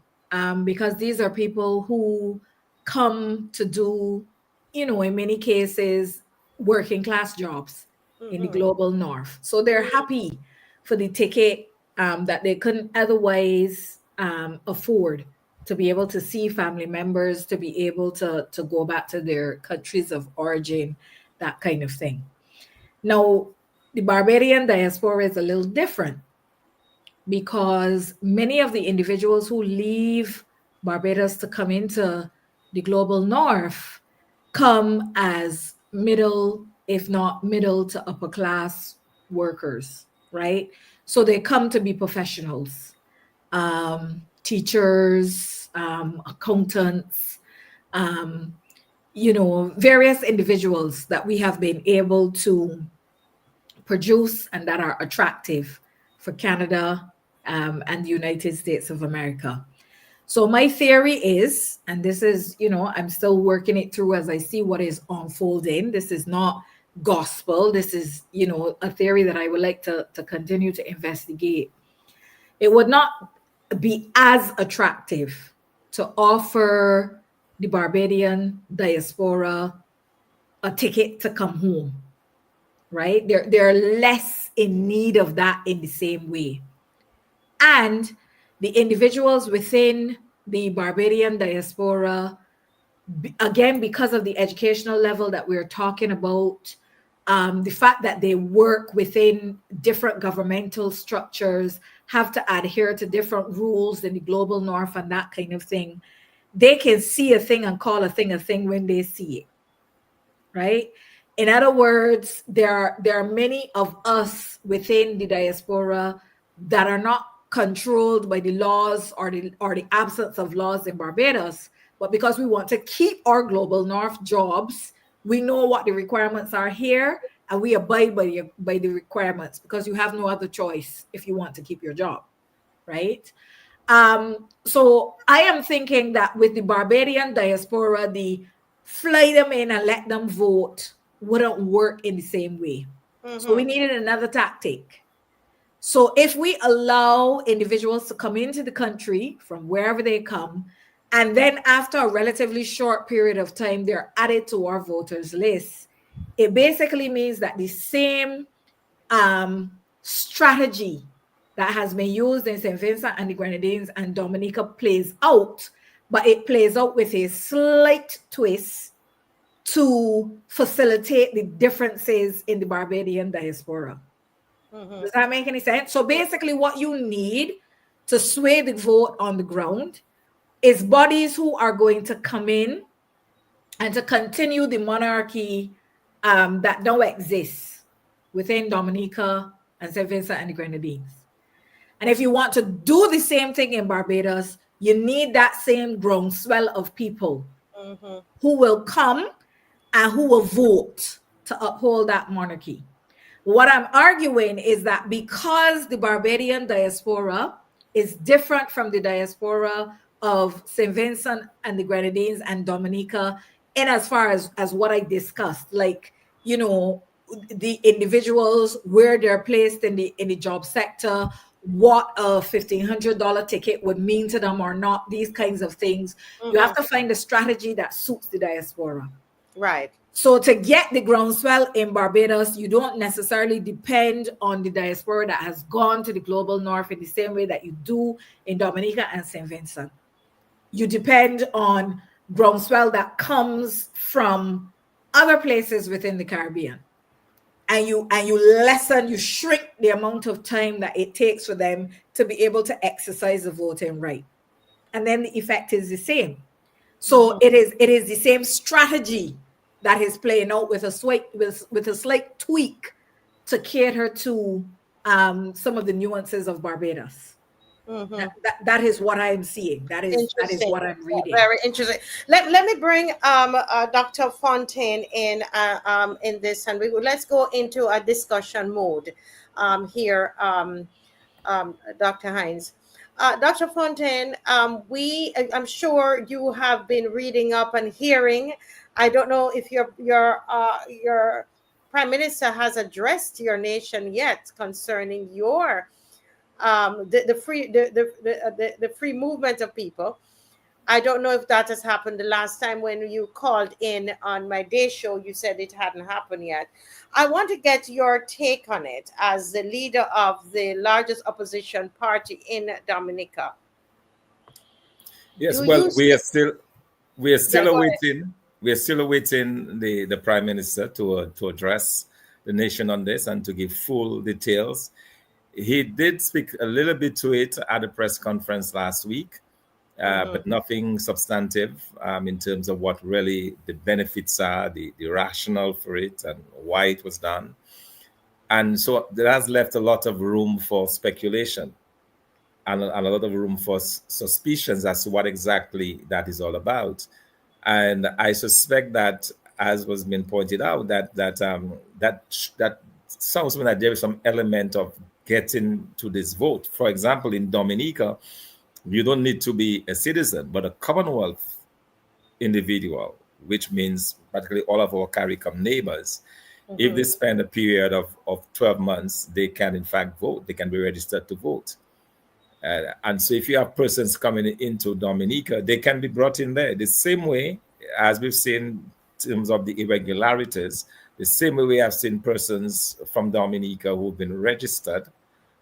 because these are people who come to do, in many cases, working class jobs in the global north. So they're happy for the ticket that they couldn't otherwise afford, to be able to see family members, to be able to go back to their countries of origin, that kind of thing. Now, the Barbadian diaspora is a little different because many of the individuals who leave Barbados to come into the global north come as middle, if not middle to upper class workers, right? So they come to be professionals, teachers, accountants, various individuals that we have been able to produce and that are attractive for Canada and the United States of America. So my theory is, and this is, I'm still working it through as I see what is unfolding. This is not gospel. This is, a theory that I would like to continue to investigate. It would not be as attractive to offer the Barbadian diaspora a ticket to come home, right? They're less in need of that in the same way. And the individuals within the Barbadian diaspora, again, because of the educational level that we're talking about, the fact that they work within different governmental structures, have to adhere to different rules in the global north and that kind of thing, they can see a thing and call a thing when they see it, right? In other words, there are many of us within the diaspora that are not controlled by the laws or the absence of laws in Barbados, but because we want to keep our global north jobs, we know what the requirements are here and we abide by the requirements because you have no other choice if you want to keep your job, right? So I am thinking that with the Barbadian diaspora, the fly them in and let them vote wouldn't work in the same way. So we needed another tactic. So if we allow individuals to come into the country from wherever they come, and then after a relatively short period of time, they're added to our voters list, it basically means that the same strategy that has been used in St. Vincent and the Grenadines and Dominica plays out, but it plays out with a slight twist to facilitate the differences in the Barbadian diaspora. Does that make any sense? So basically what you need to sway the vote on the ground is bodies who are going to come in and to continue the monarchy that now exists within Dominica and St. Vincent and the Grenadines. And if you want to do the same thing in Barbados, you need that same groundswell of people who will come and who will vote to uphold that monarchy. What I'm arguing is that because the Barbadian diaspora is different from the diaspora of St. Vincent and the Grenadines and Dominica, in as far as what I discussed, like, you know, the individuals, where they're placed in the job sector, what a $1,500 ticket would mean to them or not, these kinds of things. You have to find a strategy that suits the diaspora. Right. So to get the groundswell in Barbados, you don't necessarily depend on the diaspora that has gone to the global north in the same way that you do in Dominica and St. Vincent. You depend on groundswell that comes from other places within the Caribbean. And you shrink the amount of time that it takes for them to be able to exercise the voting right. And then the effect is the same. So it is the same strategy that is playing out with a slight tweak to cater to some of the nuances of Barbados. That is what I'm seeing. That is what I'm reading. Very interesting. Let me bring Dr. Fontaine in this, and let's go into a discussion mode here, Dr. Hines. Dr. Fontaine, I'm sure you have been reading up and hearing. I don't know if your Prime Minister has addressed your nation yet concerning your the free movement of people. I don't know if that has happened. The last time when you called in on my day show, you said it hadn't happened yet. I want to get your take on it as the leader of the largest opposition party in Dominica. Yes, well, we are still awaiting. We are still awaiting the Prime Minister to address the nation on this and to give full details. He did speak a little bit to it at a press conference last week, but nothing substantive in terms of what really the benefits are, the rationale for it, and why it was done. And so that has left a lot of room for speculation and a lot of room for suspicions as to what exactly that is all about. And I suspect that, as was being pointed out, that sounds like there is some element of getting to this vote. For example, in Dominica, you don't need to be a citizen, but a Commonwealth individual, which means practically all of our CARICOM neighbors. If they spend a period of 12 months, they can in fact vote. They can be registered to vote. And so if you have persons coming into Dominica, they can be brought in there. The same way as we've seen in terms of the irregularities, the same way we have seen persons from Dominica who've been registered,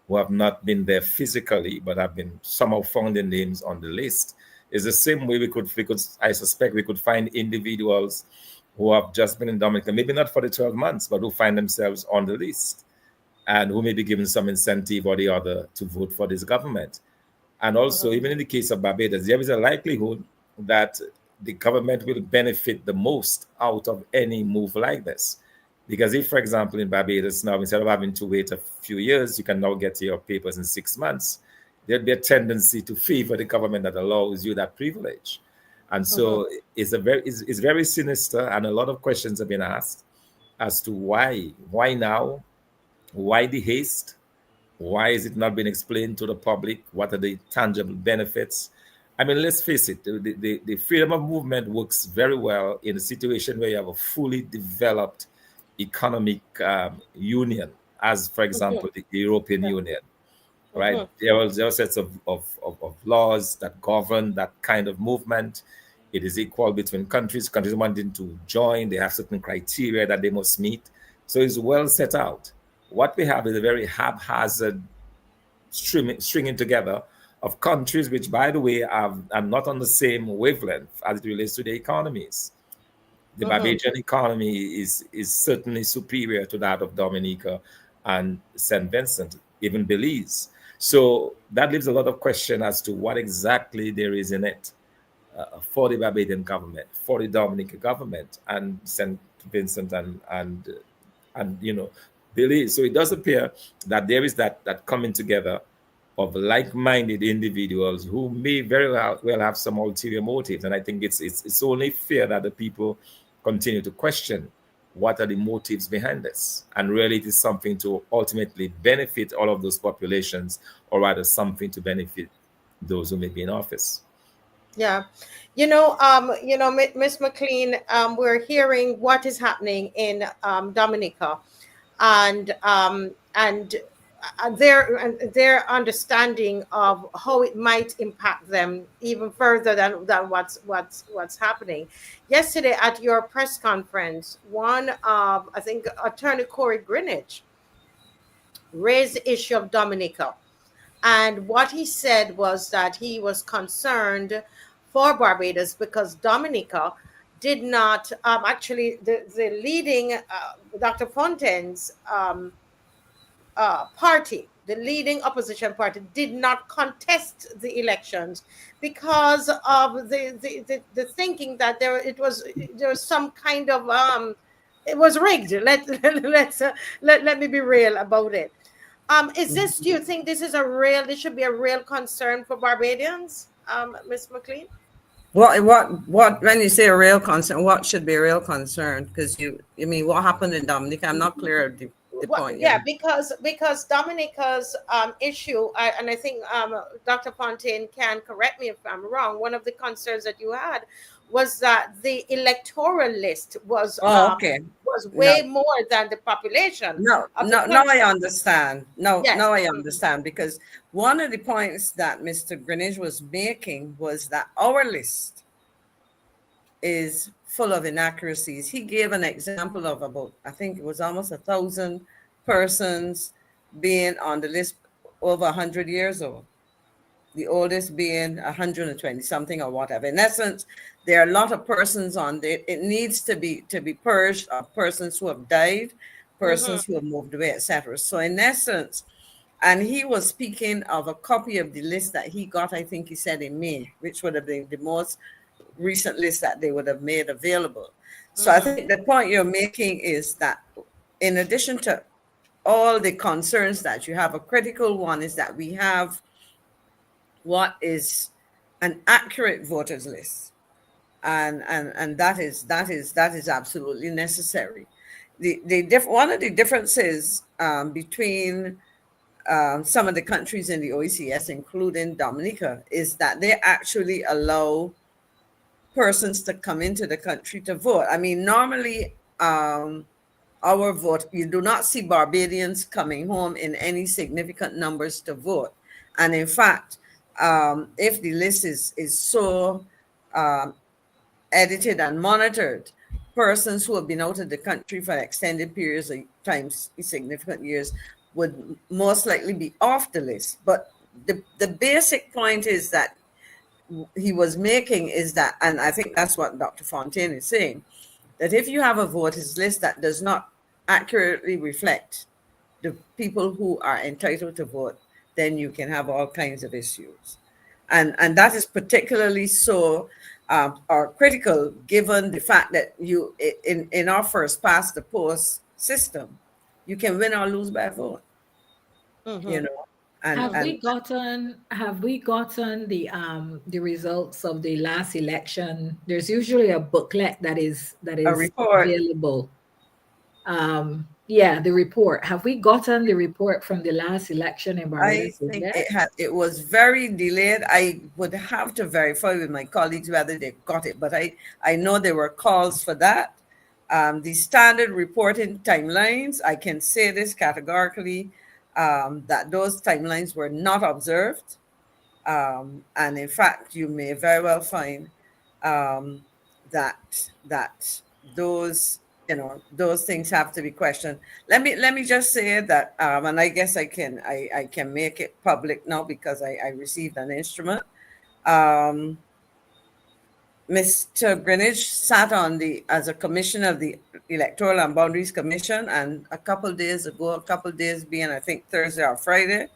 who have not been there physically, but have been somehow found their names on the list. Is the same way we could, I suspect we could find individuals who have just been in Dominica, maybe not for the 12 months, but who find themselves on the list and who may be given some incentive or the other to vote for this government. And also, even in the case of Barbados, there is a likelihood that the government will benefit the most out of any move like this. Because if, for example, in Barbados now, instead of having to wait a few years, you can now get your papers in 6 months, there'd be a tendency to favor the government that allows you that privilege. And so it's very sinister, and a lot of questions have been asked as to why now, why the haste, why is it not being explained to the public? What are the tangible benefits? I mean, let's face it, the freedom of movement works very well in a situation where you have a fully developed economic union, as, for example, the European Union, right? There are sets of laws that govern that kind of movement. It is equal between countries. Countries wanting to join, they have certain criteria that they must meet. So it's well set out. What we have is a very haphazard stringing together of countries which, by the way, are not on the same wavelength as it relates to the economies. The Barbadian economy is certainly superior to that of Dominica and St. Vincent, even Belize. So that leaves a lot of question as to what exactly there is in it for the Barbadian government, for the Dominica government, and St. Vincent and Belize. So it does appear that there is that coming together of like-minded individuals who may very well have some ulterior motives. And I think it's only fair that the people continue to question what are the motives behind this. And really it is something to ultimately benefit all of those populations, or rather something to benefit those who may be in office. Yeah. Miss McLean, we're hearing what is happening in Dominica, and their understanding of how it might impact them even further than what's happening. Yesterday at your press conference, one of, I think, Attorney Corey Greenwich raised the issue of Dominica. And what he said was that he was concerned for Barbados because Dominica did not actually, the leading Dr. Fontaine's party, the leading opposition party, did not contest the elections because of the thinking that there was some kind of it was rigged. Let me be real about it. Do you think this should be a real concern for Barbadians, Ms. McLean? What when you say a real concern, what should be a real concern? Because you mean what happened in Dominica? I'm not clear of the point. Yeah, because Dominica's issue, and I think Dr. Fontaine can correct me if I'm wrong, one of the concerns that you had was that the electoral list was way more than the population. Now I understand. Now I understand, because one of the points that Mr. Greenwich was making was that our list is full of inaccuracies. He gave an example of about, I think it was almost 1,000 persons being on the list over 100 years old. The oldest being 120 something or whatever. In essence, there are a lot of persons on there. It needs to be purged of persons who have died, persons who have moved away, etc. So in essence, and he was speaking of a copy of the list that he got, I think he said in May, which would have been the most recent list that they would have made available. So I think the point you're making is that in addition to all the concerns that you have, a critical one is that we have what is an accurate voters list, and that is absolutely necessary. One of the differences between some of the countries in the OECS, including Dominica, is that they actually allow persons to come into the country to vote. I mean, normally our vote, you do not see Barbadians coming home in any significant numbers to vote. And in fact, if the list is so edited and monitored, persons who have been out of the country for extended periods of time, significant years, would most likely be off the list. But the basic point is that he was making is that, and I think that's what Dr. Fontaine is saying, that if you have a voters list that does not accurately reflect the people who are entitled to vote, then you can have all kinds of issues. And that is particularly so or critical given the fact that you in our first past the post system. You can win or lose by a vote. Mhm. You know, and Have and we gotten the results of the last election? There's usually a booklet that is a report. available. Yeah, the report. Have we gotten the report from the last election in I Barbados think yet? it was very delayed. I would have to verify with my colleagues whether they got it, but I know there were calls for that. The standard reporting timelines, I can say this categorically, that those timelines were not observed. And in fact, you may very well find that those those things have to be questioned. Let me just say that, and I guess I can make it public now because I received an instrument. Mr. Greenwich sat on as a commissioner of the Electoral and Boundaries Commission, and a couple days being I think Thursday or Friday,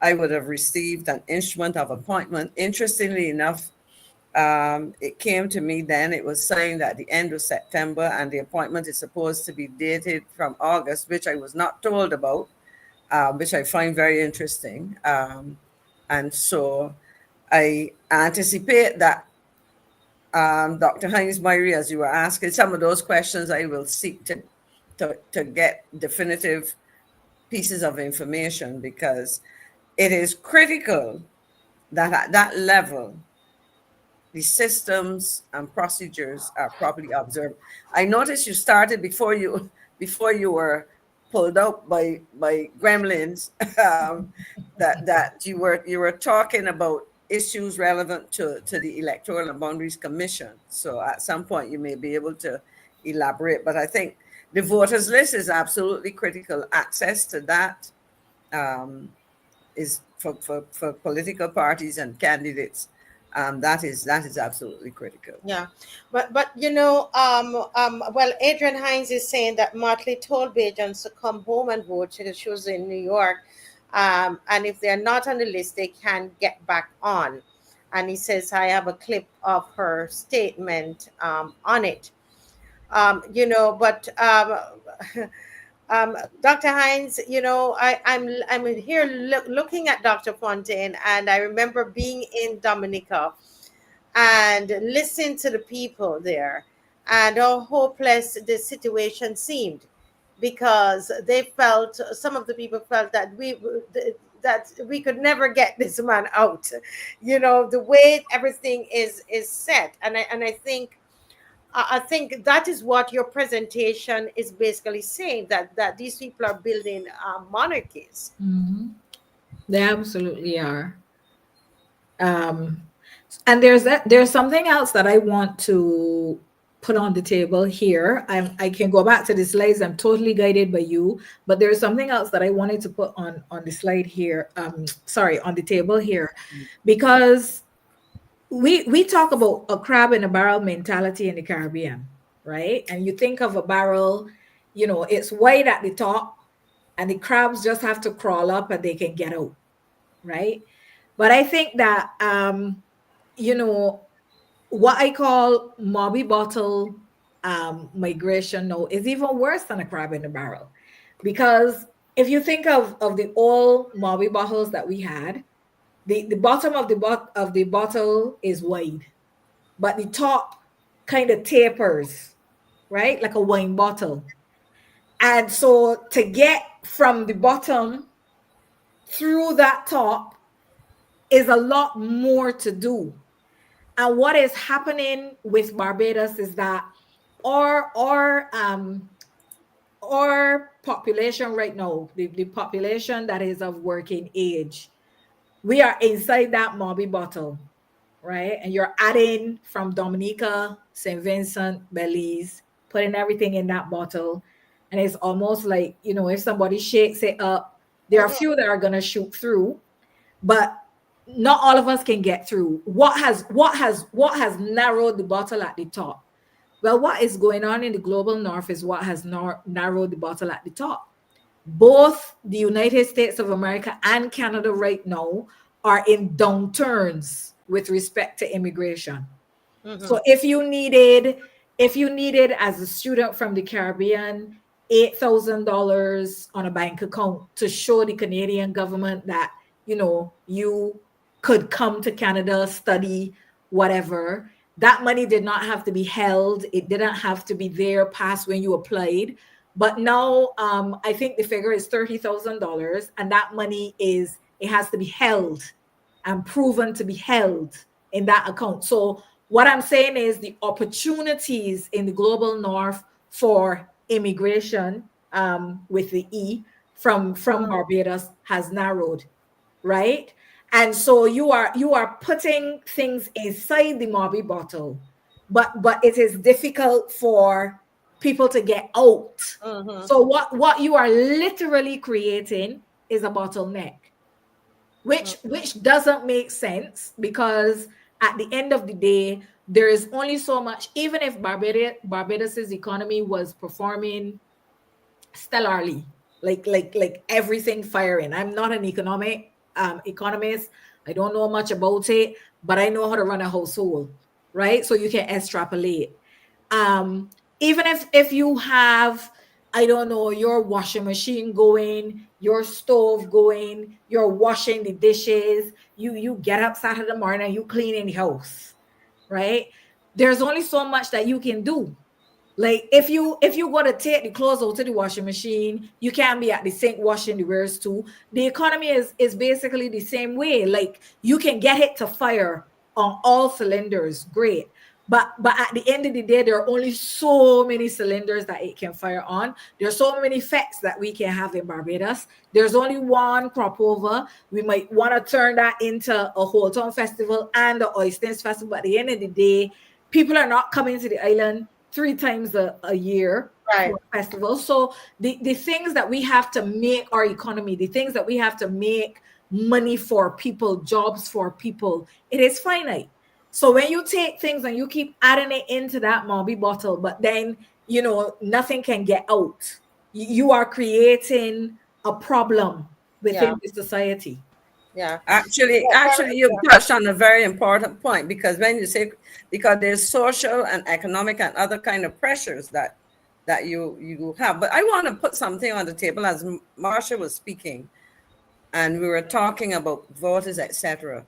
I would have received an instrument of appointment. Interestingly enough, it came to me then, it was signed at the end of September, and the appointment is supposed to be dated from August, which I was not told about, which I find very interesting. And so I anticipate that Dr. Hines Myrie, as you were asking, some of those questions I will seek to get definitive pieces of information, because it is critical that at that level, the systems and procedures are properly observed. I noticed you started before you were pulled out by gremlins, that you were talking about issues relevant to the Electoral and Boundaries Commission. So at some point you may be able to elaborate, but I think the voters list is absolutely critical. Access to that is for political parties and candidates. That is absolutely critical. Yeah, but well, Adrian Hines is saying that Mottley told Bajans to come home and vote. She was in New York, and if they're not on the list, they can get back on. And he says, I have a clip of her statement on it. But Dr. Hines, I'm here looking at Dr. Fontaine, and I remember being in Dominica and listening to the people there, and how hopeless the situation seemed, because some of the people felt that we could never get this man out. The way everything is set, and I think that is what your presentation is basically saying, that these people are building monarchies. Mm-hmm. They absolutely are. And there's something else that I want to put on the table here. I can go back to the slides. I'm totally guided by you, but there's something else that I wanted to put on the slide here. On the table here, because we talk about a crab in a barrel mentality in the Caribbean, right? And you think of a barrel, it's wide at the top, and the crabs just have to crawl up and they can get out, right? But I think that what I call mobby bottle migration now is even worse than a crab in the barrel, because if you think of the old mobby bottles that we had, the bottom of the bottle is wide, but the top kind of tapers, right? Like a wine bottle. And so to get from the bottom through that top is a lot more to do. And what is happening with Barbados is that our population right now, the population that is of working age, we are inside that mobby bottle, right? And you're adding from Dominica, St. Vincent, Belize, putting everything in that bottle. And it's almost like, if somebody shakes it up, there are a few that are going to shoot through, but not all of us can get through. What has narrowed the bottle at the top? Well, what is going on in the global north is what has narrowed the bottle at the top. Both the United States of America and Canada right now are in downturns with respect to immigration. Mm-hmm. So if you needed as a student from the Caribbean $8,000 on a bank account to show the Canadian government that, you could come to Canada, study, whatever. That money did not have to be held. It didn't have to be there past when you applied. But now I think the figure is $30,000, and that money it has to be held and proven to be held in that account. So what I'm saying is the opportunities in the global north for immigration with the E from Barbados has narrowed, right? And so you are putting things inside the Mobby bottle, but it is difficult for people to get out. So what you are literally creating is a bottleneck, which doesn't make sense, because at the end of the day, there is only so much. Even if Barbados's economy was performing stellarly, like everything firing. I'm not an economist. I don't know much about it, but I know how to run a household, right? So you can extrapolate. Even if you have, I don't know, your washing machine going, your stove going, you're washing the dishes, you get up Saturday morning, you clean in the house, right? There's only so much that you can do. Like if you go to take the clothes out to the washing machine, you can't be at the sink washing the wares too. The economy is basically the same way. Like you can get it to fire on all cylinders, great. But at the end of the day, there are only so many cylinders that it can fire on. There's so many facts that we can have in Barbados. There's only one crop over. We might want to turn that into a whole town festival and the Oysters Festival. But at the end of the day, people are not coming to the island 3 times a year, right, for a festival. So the things that we have to make our economy, the things that we have to make money for people, jobs for people, it is finite. So when you take things and you keep adding it into that Mobby bottle, but then, nothing can get out, you are creating a problem within the society. Yeah, actually, you've touched on a very important point, because when you say, because there's social and economic and other kind of pressures that you have. But I want to put something on the table as Marsha was speaking, and we were talking about voters, etc.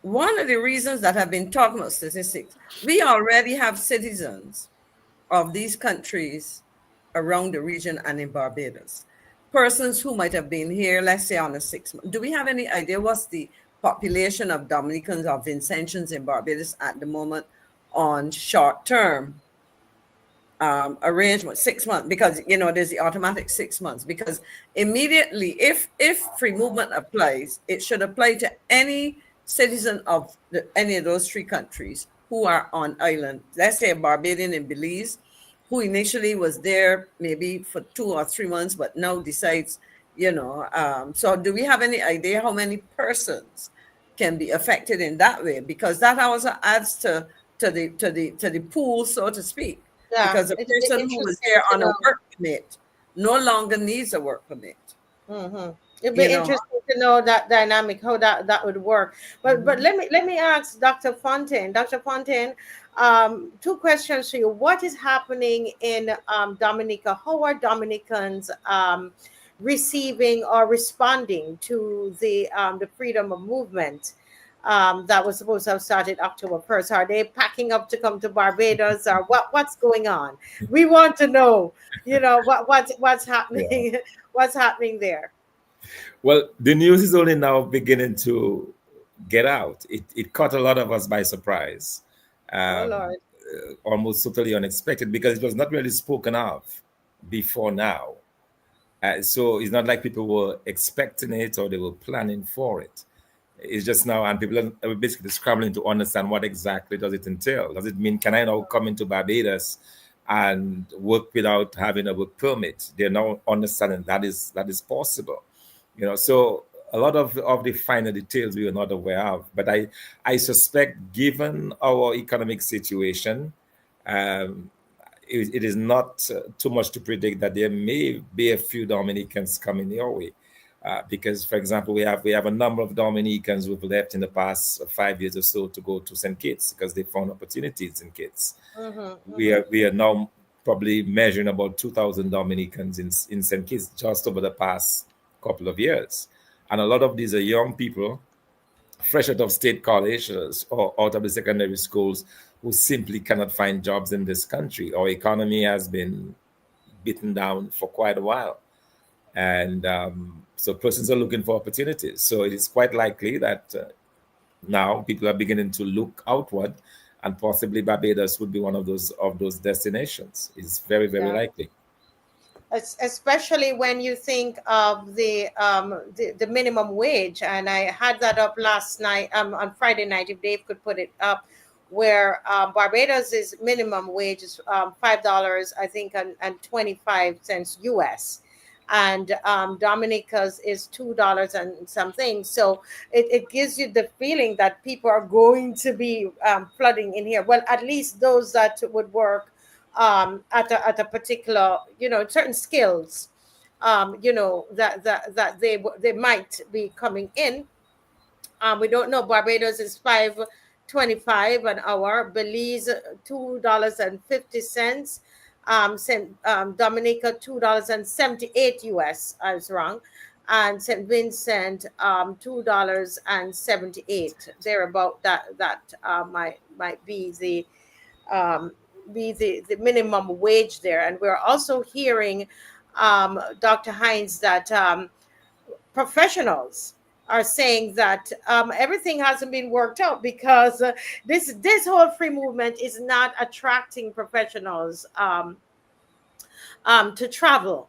One of the reasons that I've been talking about statistics, we already have citizens of these countries around the region and in Barbados. Persons who might have been here, let's say on a 6 month. Do we have any idea what's the population of Dominicans or Vincentians in Barbados at the moment on short-term arrangement, 6 months? Because, there's the automatic 6 months. Because immediately, if free movement applies, it should apply to any citizen of any of those 3 countries who are on island. Let's say a Barbadian in Belize, who initially was there maybe for 2 or 3 months, but now decides, so do we have any idea how many persons can be affected in that way? Because that also adds to the pool, so to speak. Yeah, because a person who was there on a work permit no longer needs a work permit. Mm-hmm. It'd be interesting to know that dynamic, how that would work. But let me ask Dr. Fontaine. Dr. Fontaine, 2 questions for you. What is happening in Dominica? How are Dominicans receiving or responding to the freedom of movement that was supposed to have started October 1st? Are they packing up to come to Barbados, or what's going on? We want to know, what's happening. Yeah. What's happening there? Well, the news is only now beginning to get out. It caught a lot of us by surprise. Almost totally unexpected, because it was not really spoken of before now. So it's not like people were expecting it or they were planning for it. It's just now, and people are basically scrambling to understand what exactly does it entail. Does it mean, can I now come into Barbados and work without having a work permit? They're now understanding that is possible. So a lot of the finer details we were not aware of. But I suspect, given our economic situation, it is not too much to predict that there may be a few Dominicans coming your way. Because, for example, we have a number of Dominicans who've left in the past 5 years or so to go to St. Kitts because they found opportunities in Kitts. Mm-hmm. We are now probably measuring about 2,000 Dominicans in St. Kitts just over the past couple of years. And a lot of these are young people, fresh out of state colleges or out of the secondary schools, who simply cannot find jobs in this country. Our economy has been beaten down for quite a while. And so persons are looking for opportunities. So it is quite likely that now people are beginning to look outward, and possibly Barbados would be one of those destinations. It's very, very likely. Especially when you think of the minimum wage, and I had that up last night on Friday night, if Dave could put it up, where Barbados' minimum wage is $5, I think, and 25 cents US, and Dominica's is $2 and something. So it gives you the feeling that people are going to be flooding in here. Well, at least those that would work at a particular, certain skills, that they might be coming in. We don't know. Barbados is $5.25 an hour. Belize $2.50. Dominica $2.78 US. I was wrong. And St. Vincent $2.78. They're about that might be the minimum wage there. And we're also hearing, Dr. Hines, that professionals are saying that everything hasn't been worked out, because this whole free movement is not attracting professionals to travel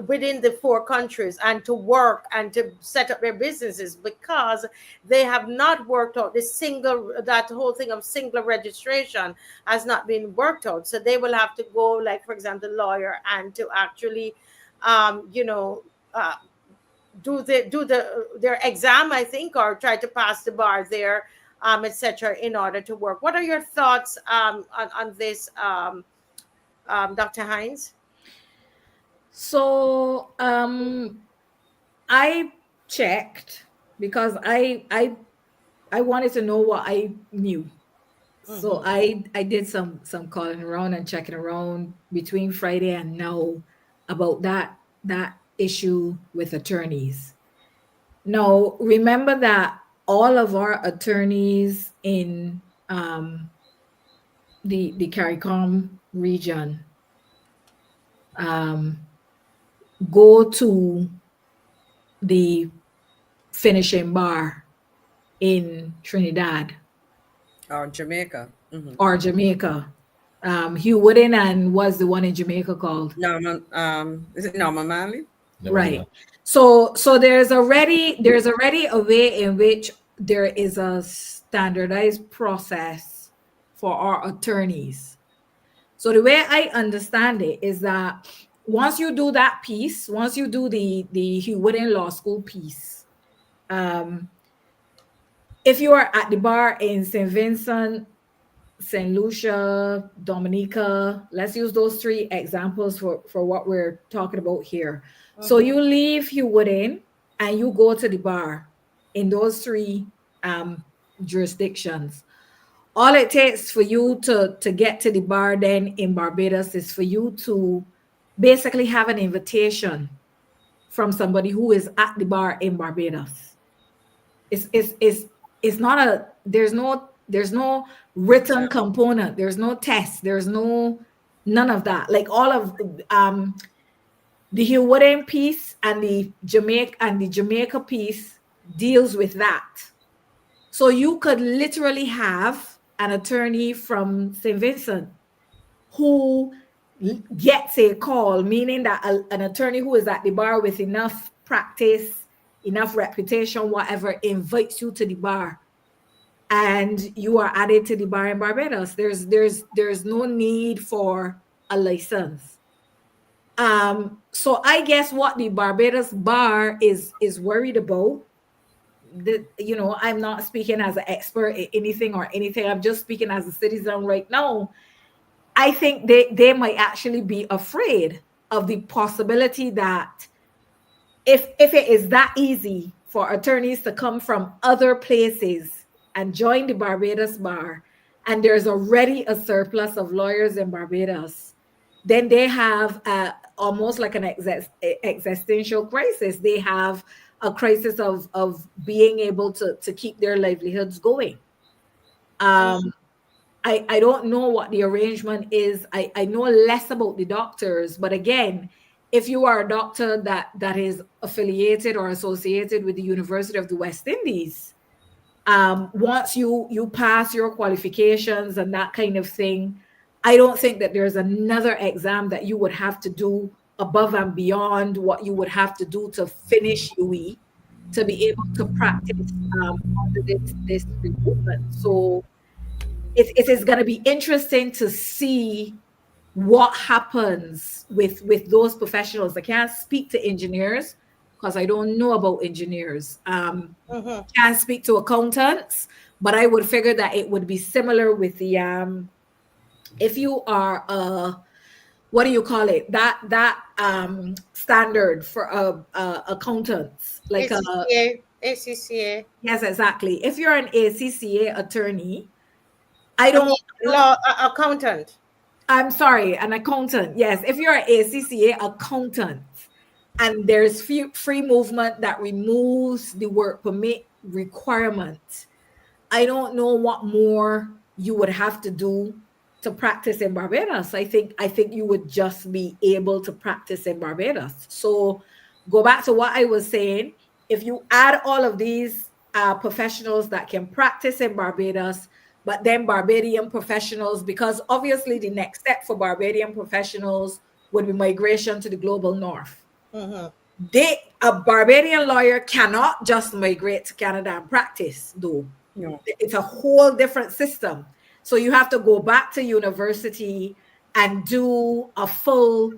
within the 4 countries and to work and to set up their businesses, because they have not worked out that whole thing of single registration has not been worked out. So they will have to go, like, for example, the lawyer, and to actually do their exam, I think, or try to pass the bar there, etc., in order to work. What are your thoughts on this, Dr. Hines? So I checked because I wanted to know what I knew. So I did some calling around and checking around between Friday and now about that issue with attorneys. Now, remember that all of our attorneys in the CARICOM region go to the finishing bar in Trinidad Or Jamaica. or Jamaica. Hugh Wooden, and was the one in Jamaica called? Norman, is it Norman Manley? Right. So there's already a way in which there is a standardized process for our attorneys. So the way I understand it is that once you do that piece, once you do the Hugh Wooden Law School piece, if you are at the bar in St. Vincent, St. Lucia, Dominica, let's use those 3 examples for what we're talking about here. So you leave Hugh Wooden and you go to the bar in those 3 jurisdictions. All it takes for you to get to the bar then in Barbados is for you to basically have an invitation from somebody who is at the bar in Barbados. It's not there's no written component, there's no test, there's none of that. Like all of the Hugh Wooden piece and the Jamaica piece deals with that. So you could literally have an attorney from St. Vincent who gets a call, meaning that an attorney who is at the bar with enough practice, enough reputation, whatever, invites you to the bar, and you are added to the bar in Barbados. There's no need for a license. So I guess what the Barbados bar is worried about, I'm not speaking as an expert in anything. I'm just speaking as a citizen right now. I think they might actually be afraid of the possibility that if it is that easy for attorneys to come from other places and join the Barbados bar, and there's already a surplus of lawyers in Barbados, then they have almost like an existential crisis. They have a crisis of being able to keep their livelihoods going. I don't know what the arrangement is. I know less about the doctors, but again, if you are a doctor that is affiliated or associated with the University of the West Indies, once you pass your qualifications and that kind of thing, I don't think that there's another exam that you would have to do above and beyond what you would have to do to finish UE to be able to practice under this movement. So it is going to be interesting to see what happens with those professionals. I can't speak to engineers because I don't know about engineers. Can't speak to accountants, but I would figure that it would be similar with the if you are what do you call it, that standard for accountants, like ACCA. Yes, exactly. If you're an ACCA attorney, I don't law accountant. I'm sorry, an accountant. Yes, if you're an ACCA accountant and there's free movement that removes the work permit requirement, I don't know what more you would have to do to practice in Barbados. I think you would just be able to practice in Barbados. So go back to what I was saying. If you add all of these professionals that can practice in Barbados, but then Barbadian professionals, because obviously the next step for Barbadian professionals would be migration to the global north. A Barbadian lawyer cannot just migrate to Canada and practice, though. No. It's a whole different system. So you have to go back to university and do a full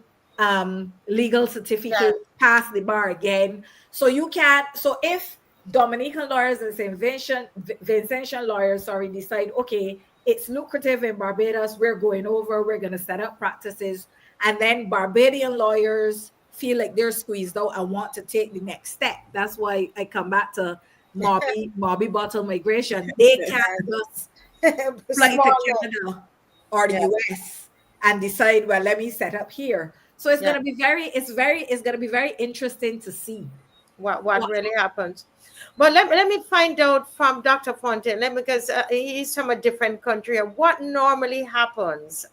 legal certificate, pass the bar again. So you can't, so if Dominican lawyers and St. Vincentian lawyers, decide, okay, it's lucrative in Barbados, we're going over, we're going to set up practices, and then Barbadian lawyers feel like they're squeezed out and want to take the next step. That's why I come back to Mobby bottle migration. They can't just fly to Canada or the US and decide, well, let me set up here. So it's going to be very interesting to see what really happens. But let me find out from Dr. Fontaine, because he's from a different country. What normally happens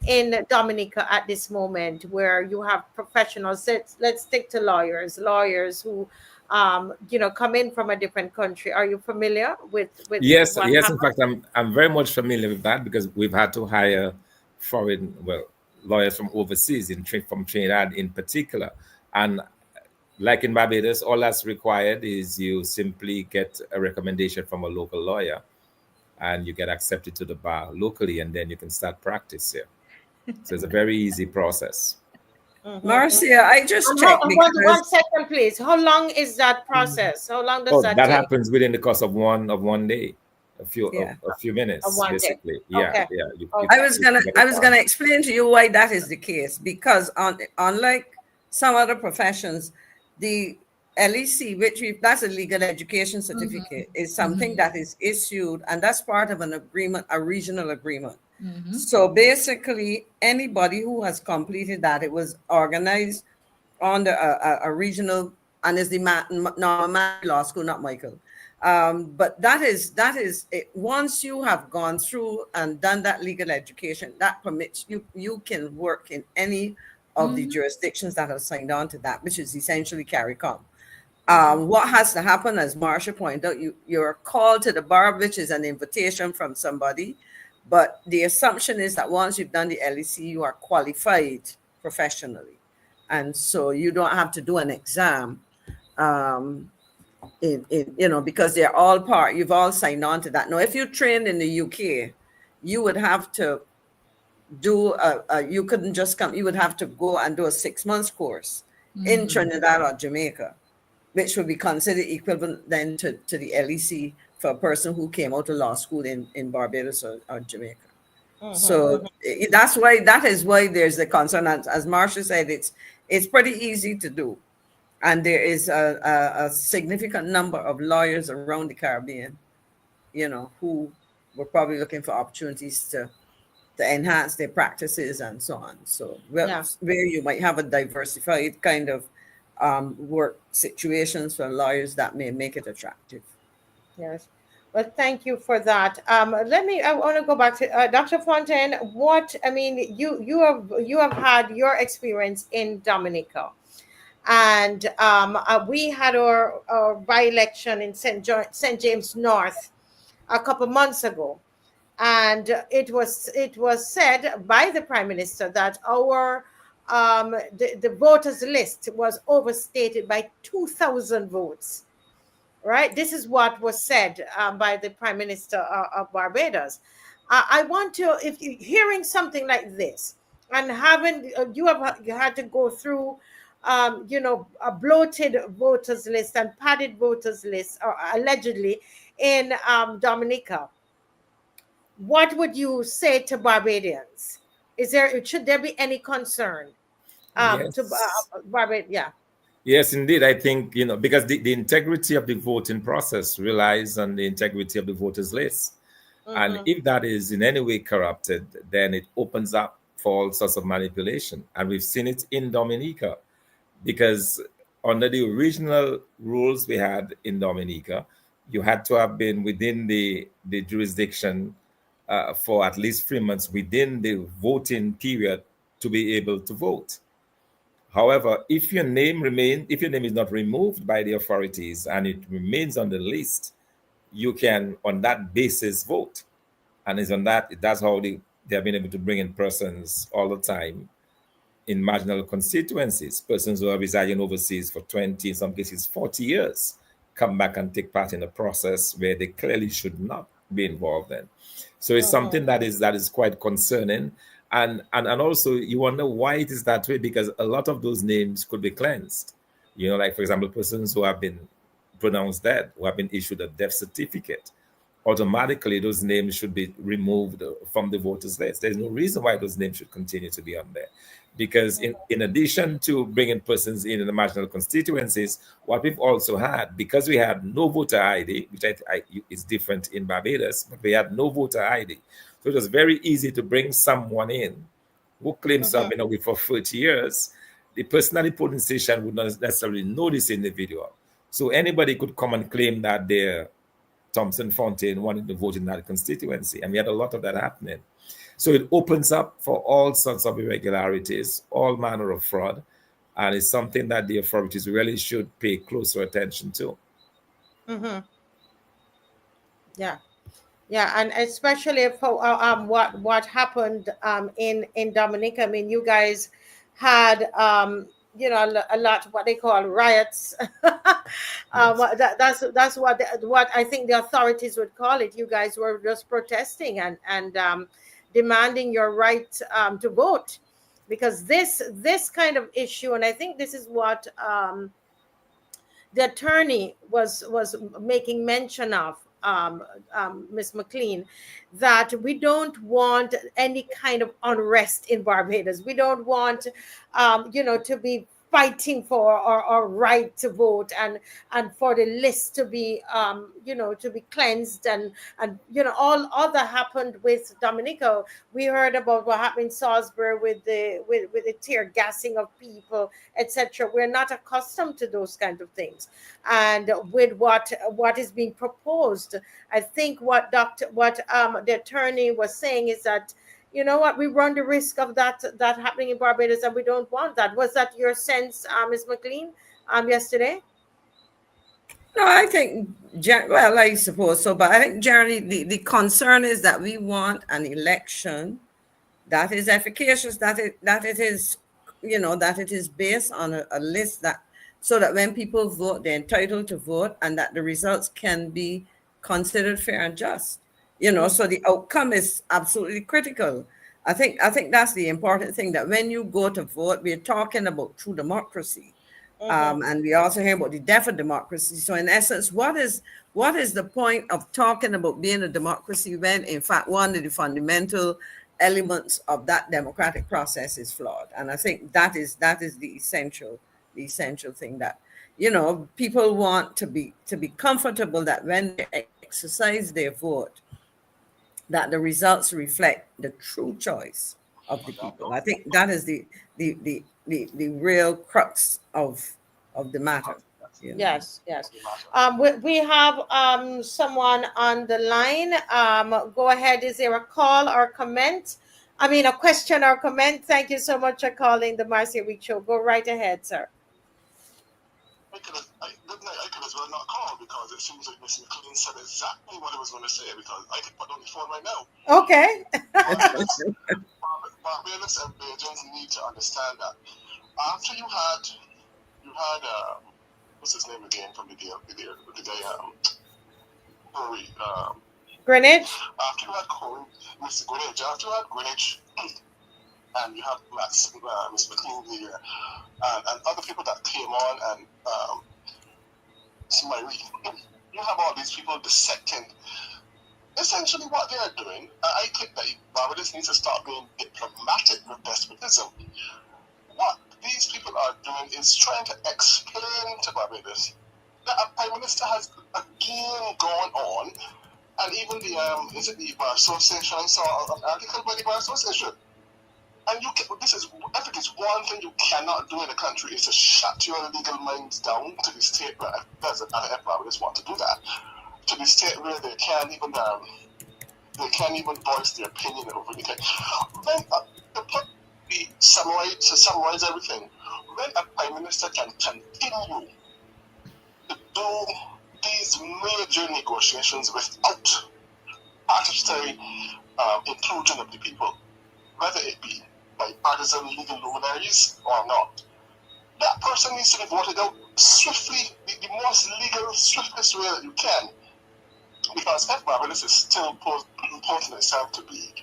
in Dominica at this moment, where you have professionals? Let's stick to lawyers who come in from a different country. Are you familiar with Yes, what yes. happens? In fact, I'm very much familiar with that because we've had to hire lawyers from overseas, from Trinidad in particular, and like in Barbados, all that's required is you simply get a recommendation from a local lawyer and you get accepted to the bar locally, and then you can start practice here. So it's a very easy process. Marcia, I just checked. One second, please. How long is that process? How long does that take? That happens within the course of one day. A few minutes, basically. Okay. I was gonna explain to you why that is the case, because unlike some other professions, the LEC, that's a legal education certificate, is something that is issued, and that's part of an agreement, a regional agreement. So basically, anybody who has completed that, it was organized under a regional, and is the normal law school, not Michael. But that is it. Once you have gone through and done that legal education, that permits you can work in any of the jurisdictions that have signed on to that, which is essentially CARICOM. What has to happen, as Marcia pointed out, you're called to the bar, which is an invitation from somebody, but the assumption is that once you've done the LEC, you are qualified professionally, and so you don't have to do an exam. Because they're all you've all signed on to that. Now, if you trained in the UK, you would have to do you couldn't just come, you would have to go and do a 6 months course in Trinidad or Jamaica, which would be considered equivalent then to the LEC for a person who came out of law school in Barbados or Jamaica. So that is why there's a concern. As Marcia said, it's pretty easy to do. And there is a significant number of lawyers around the Caribbean, who were probably looking for opportunities to to enhance their practices and so on. So Yeah. where you might have a diversified kind of work situations for lawyers, that may make it attractive. Yes. Well, thank you for that. I want to go back to Dr. Fontaine. You have had your experience in Dominica, and we had our by-election in St. James North a couple months ago, and it was said by the Prime Minister that the voters list was overstated by 2,000 votes. Right, this is what was said by the Prime Minister of Barbados. I want to, if you're hearing something like this, and having you have had to go through, a bloated voters list and padded voters list, or allegedly in Dominica, what would you say to Barbadians? Should there be any concern to Yes. Barbados? Yeah. Yes, indeed. I think, because the integrity of the voting process relies on the integrity of the voters list. And Mhm. if that is in any way corrupted, then it opens up for all sorts of manipulation. And we've seen it in Dominica, because under the original rules we had in Dominica, you had to have been within the jurisdiction for at least 3 months within the voting period to be able to vote. However, if your name is not removed by the authorities and it remains on the list, you can, on that basis, vote. And it's on that's how they have been able to bring in persons all the time in marginal constituencies, persons who are residing overseas for 20, in some cases 40 years, come back and take part in a process where they clearly should not be involved in. So it's something that is quite concerning. And also you wonder why it is that way, because a lot of those names could be cleansed. Like, for example, persons who have been pronounced dead, who have been issued a death certificate, automatically those names should be removed from the voters list. There's no reason why those names should continue to be on there. Because in addition to bringing persons in the marginal constituencies, what we've also had, because we had no voter ID, which is different in Barbados, but we had no voter ID. So it was very easy to bring someone in who claims to have been away for 30 years. The person at the polling station would not necessarily know this individual. So anybody could come and claim that they're Thompson Fontaine wanted to vote in that constituency. And we had a lot of that happening. So it opens up for all sorts of irregularities, all manner of fraud. And it's something that the authorities really should pay closer attention to. Mm-hmm. Yeah. Yeah, and especially for what happened in Dominica. I mean, you guys had a lot what they call riots. That's what I think the authorities would call it. You guys were just protesting and demanding your right to vote, because this kind of issue, and I think this is what the attorney was making mention of, Ms. McLean, that we don't want any kind of unrest in Barbados. We don't want, to be fighting for our right to vote and for the list to be, to be cleansed and all that happened with Dominica. We heard about what happened in Salisbury with the tear gassing of people, etc. We're not accustomed to those kind of things, and with what is being proposed, I think what the attorney was saying is that, you know what, we run the risk of that happening in Barbados, and we don't want that. Was that your sense, Ms. McLean, yesterday? No, I think, well, I suppose so, but I think generally the concern is that we want an election that is efficacious, that it is, that it is based on a list that, so that when people vote, they're entitled to vote, and that the results can be considered fair and just. So the outcome is absolutely critical. I think that's the important thing, that when you go to vote, we're talking about true democracy. And we also hear about the death of democracy. So in essence, what is the point of talking about being a democracy when, in fact, one of the fundamental elements of that democratic process is flawed? And I think that is the essential thing, that, people want to be comfortable that when they exercise their vote, that the results reflect the true choice of the people. I think that is the real crux of the matter. You know. Yes, yes. We have someone on the line. Go ahead. Is there a call or comment? I mean, a question or comment? Thank you so much for calling the Marcia Week Show. Go right ahead, sir. I could as well not call because it seems like Mr. McLean said exactly what I was going to say because I could put on the phone right now. Okay. Barbados and Bajans need to understand that after you had what's his name again from the guy Corey, Greenwich. after you had Corey, Mr. Greenwich, after you had Greenwich, and you have Miss McLean here, and other people that came on, and Smiley, you have all these people dissecting. Essentially, what they are doing, I think that Barbados needs to start being diplomatic with despotism. What these people are doing is trying to explain to Barbados that a prime minister has a game going on, and even the the Bar Association, I saw an article by the Bar Association. And I think it's one thing you cannot do in a country is to shut your legal minds down to the state where there's another Barbados want to do that. To the state where they can't even voice their opinion over anything. Then to summarize everything, when a prime minister can continue to do these major negotiations without participatory inclusion of the people, whether it be by partisan legal luminaries or not, that person needs to be voted out swiftly, the most legal, swiftest way that you can. Because if Barbados is still posing itself to be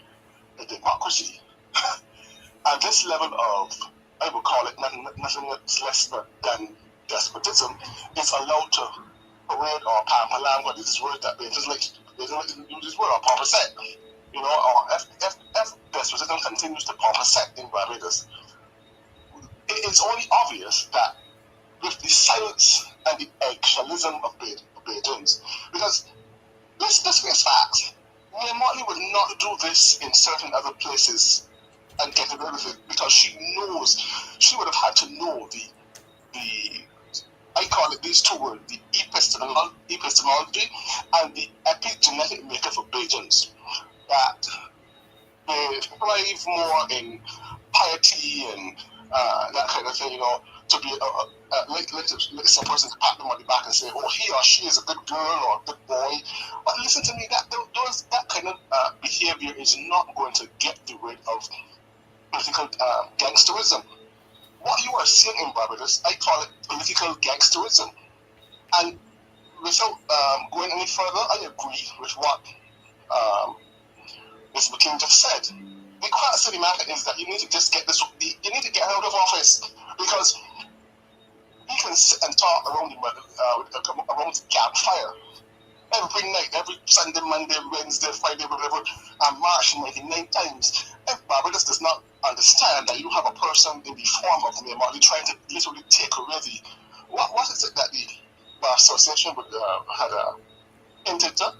a democracy, at this level of, I would call it nothing less than despotism, is allowed to parade or pampalang, what is this word that they just like use this word or pomposette, you know, or if despotism continues to pomposette in Barbados, it is only obvious that with the silence and the eggshellism of Bajans, because let's face facts. Mottley would not do this in certain other places and get rid of it because she would have had to know the I call it these two words, the epistemology and the epigenetic makeup of Bajans. That they thrive more in piety and that kind of thing, you know, to be like some person to pat them on the back and say, oh, he or she is a good girl or a good boy. But listen to me, that kind of behavior is not going to get rid of political gangsterism. What you are seeing in Barbados, I call it political gangsterism. And without going any further, I agree with what Ms. McKean just said. The crux of the matter is that you need to just get her out of office because we can sit and talk around the campfire every night, every Sunday, Monday, Wednesday, Friday, whatever, and march 99 times. If Barbados does not understand that you have a person in the form of Mottley trying to literally take away what is it that the Bar Association had hinted to?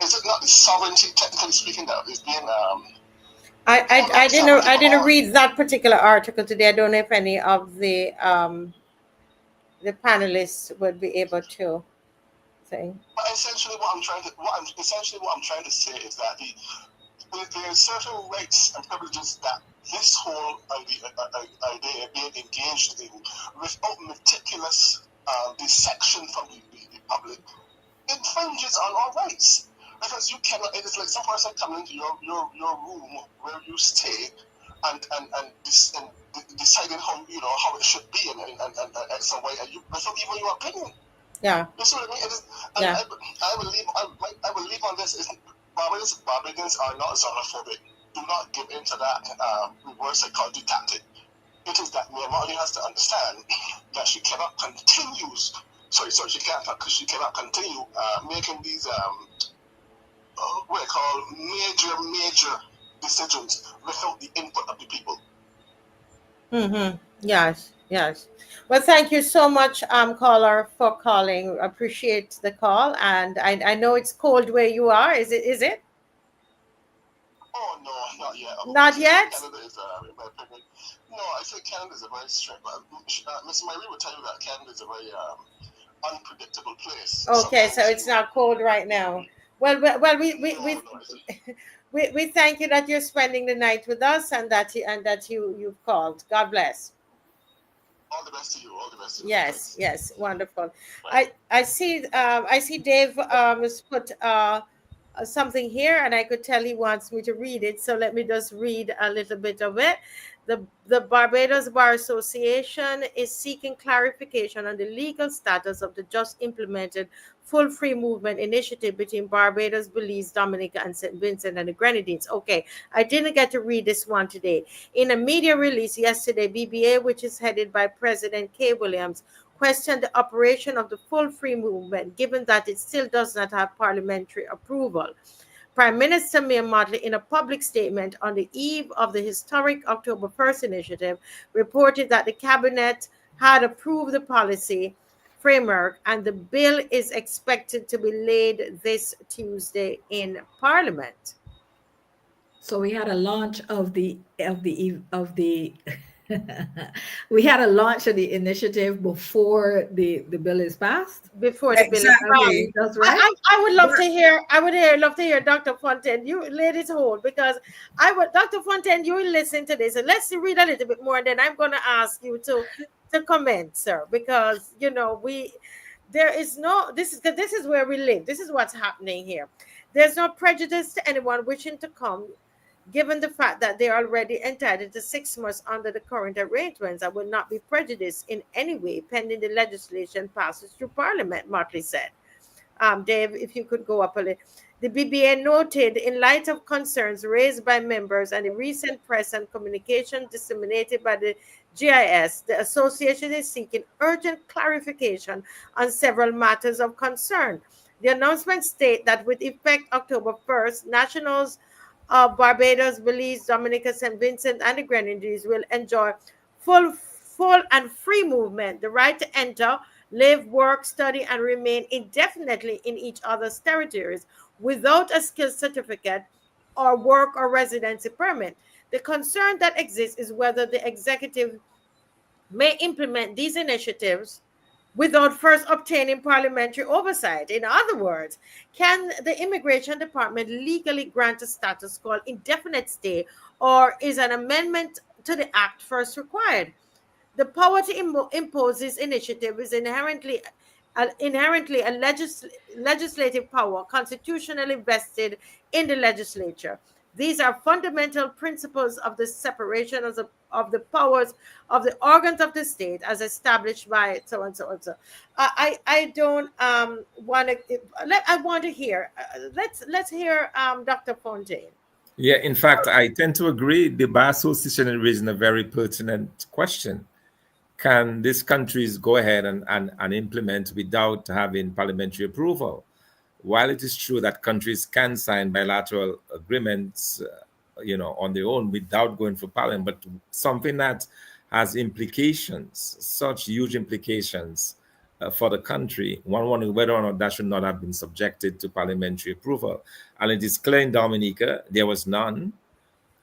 Is it not the sovereignty, technically speaking, that is being I didn't read that particular article today. I don't know if any of the panelists would be able to say. But essentially, what I'm trying to say is that there are certain rights and privileges that this whole idea being engaged in without meticulous dissection from the public infringes on our rights. Because you cannot, it is like some person coming into your room where you stay and deciding how it should be and some way, and you without even your opinion. Yeah. You see what I mean? It is, yeah. I will leave on this. Barbadians are not xenophobic. Do not give in to that reverse psychology tactic. It is that Mottley has to understand that she cannot continue. She cannot continue making these what I call major decisions without the input of the people. Mm-hmm. Yes. Well, thank you so much, caller, for calling. Appreciate the call, and I know it's cold where you are. Is it? No, not yet. Not yet? Canada is, in my opinion, no, I think Canada is a very strict. Miss Marie will tell you that Canada is a very unpredictable place. Okay, so Sometimes it's not cold right now. Well, we thank you that you're spending the night with us and that you've called. God bless. all the best to you. All the best to you. Yes, yes, wonderful. Bye. I see Dave has put something here, and I could tell he wants me to read it. So let me just read a little bit of it. The Barbados Bar Association is seeking clarification on the legal status of the just implemented full free movement initiative between Barbados, Belize, Dominica, and St. Vincent and the Grenadines. Okay, I didn't get to read this one today. In a media release yesterday, BBA, which is headed by President Kay Williams, questioned the operation of the full free movement, given that it still does not have parliamentary approval. Prime Minister Mayor Mottley, in a public statement on the eve of the historic October 1st initiative, reported that the cabinet had approved the policy framework and the bill is expected to be laid this Tuesday in Parliament. So we had a launch of the we had a launch of the initiative before the bill is passed. Before the bill is Exactly. That's right. I would love to hear. Love to hear Dr. Fontaine. You ladies hold, because Dr. Fontaine, you will listen to this, and let's read a little bit more, and then I'm going to ask you to comment, sir, because there is no. This is where we live. This is what's happening here. There's no prejudice to anyone wishing to come, given the fact that they are already entitled to 6 months under the current arrangements. I will not be prejudiced in any way pending the legislation passes through Parliament, Mottley said. Dave, if you could go up a little. The BBA noted, in light of concerns raised by members and the recent press and communication disseminated by the GIS, the association is seeking urgent clarification on several matters of concern. The announcement states that with effect October 1st, nationals of Barbados, Belize, Dominica, St. Vincent, and the Grenadines will enjoy full and free movement, the right to enter, live, work, study, and remain indefinitely in each other's territories without a skills certificate or work or residency permit. The concern that exists is whether the executive may implement these initiatives without first obtaining parliamentary oversight. In other words, can the Immigration Department legally grant a status called indefinite stay, or is an amendment to the Act first required? The power to impose this initiative is inherently a legislative power constitutionally vested in the legislature. These are fundamental principles of the separation of the powers of the organs of the state as established by so and so and so. I don't want to. I want to hear. Let's hear Dr. Fontaine. Yeah, in fact, I tend to agree. The Bar Association is raising a very pertinent question. Can these countries go ahead and implement without having parliamentary approval? While it is true that countries can sign bilateral agreements, on their own without going for parliament, but something that has implications, such huge implications for the country, one wondering whether or not that should not have been subjected to parliamentary approval. And it is clear in Dominica, there was none.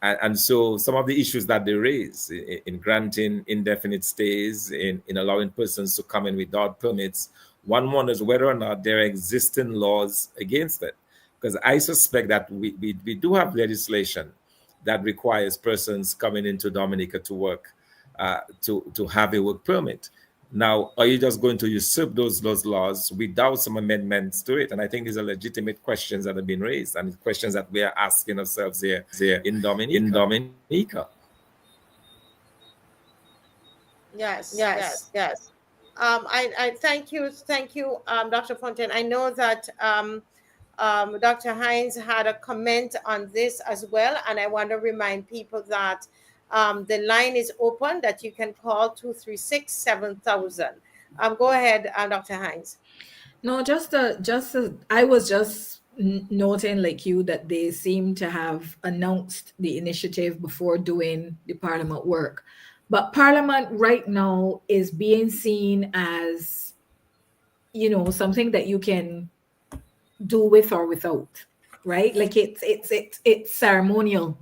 And so some of the issues that they raise in granting indefinite stays, in allowing persons to come in without permits, one wonders whether or not there are existing laws against it. Because I suspect that we do have legislation that requires persons coming into Dominica to work, to have a work permit. Now, are you just going to usurp those laws without some amendments to it? And I think these are legitimate questions that have been raised, and questions that we are asking ourselves here in Dominica. Yes. I thank you, Dr. Fontaine. I know that Dr. Hines had a comment on this as well, and I want to remind people that the line is open, that you can call 236-7000. Go ahead, Dr. Hines. No, I was just noting, like you, that they seem to have announced the initiative before doing the Parliament work. But Parliament right now is being seen as, something that you can do with or without, right? Like it's ceremonial.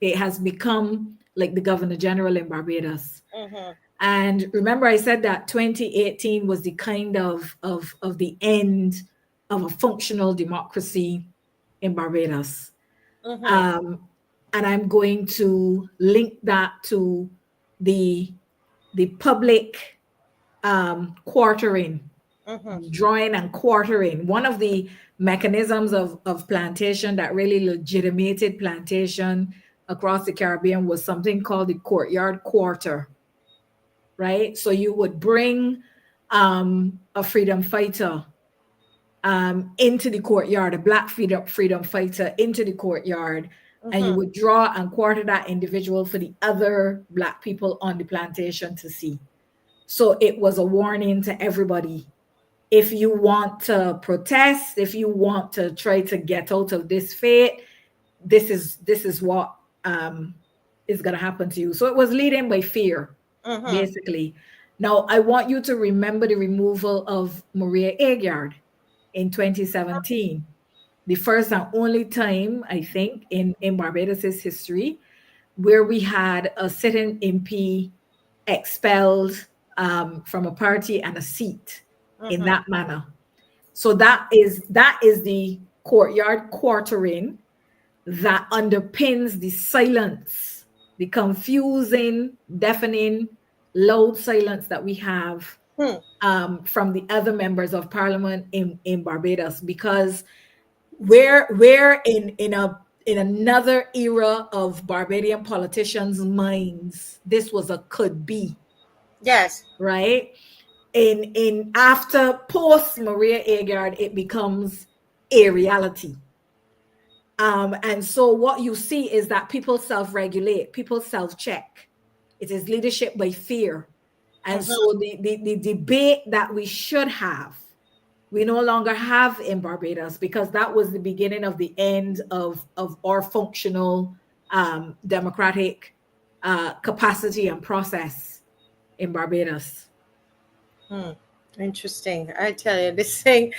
It has become like the Governor General in Barbados. Mhm. And remember, I said that 2018 was the kind of the end of a functional democracy in Barbados. Mhm. And I'm going to link that to the public quartering, Mhm. drawing and quartering. One of the mechanisms of plantation that really legitimated plantation across the Caribbean was something called the courtyard quarter, right? So you would bring a freedom fighter into the courtyard, a black freedom fighter into the courtyard, and you would draw and quarter that individual for the other black people on the plantation to see. So it was a warning to everybody. If you want to protest, if you want to try to get out of this fate, this is what is going to happen to you. So it was leading by fear, basically. Now, I want you to remember the removal of Maria Aguiar in 2017. The first and only time, I think, in Barbados' history, where we had a sitting MP expelled from a party and a seat in that manner. So that is the courtyard quartering that underpins the silence, the confusing, deafening, loud silence that we have from the other members of parliament in Barbados, because we're in another era of Barbadian politicians' minds. This was a could be. Yes. Right? In after post Maria Aguiar, it becomes a reality. And so what you see is that people self-regulate, people self-check. It is leadership by fear. And so the debate that we should have, we no longer have in Barbados, because that was the beginning of the end of our functional democratic capacity and process in Barbados. Interesting. I tell you, this thing,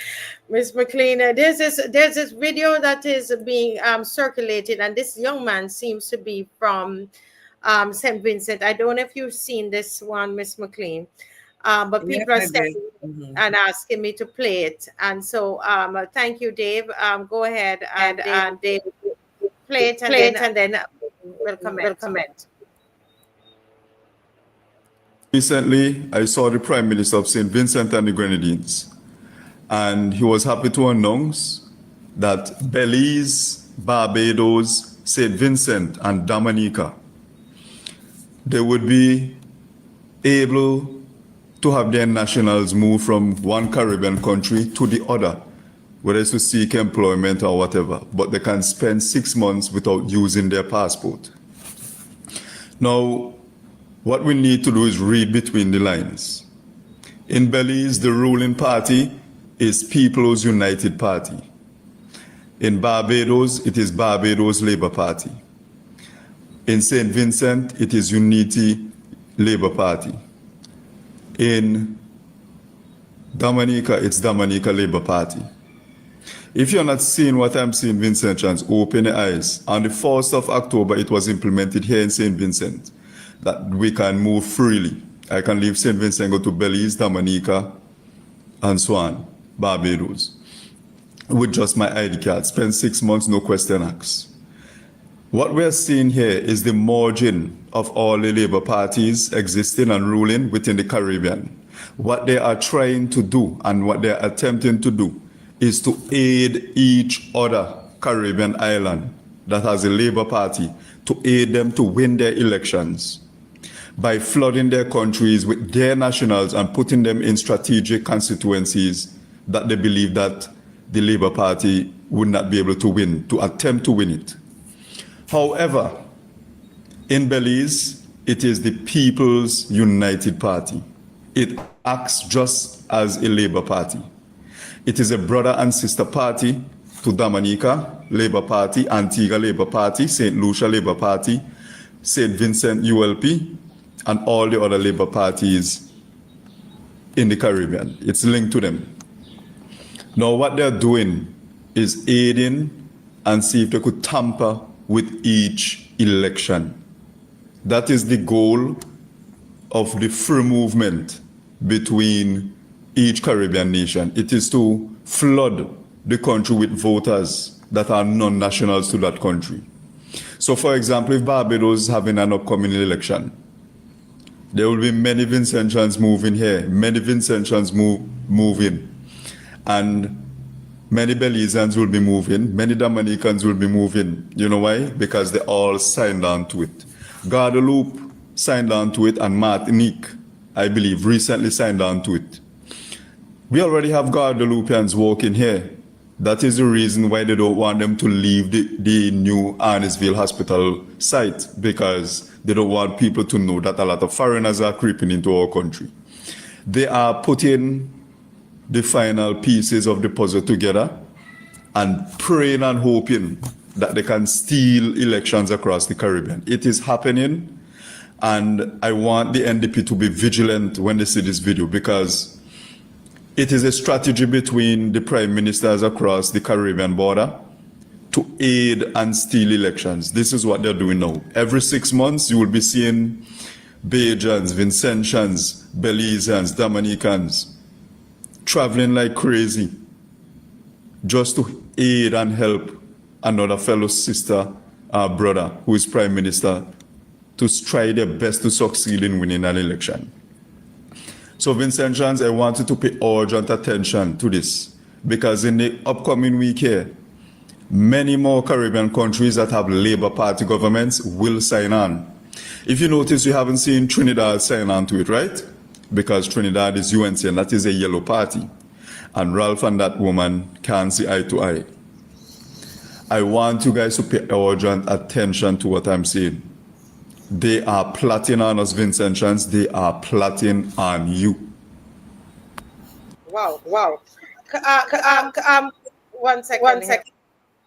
Miss McLean, there's this video that is being circulated, and this young man seems to be from St. Vincent. I don't know if you've seen this one, Miss McLean, but Yes, people are I did. stepping and asking me to play it. And so thank you, Dave. Go ahead and Dave, play it and then we'll comment. Recently, I saw the Prime Minister of St. Vincent and the Grenadines, and he was happy to announce that Belize, Barbados, St. Vincent, and Dominica, they would be able to have their nationals move from one Caribbean country to the other, whether it's to seek employment or whatever, but they can spend 6 months without using their passport. Now, what we need to do is read between the lines. In Belize, the ruling party is People's United Party. In Barbados, it is Barbados Labour Party. In St. Vincent, it is Unity Labour Party. In Dominica, it's Dominica Labour Party. If you're not seeing what I'm seeing, Vincentians, open your eyes. On the 1st of October, it was implemented here in St. Vincent that we can move freely. I can leave St. Vincent, go to Belize, Dominica, and Swan, Barbados, with just my ID card. Spend 6 months, no question asked. What we're seeing here is the margin of all the Labour parties existing and ruling within the Caribbean. What they are trying to do and what they're attempting to do is to aid each other Caribbean island that has a Labour party, to aid them to win their elections by flooding their countries with their nationals and putting them in strategic constituencies that they believe that the Labour Party would not be able to win, to attempt to win it. However, in Belize, it is the People's United Party. It acts just as a Labour Party. It is a brother and sister party to Dominica Labour Party, Antigua Labour Party, St. Lucia Labour Party, St. Vincent ULP, and all the other Labour parties in the Caribbean. It's linked to them. Now what they're doing is aiding and see if they could tamper with each election. That is the goal of the free movement between each Caribbean nation. It is to flood the country with voters that are non-nationals to that country. So for example, if Barbados is having an upcoming election, there will be many Vincentians moving here, many Vincentians moving, and many Belizeans will be moving, many Dominicans will be moving. You know why? Because they all signed on to it. Guadeloupe signed on to it, and Martinique, I believe, recently signed on to it. We already have Guadeloupeans working here. That is the reason why they don't want them to leave the new Arnisville Hospital site, because they don't want people to know that a lot of foreigners are creeping into our country. They are putting the final pieces of the puzzle together and praying and hoping that they can steal elections across the Caribbean. It is happening, and I want the NDP to be vigilant when they see this video, because it is a strategy between the prime ministers across the Caribbean border to aid and steal elections. This is what they're doing now. Every 6 months, you will be seeing Bajans, Vincentians, Belizeans, Dominicans traveling like crazy just to aid and help another fellow sister or brother who is prime minister to try their best to succeed in winning an election. So Vincentians, I want you to pay urgent attention to this, because in the upcoming week here, many more Caribbean countries that have Labour Party governments will sign on. If you notice, you haven't seen Trinidad sign on to it, right? Because Trinidad is UNC, and that is a yellow party. And Ralph and that woman can't see eye to eye. I want you guys to pay urgent attention to what I'm saying. They are plotting on us, Vincentians. They are plotting on you. Wow. One second.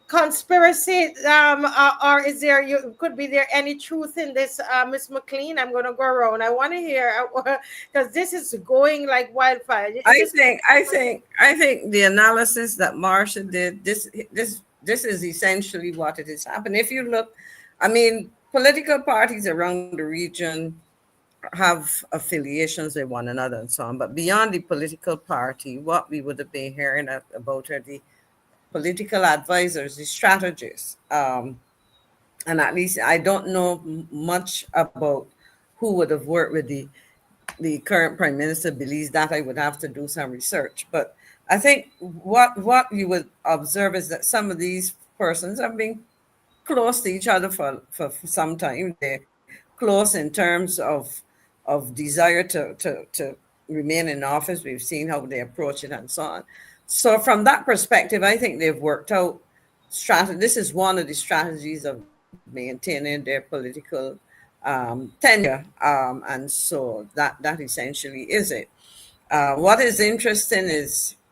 Conspiracy, or is there, could be there any truth in this, Miss McLean? I'm going to go around. I want to hear, because this is going like wildfire. I think the analysis that Marsha did, this is essentially what it is happening. If you look, I mean, political parties around the region have affiliations with one another and so on, but beyond the political party, what we would have been hearing about are the political advisors, the strategists, and at least I don't know much about who would have worked with the current prime minister. Believes that I would have to do some research, but I think what you would observe is that some of these persons have been close to each other for some time. They're close in terms of desire to remain in office. We've seen how they approach it and so on. So from that perspective, I think they've worked out strategy. This is one of the strategies of maintaining their political tenure. And so that essentially is it. What is interesting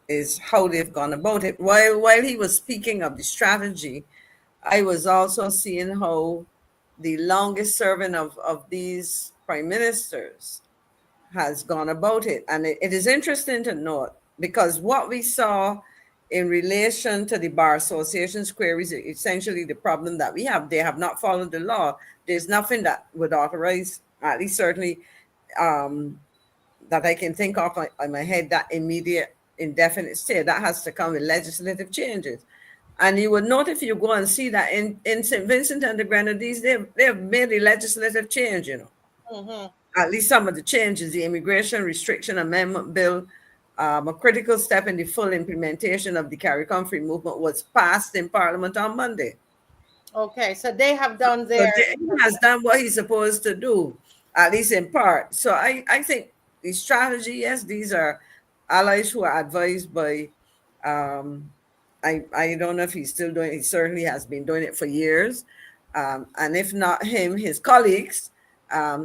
is how they've gone about it. While he was speaking of the strategy, I was also seeing how the longest serving of these prime ministers has gone about it. And it is interesting to note, because what we saw in relation to the Bar Association's queries, essentially the problem that we have, they have not followed the law. There's nothing that would authorize, at least certainly that I can think of on my head, that immediate indefinite stay. That has to come with legislative changes. And you would note, if you go and see that in St. Vincent and the Grenadines, they've made a legislative change, At least some of the changes, the Immigration Restriction Amendment Bill, a critical step in the full implementation of the CARICOM Free Movement, was passed in Parliament on Monday. Okay, so they have done their... So he has done what he's supposed to do, at least in part. So I think the strategy, yes, these are allies who are advised by... I don't know if he's still doing it. He certainly has been doing it for years. And if not him, his colleagues.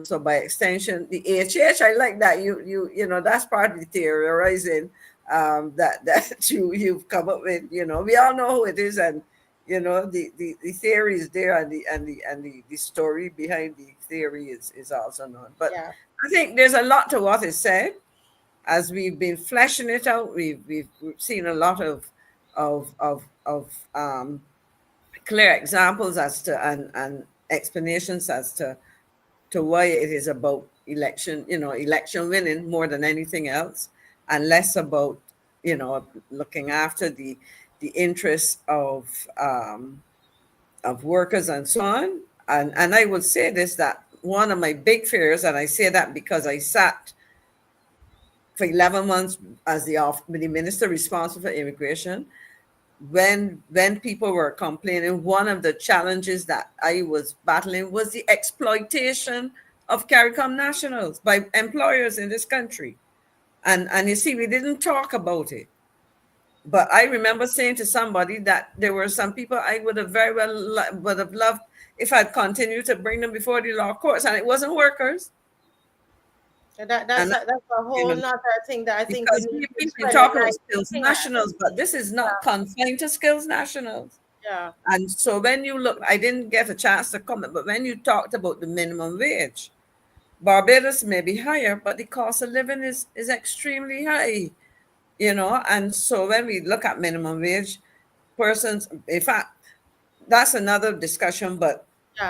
So by extension, the AHH, I like that. You know, that's part of the theorizing that you've come up with. We all know who it is, and the theory is there, and the story behind the theory is also known. But yeah. I think there's a lot to what is said. As we've been fleshing it out, we've seen a lot of clear examples as to and explanations as to why it is about election, election winning more than anything else, and less about, looking after the interests of workers and so on. And I would say this, that one of my big fears, and I say that because I sat for 11 months as the minister responsible for immigration, when people were complaining, one of the challenges that I was battling was the exploitation of CARICOM nationals by employers in this country. And you see, we didn't talk about it. But I remember saying to somebody that there were some people I would have very well would have loved if I'd continued to bring them before the law courts, and it wasn't workers. That's a whole nother thing that I think because we talk about skills nationals, but this is not confined to skills nationals. Yeah. And so when you look, I didn't get a chance to comment, but when you talked about the minimum wage, Barbados may be higher, but the cost of living is extremely high, and so when we look at minimum wage, persons, in fact, that's another discussion, but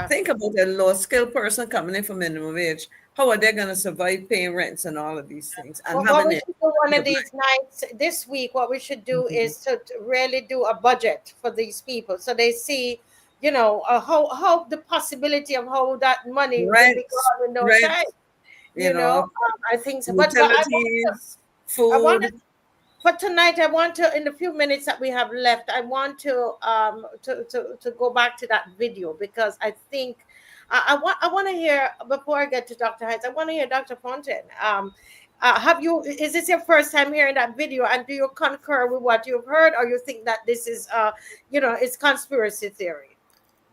think about a low-skilled person coming in for minimum wage. How are they going to survive paying rents and all of these things? And what we should do one of these nights this week, what we should do is to really do a budget for these people, so they see, how the possibility of how that money will be gone in no time. I think so. But food. For tonight, I want to, in the few minutes that we have left, I want to go back to that video, because I think I want to hear, before I get to Dr. Hines, I want to hear Dr. Fontaine. Is this your first time hearing that video, and do you concur with what you've heard, or you think that this is it's conspiracy theory?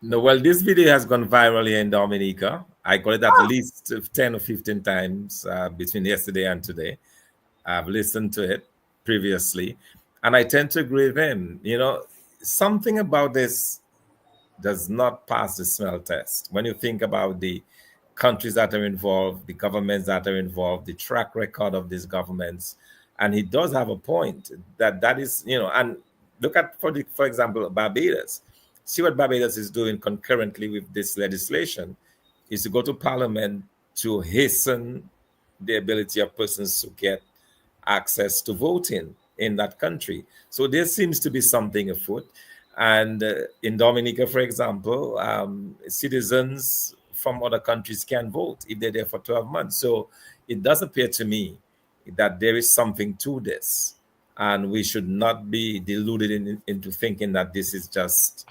No, well, this video has gone viral here in Dominica. I got it at least 10 or 15 times between yesterday and today. I've listened to it previously, and I tend to agree with him. Something about this does not pass the smell test. When you think about the countries that are involved, the governments that are involved, the track record of these governments, and he does have a point that is, and look at, for example, Barbados. See what Barbados is doing concurrently with this legislation is to go to Parliament to hasten the ability of persons to get access to voting in that country. So there seems to be something afoot. And in Dominica, for example, citizens from other countries can vote if they're there for 12 months. So it does appear to me that there is something to this. And we should not be deluded into thinking that this is just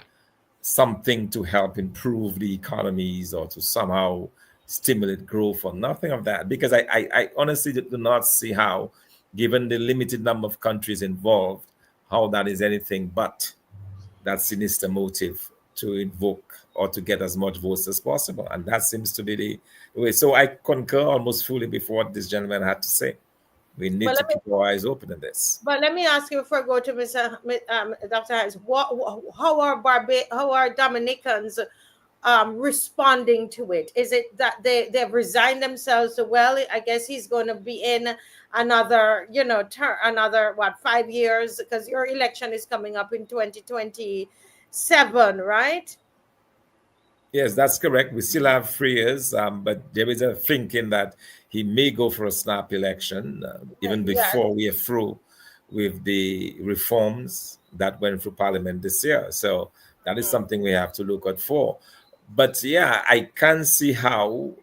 something to help improve the economies or to somehow stimulate growth or nothing of that. Because I honestly do not see how, given the limited number of countries involved, how that is anything but that sinister motive to invoke or to get as much votes as possible. And that seems to be the way. So I concur almost fully with what this gentleman had to say. We need to keep our eyes open in this. But let me ask you before I go to Dr. Hines, how are Dominicans responding to it? Is it that they've resigned themselves to, well, I guess he's going to be in another, another 5 years, because your election is coming up in 2027, right? Yes, that's correct. We still have 3 years, but there is a thinking that he may go for a snap election even before we are through with the reforms that went through Parliament this year. So that is something we have to look out for. But yeah, I can see how,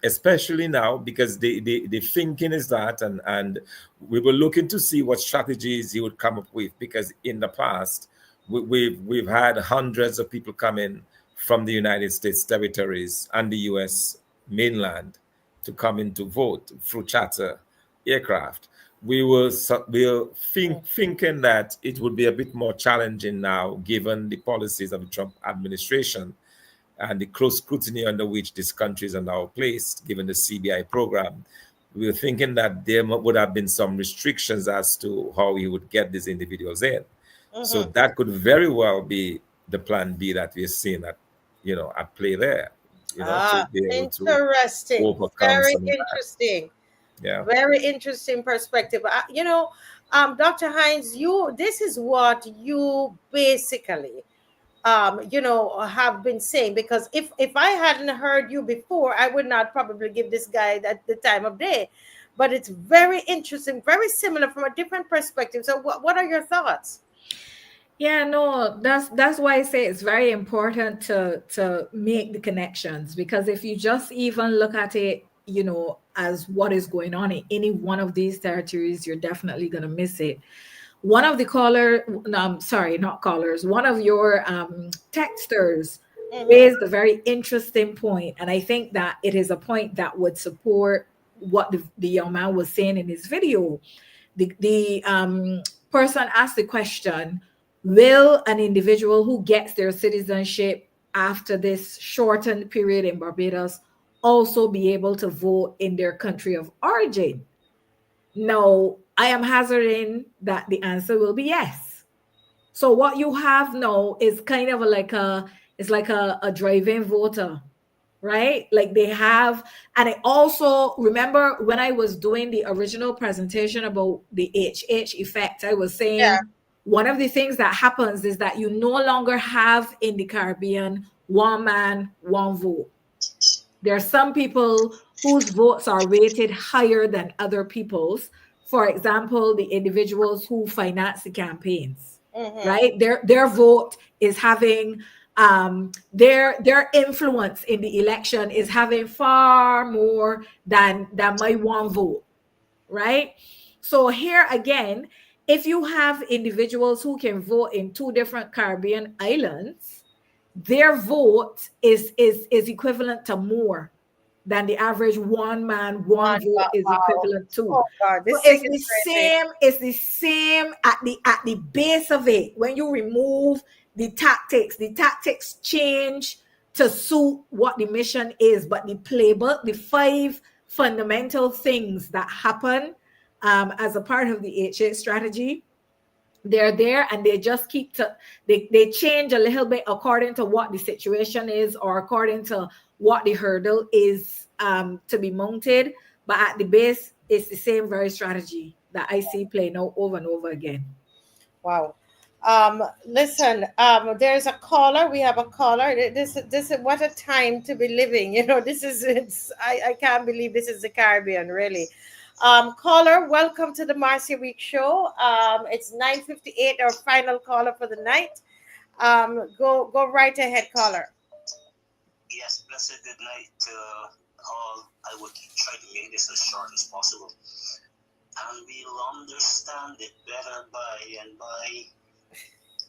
especially now, because the thinking is that, and we were looking to see what strategies he would come up with, because in the past, we've had hundreds of people come in from the United States territories and the U.S. mainland to come in to vote through charter aircraft. We were thinking that it would be a bit more challenging now, given the policies of the Trump administration and the close scrutiny under which these countries are now placed, given the CBI program. We were thinking that there would have been some restrictions as to how he would get these individuals in. So that could very well be the plan B that we're seeing at play there. To be able interesting. To overcome very some of that. interesting. Yeah. Very interesting perspective. Dr. Hines, this is what you basically have been saying. Because if I hadn't heard you before, I would not probably give this guy that the time of day. But it's very interesting, very similar from a different perspective. So what are your thoughts? Yeah, no, that's why I say it's very important to make the connections, because if you just even look at it, as what is going on in any one of these territories, you're definitely going to miss it. One of the sorry, not callers, one of your texters raised a very interesting point, and I think that it is a point that would support what the young man was saying in his video. The person asked the question, will an individual who gets their citizenship after this shortened period in Barbados also be able to vote in their country of origin? Now, I am hazarding that the answer will be yes. So what you have now is kind of like a drive-in voter, right? Like they have, and I also remember when I was doing the original presentation about the HH effect, I was saying one of the things that happens is that you no longer have in the Caribbean one man, one vote. There are some people whose votes are rated higher than other people's. For example, the individuals who finance the campaigns, right? Their vote is having their influence in the election is having far more than my one vote, right? So here again, if you have individuals who can vote in two different Caribbean islands, their vote is equivalent to more than the average one man, one vote is equivalent to. Oh God, this so thing it's the is crazy. same, it's the same at the base of it. When you remove the tactics change to suit what the mission is, but the playbook, the 5 fundamental things that happen as a part of the HA strategy, they're there, and they just they change a little bit according to what the situation is or according to what the hurdle is to be mounted. But at the base, it's the same very strategy that I see playing out over and over again. Wow. Listen, there's a caller. We have a caller. This is what a time to be living. I can't believe this is the Caribbean, really. Caller, welcome to the Marcia Week show. It's 9:58, our final caller for the night. Go right ahead, caller. Yes, blessed good night to all. I would try to make this as short as possible. And we'll understand it better by and by.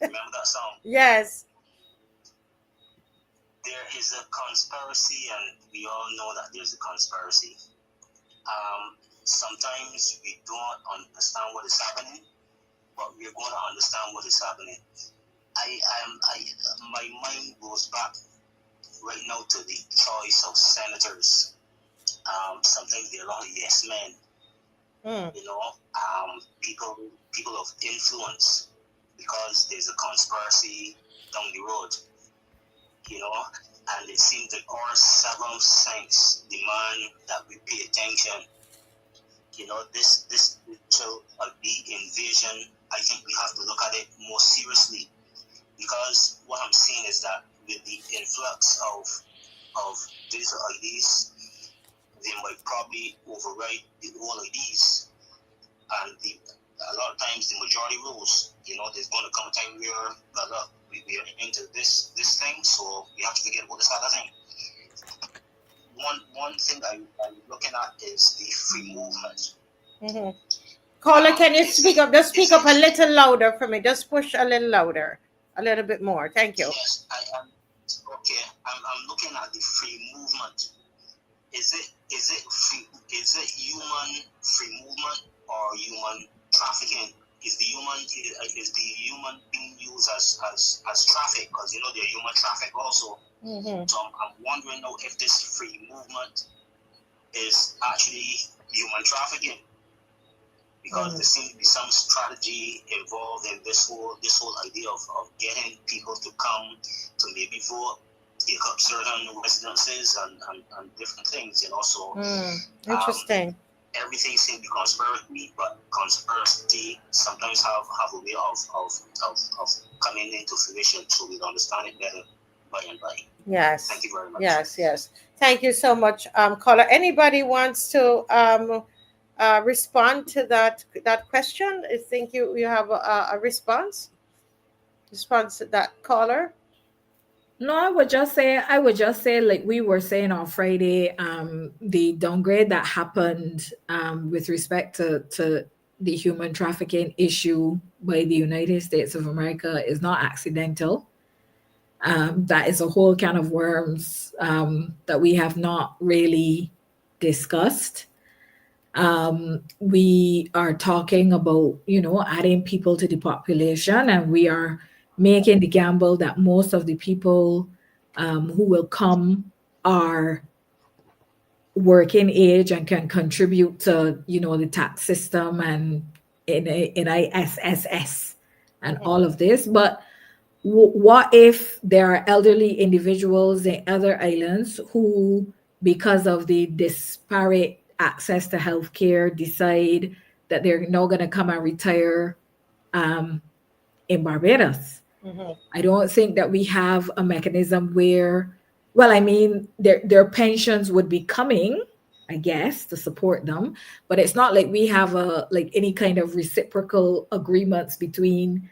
Remember that song? Yes. There is a conspiracy, and we all know that there's a conspiracy. Sometimes we don't understand what is happening, but we're going to understand what is happening. My mind goes back right now to the choice of senators. Sometimes they're a lot of yes men. People of influence, because there's a conspiracy down the road, and it seems that our seven sense demand that we pay attention. This shall be envisioned. I think we have to look at it more seriously, because what I'm seeing is that with the influx of digital IDs, they might probably override the old IDs, and a lot of times the majority rules. There's going to come a time where we are into this thing, so we have to forget about this other thing. One thing I'm looking at is the free movement. Caller, can you speak up? Just speak up a little louder for me. Just push a little louder, a little bit more. Thank you. Yes, I am. Okay, I'm looking at the free movement. Is it human free movement or human trafficking? Is the human being used as traffic? Because they're human traffic also. So I'm wondering now if this free movement is actually human trafficking, because there seems to be some strategy involved in this whole idea of getting people to come to maybe vote, take up certain residences and different things. So interesting. everything seems to be conspiracy, but conspiracy sometimes have a way of coming into fruition, so we understand it better by and by. Yes. Thank you very much. Yes. Thank you so much, caller. Anybody wants to respond to that question? I think you have a response to that caller. No, I would just say, like we were saying on Friday, the downgrade that happened with respect to the human trafficking issue by the United States of America is not accidental. That is a whole can of worms that we have not really discussed. We are talking about, adding people to the population, and we are making the gamble that most of the people who will come are working age and can contribute to, the tax system and NISSS and all of this. But what if there are elderly individuals in other islands who, because of the disparate access to healthcare, decide that they're not going to come and retire in Barbados? I don't think that we have a mechanism where, their pensions would be coming, I guess, to support them, but it's not like we have any kind of reciprocal agreements between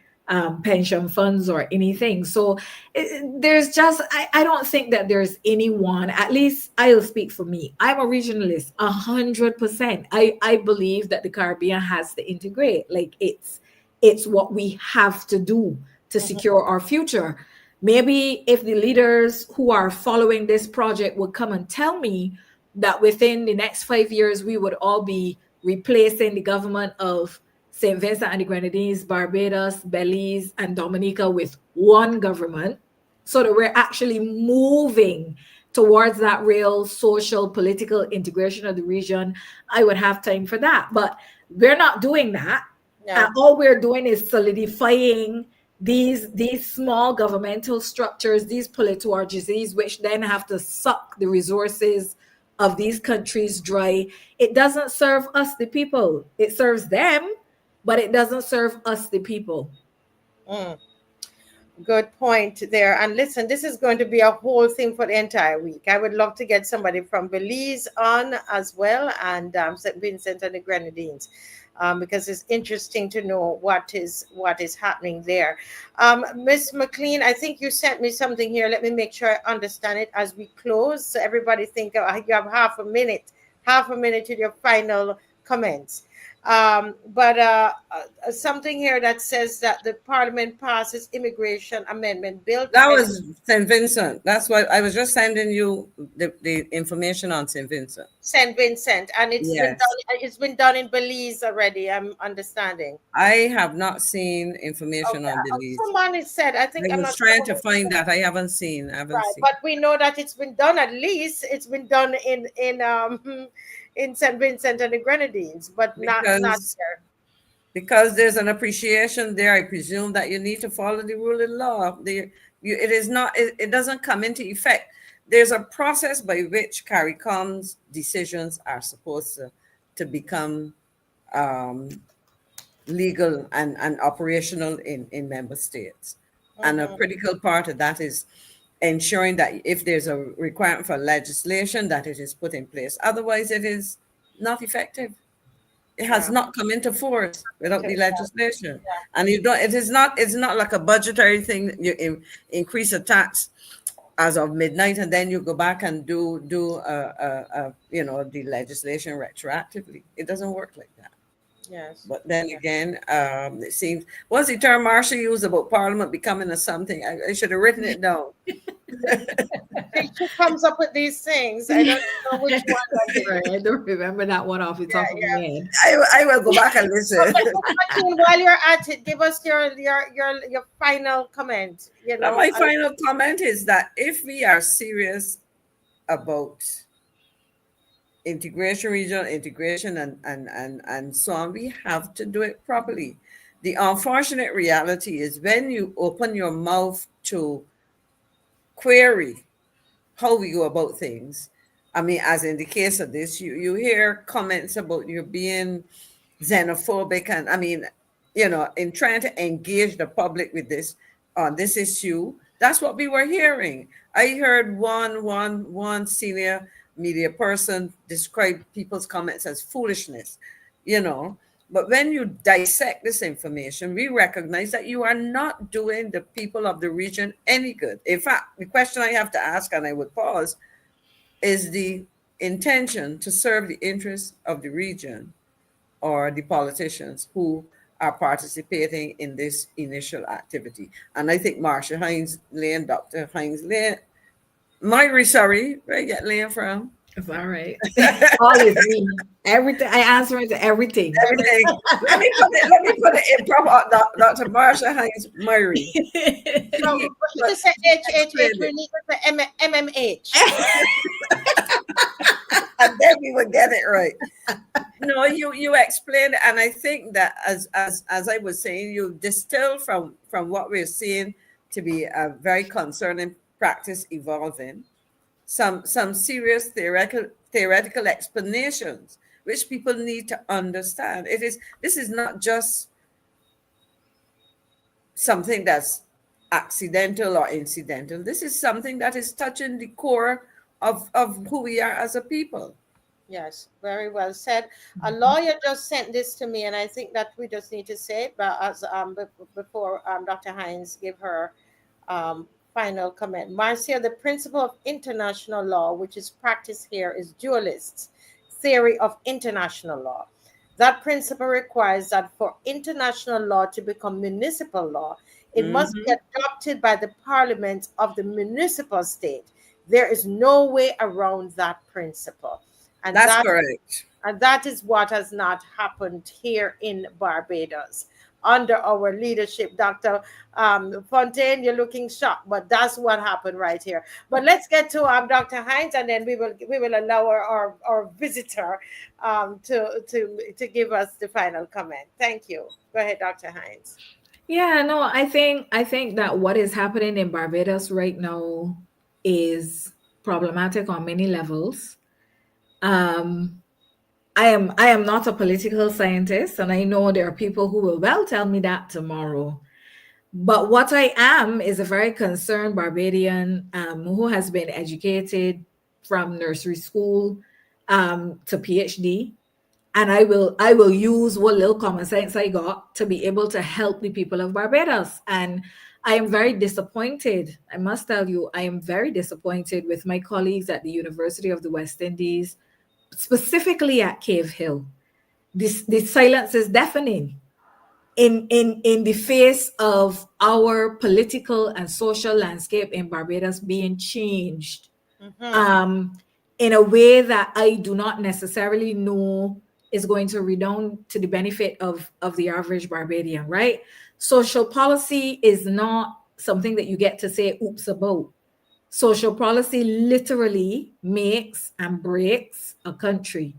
pension funds or anything. So I don't think that there's anyone, at least I'll speak for me. I'm a regionalist, 100%. I believe that the Caribbean has to integrate. Like it's what we have to do to secure our future. Maybe if the leaders who are following this project would come and tell me that within the next 5 years, we would all be replacing the government of St. Vincent and the Grenadines, Barbados, Belize, and Dominica with one government, so that we're actually moving towards that real social, political integration of the region, I would have time for that. But we're not doing that. Yeah. And all we're doing is solidifying these small governmental structures, these politouarchies, which then have to suck the resources of these countries dry. It doesn't serve us, the people. It serves them, but it doesn't serve us, the people. Good point there. And listen, this is going to be a whole thing for the entire week. I would love to get somebody from Belize on as well, and St. Vincent and the Grenadines, because it's interesting to know what is happening there. Miss McLean, I think you sent me something here. Let me make sure I understand it as we close. So everybody think you have half a minute to your final comments. But something here that says that the Parliament passes immigration amendment bill. That was St. Vincent. That's why I was just sending you the information on St. Vincent. St. Vincent, and it's been done in Belize already, I'm understanding. I have not seen information on Belize. Someone has said, I think I I'm was not trying sure to find that. I haven't seen. But we know that it's been done. At least it's been done in St. Vincent and the Grenadines, but not here. Because there's an appreciation there. I presume that you need to follow the rule of law. It doesn't come into effect. There's a process by which CARICOM's decisions are supposed to become legal and operational in member states. And a critical part of that is ensuring that if there's a requirement for legislation, that it is put in place. Otherwise, it is not effective. It has not come into force without the legislation. And it's not like a budgetary thing. You increase a tax as of midnight, and then you go back and do the legislation retroactively. It doesn't work like that. Yes. But then again, it seems, what's the term Marcia used about Parliament becoming a something? I should have written it down. She comes up with these things. I don't know which one. I don't remember that one off the top of my head. I will go back and listen. While you're at it, give us your final comment. My final comment is that if we are serious about integration, regional integration, and so on, we have to do it properly. The unfortunate reality is when you open your mouth to query how we go about things, I mean, as in the case of this, you hear comments about you being xenophobic, and I mean, in trying to engage the public with this on this issue, that's what we were hearing. I heard one senior media person describe people's comments as foolishness, But when you dissect this information, we recognize that you are not doing the people of the region any good. In fact, the question I have to ask, and I would pause, is the intention to serve the interests of the region or the politicians who are participating in this initial activity? And I think Marsha Hines Lane, Dr. Hines Lane, Myri, sorry, where you get Lane from? It's all right. All is me. Everything. I answer it to everything. Everything. Let me put it in proper. Dr. Marsha Hines Myri. So, you say HHH, we need to say MMH. And then we would get it right. No, you explained, and I think that as I was saying, you distill from what we're seeing to be a very concerning practice evolving, some serious theoretical explanations which people need to understand. This is not just something that's accidental or incidental. This is something that is touching the core of who we are as a people. Yes, very well said. A lawyer just sent this to me, and I think that we just need to say it, but as before Dr. Hines give her final comment. Marcia, the principle of international law, which is practiced here, is dualist theory of international law. That principle requires that for international law to become municipal law, it must be adopted by the parliament of the municipal state. There is no way around that principle. And that's correct. And that is what has not happened here in Barbados. Under our leadership, Dr. Fontaine, you're looking shocked, but that's what happened right here. But let's get to Dr. Hines, and then we will allow our visitor to give us the final comment. Thank you. Go ahead, Dr. Hines. Yeah, no, I think that what is happening in Barbados right now is problematic on many levels. I am not a political scientist, and I know there are people who will well tell me that tomorrow. But what I am is a very concerned Barbadian who has been educated from nursery school to PhD, and I will use what little common sense I got to be able to help the people of Barbados. And I am very disappointed. I must tell you, I am very disappointed with my colleagues at the University of the West Indies, specifically at Cave Hill. This silence is deafening in the face of our political and social landscape in Barbados being changed in a way that I do not necessarily know is going to redound to the benefit of the average Barbadian, right? Social policy is not something that you get to say oops about. Social policy literally makes and breaks a country.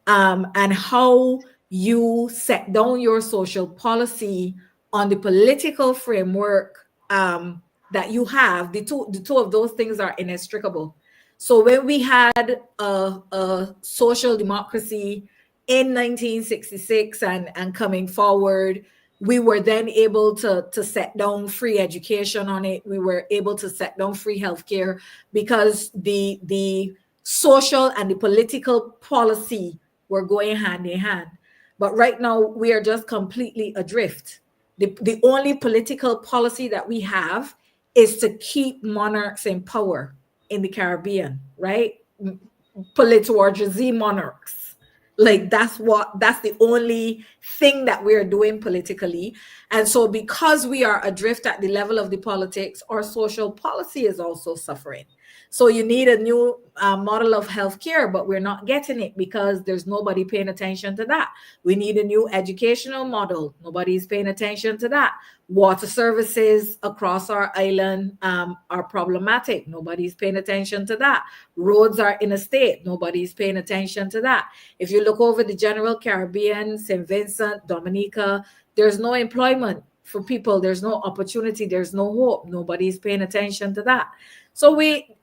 And how you set down your social policy on the political framework that you have, the two of those things are inextricable. So when we had a social democracy in 1966 and coming forward, we were then able to set down free education on it. We were able to set down free healthcare because the social and the political policy were going hand in hand. But right now, we are just completely adrift. The only political policy that we have is to keep monarchs in power in the Caribbean, right? Politwargy monarchs. Like that's the only thing that we're doing politically. And so because we are adrift at the level of the politics, our social policy is also suffering. So you need a new model of healthcare, but we're not getting it because there's nobody paying attention to that. We need a new educational model. Nobody's paying attention to that. Water services across our island are problematic. Nobody's paying attention to that. Roads are in a state. Nobody's paying attention to that. If you look over the general Caribbean, St. Vincent, Dominica, there's no employment for people. There's no opportunity. There's no hope. Nobody's paying attention to that. So we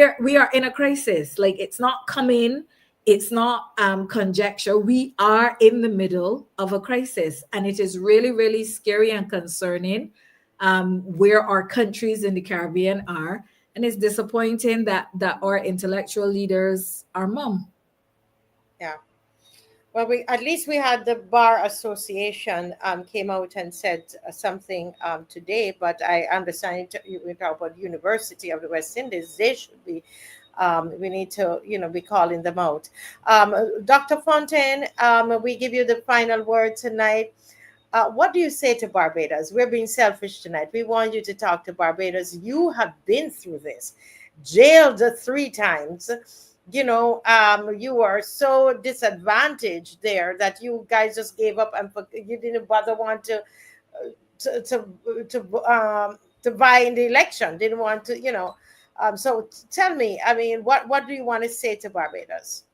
are in a crisis. Like, it's not coming, it's not conjecture. We are in the middle of a crisis, and it is really, really scary and concerning where our countries in the Caribbean are. And it's disappointing that our intellectual leaders are mum. Yeah. Well, we at least we had the Bar Association came out and said something today, but I understand we talk about University of the West Indies. They should be. We need to, be calling them out. Dr. Fontaine, we give you the final word tonight. What do you say to Barbados? We're being selfish tonight. We want you to talk to Barbados. You have been through this, jailed 3 times. You are so disadvantaged there that you guys just gave up and you didn't bother want to buy in the election. Didn't want to, So tell me, I mean, what do you want to say to Barbados?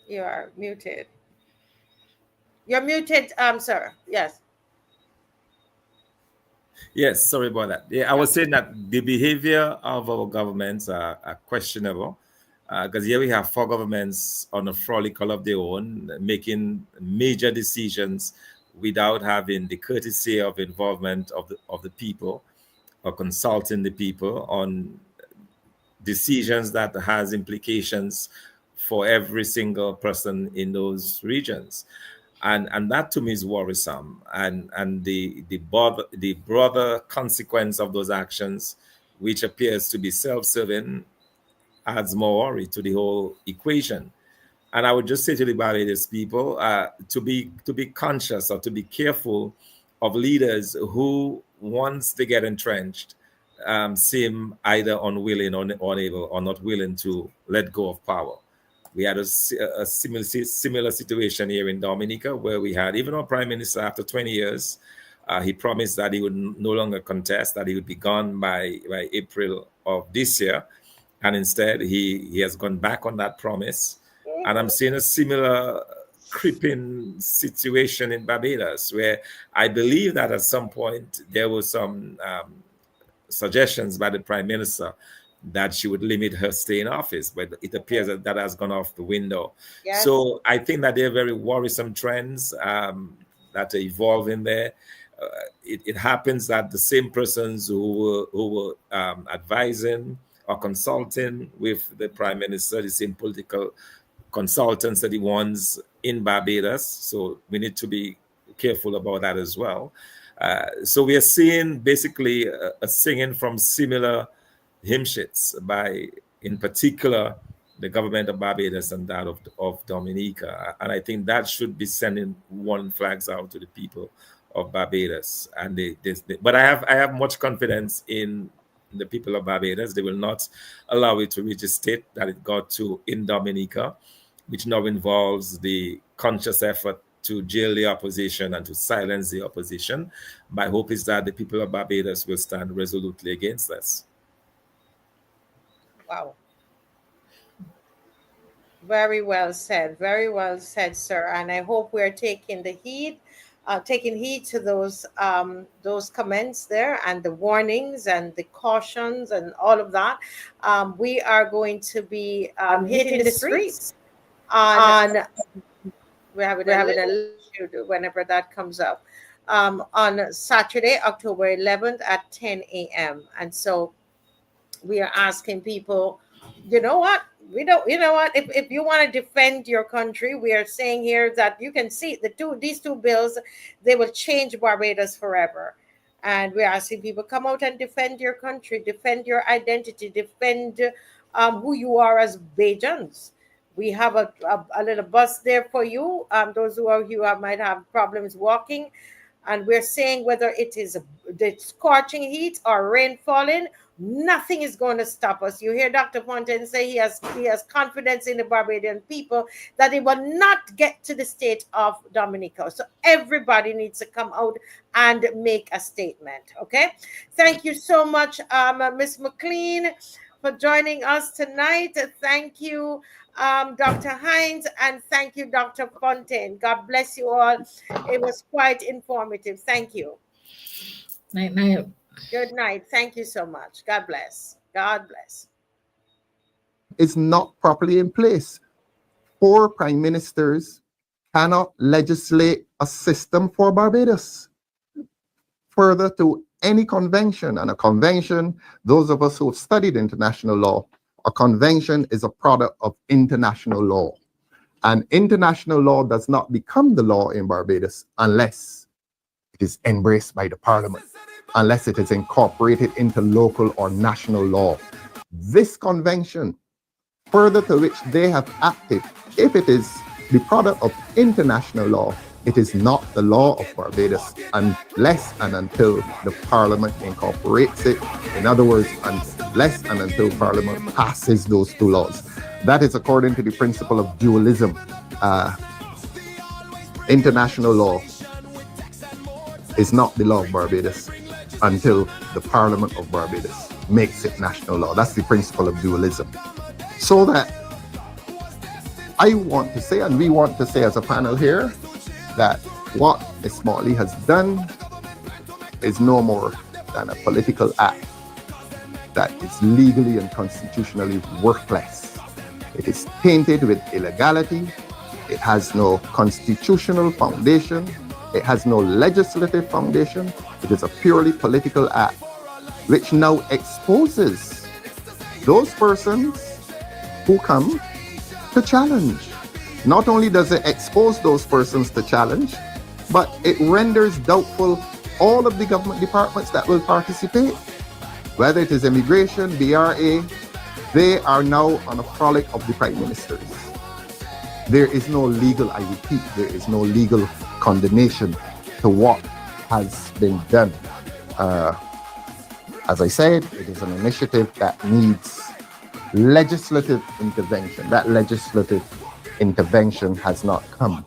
You are muted. You're muted, sir. Yes. Yes, sorry about that. Yeah, I was saying that the behavior of our governments are questionable, because here we have 4 governments on a frolic of their own, making major decisions without having the courtesy of involvement of the people, or consulting the people on decisions that has implications for every single person in those regions. And that to me is worrisome, and the broader consequence of those actions, which appears to be self-serving, adds more worry to the whole equation. And I would just say to the Barbados people to be conscious, or to be careful of leaders who, once they get entrenched, seem either unwilling or unable or not willing to let go of power. We had a similar situation here in Dominica, where we had, even our prime minister, after 20 years, he promised that he would no longer contest, that he would be gone by April of this year. And instead, he has gone back on that promise. And I'm seeing a similar creeping situation in Barbados, where I believe that at some point there were some suggestions by the prime minister that she would limit her stay in office, but it appears that has gone off the window. Yes. So I think that there are very worrisome trends that are evolving there. It happens that the same persons who were advising or consulting with the prime minister, the same political consultants, are the ones in Barbados. So we need to be careful about that as well. So we are seeing basically a singing from similar hymn sheets by, in particular, the government of Barbados and that of Dominica. And I think that should be sending warning flags out to the people of Barbados. And but I have much confidence in the people of Barbados. They will not allow it to reach a state that it got to in Dominica, which now involves the conscious effort to jail the opposition and to silence the opposition. My hope is that the people of Barbados will stand resolutely against this. Wow. Very well said, sir. And I hope we're taking heed to those comments there, and the warnings and the cautions and all of that. We are going to be hitting the streets on we have it whenever that comes up on Saturday, October 11th at 10 a.m. And so we are asking people, if you want to defend your country, we are saying here that you can see these two bills, they will change Barbados forever. And we're asking people, come out and defend your country, defend your identity, defend who you are as Bajans. We have a little bus there for you, those who might have problems walking. And we're saying, whether it is the scorching heat or rain falling, nothing is going to stop us. You hear Dr. Fontaine say he has confidence in the Barbadian people that it will not get to the state of Dominica. So everybody needs to come out and make a statement. Okay. Thank you so much, Ms. McLean, for joining us tonight. Thank you, Dr. Hines, and thank you, Dr. Fontaine. God bless you all. It was quite informative. Thank you. Night, night. Good night. Thank you so much. God bless. God bless. Is not properly in place. 4 prime ministers cannot legislate a system for Barbados. Further to any convention, and a convention, those of us who have studied international law, a convention is a product of international law. And international law does not become the law in Barbados unless it is embraced by the parliament, unless it is incorporated into local or national law. This convention, further to which they have acted, if it is the product of international law, it is not the law of Barbados unless and until the parliament incorporates it. In other words, unless and until parliament passes those 2 laws. That is according to the principle of dualism. International law is not the law of Barbados until the parliament of Barbados makes it national law. That's the principle of dualism. So that I want to say, and we want to say as a panel here, that what Ms. Mottley has done is no more than a political act that is legally and constitutionally worthless. It is tainted with illegality. It has no constitutional foundation. It has no legislative foundation. It is a purely political act, which now exposes those persons who come to challenge. Not only does it expose those persons to challenge, but it renders doubtful all of the government departments that will participate. Whether it is immigration, BRA, they are now on a frolic of the prime ministers. There is no legal, I repeat, there is no legal condemnation to what has been done. As I said, it is an initiative that needs legislative intervention. That legislative intervention has not come.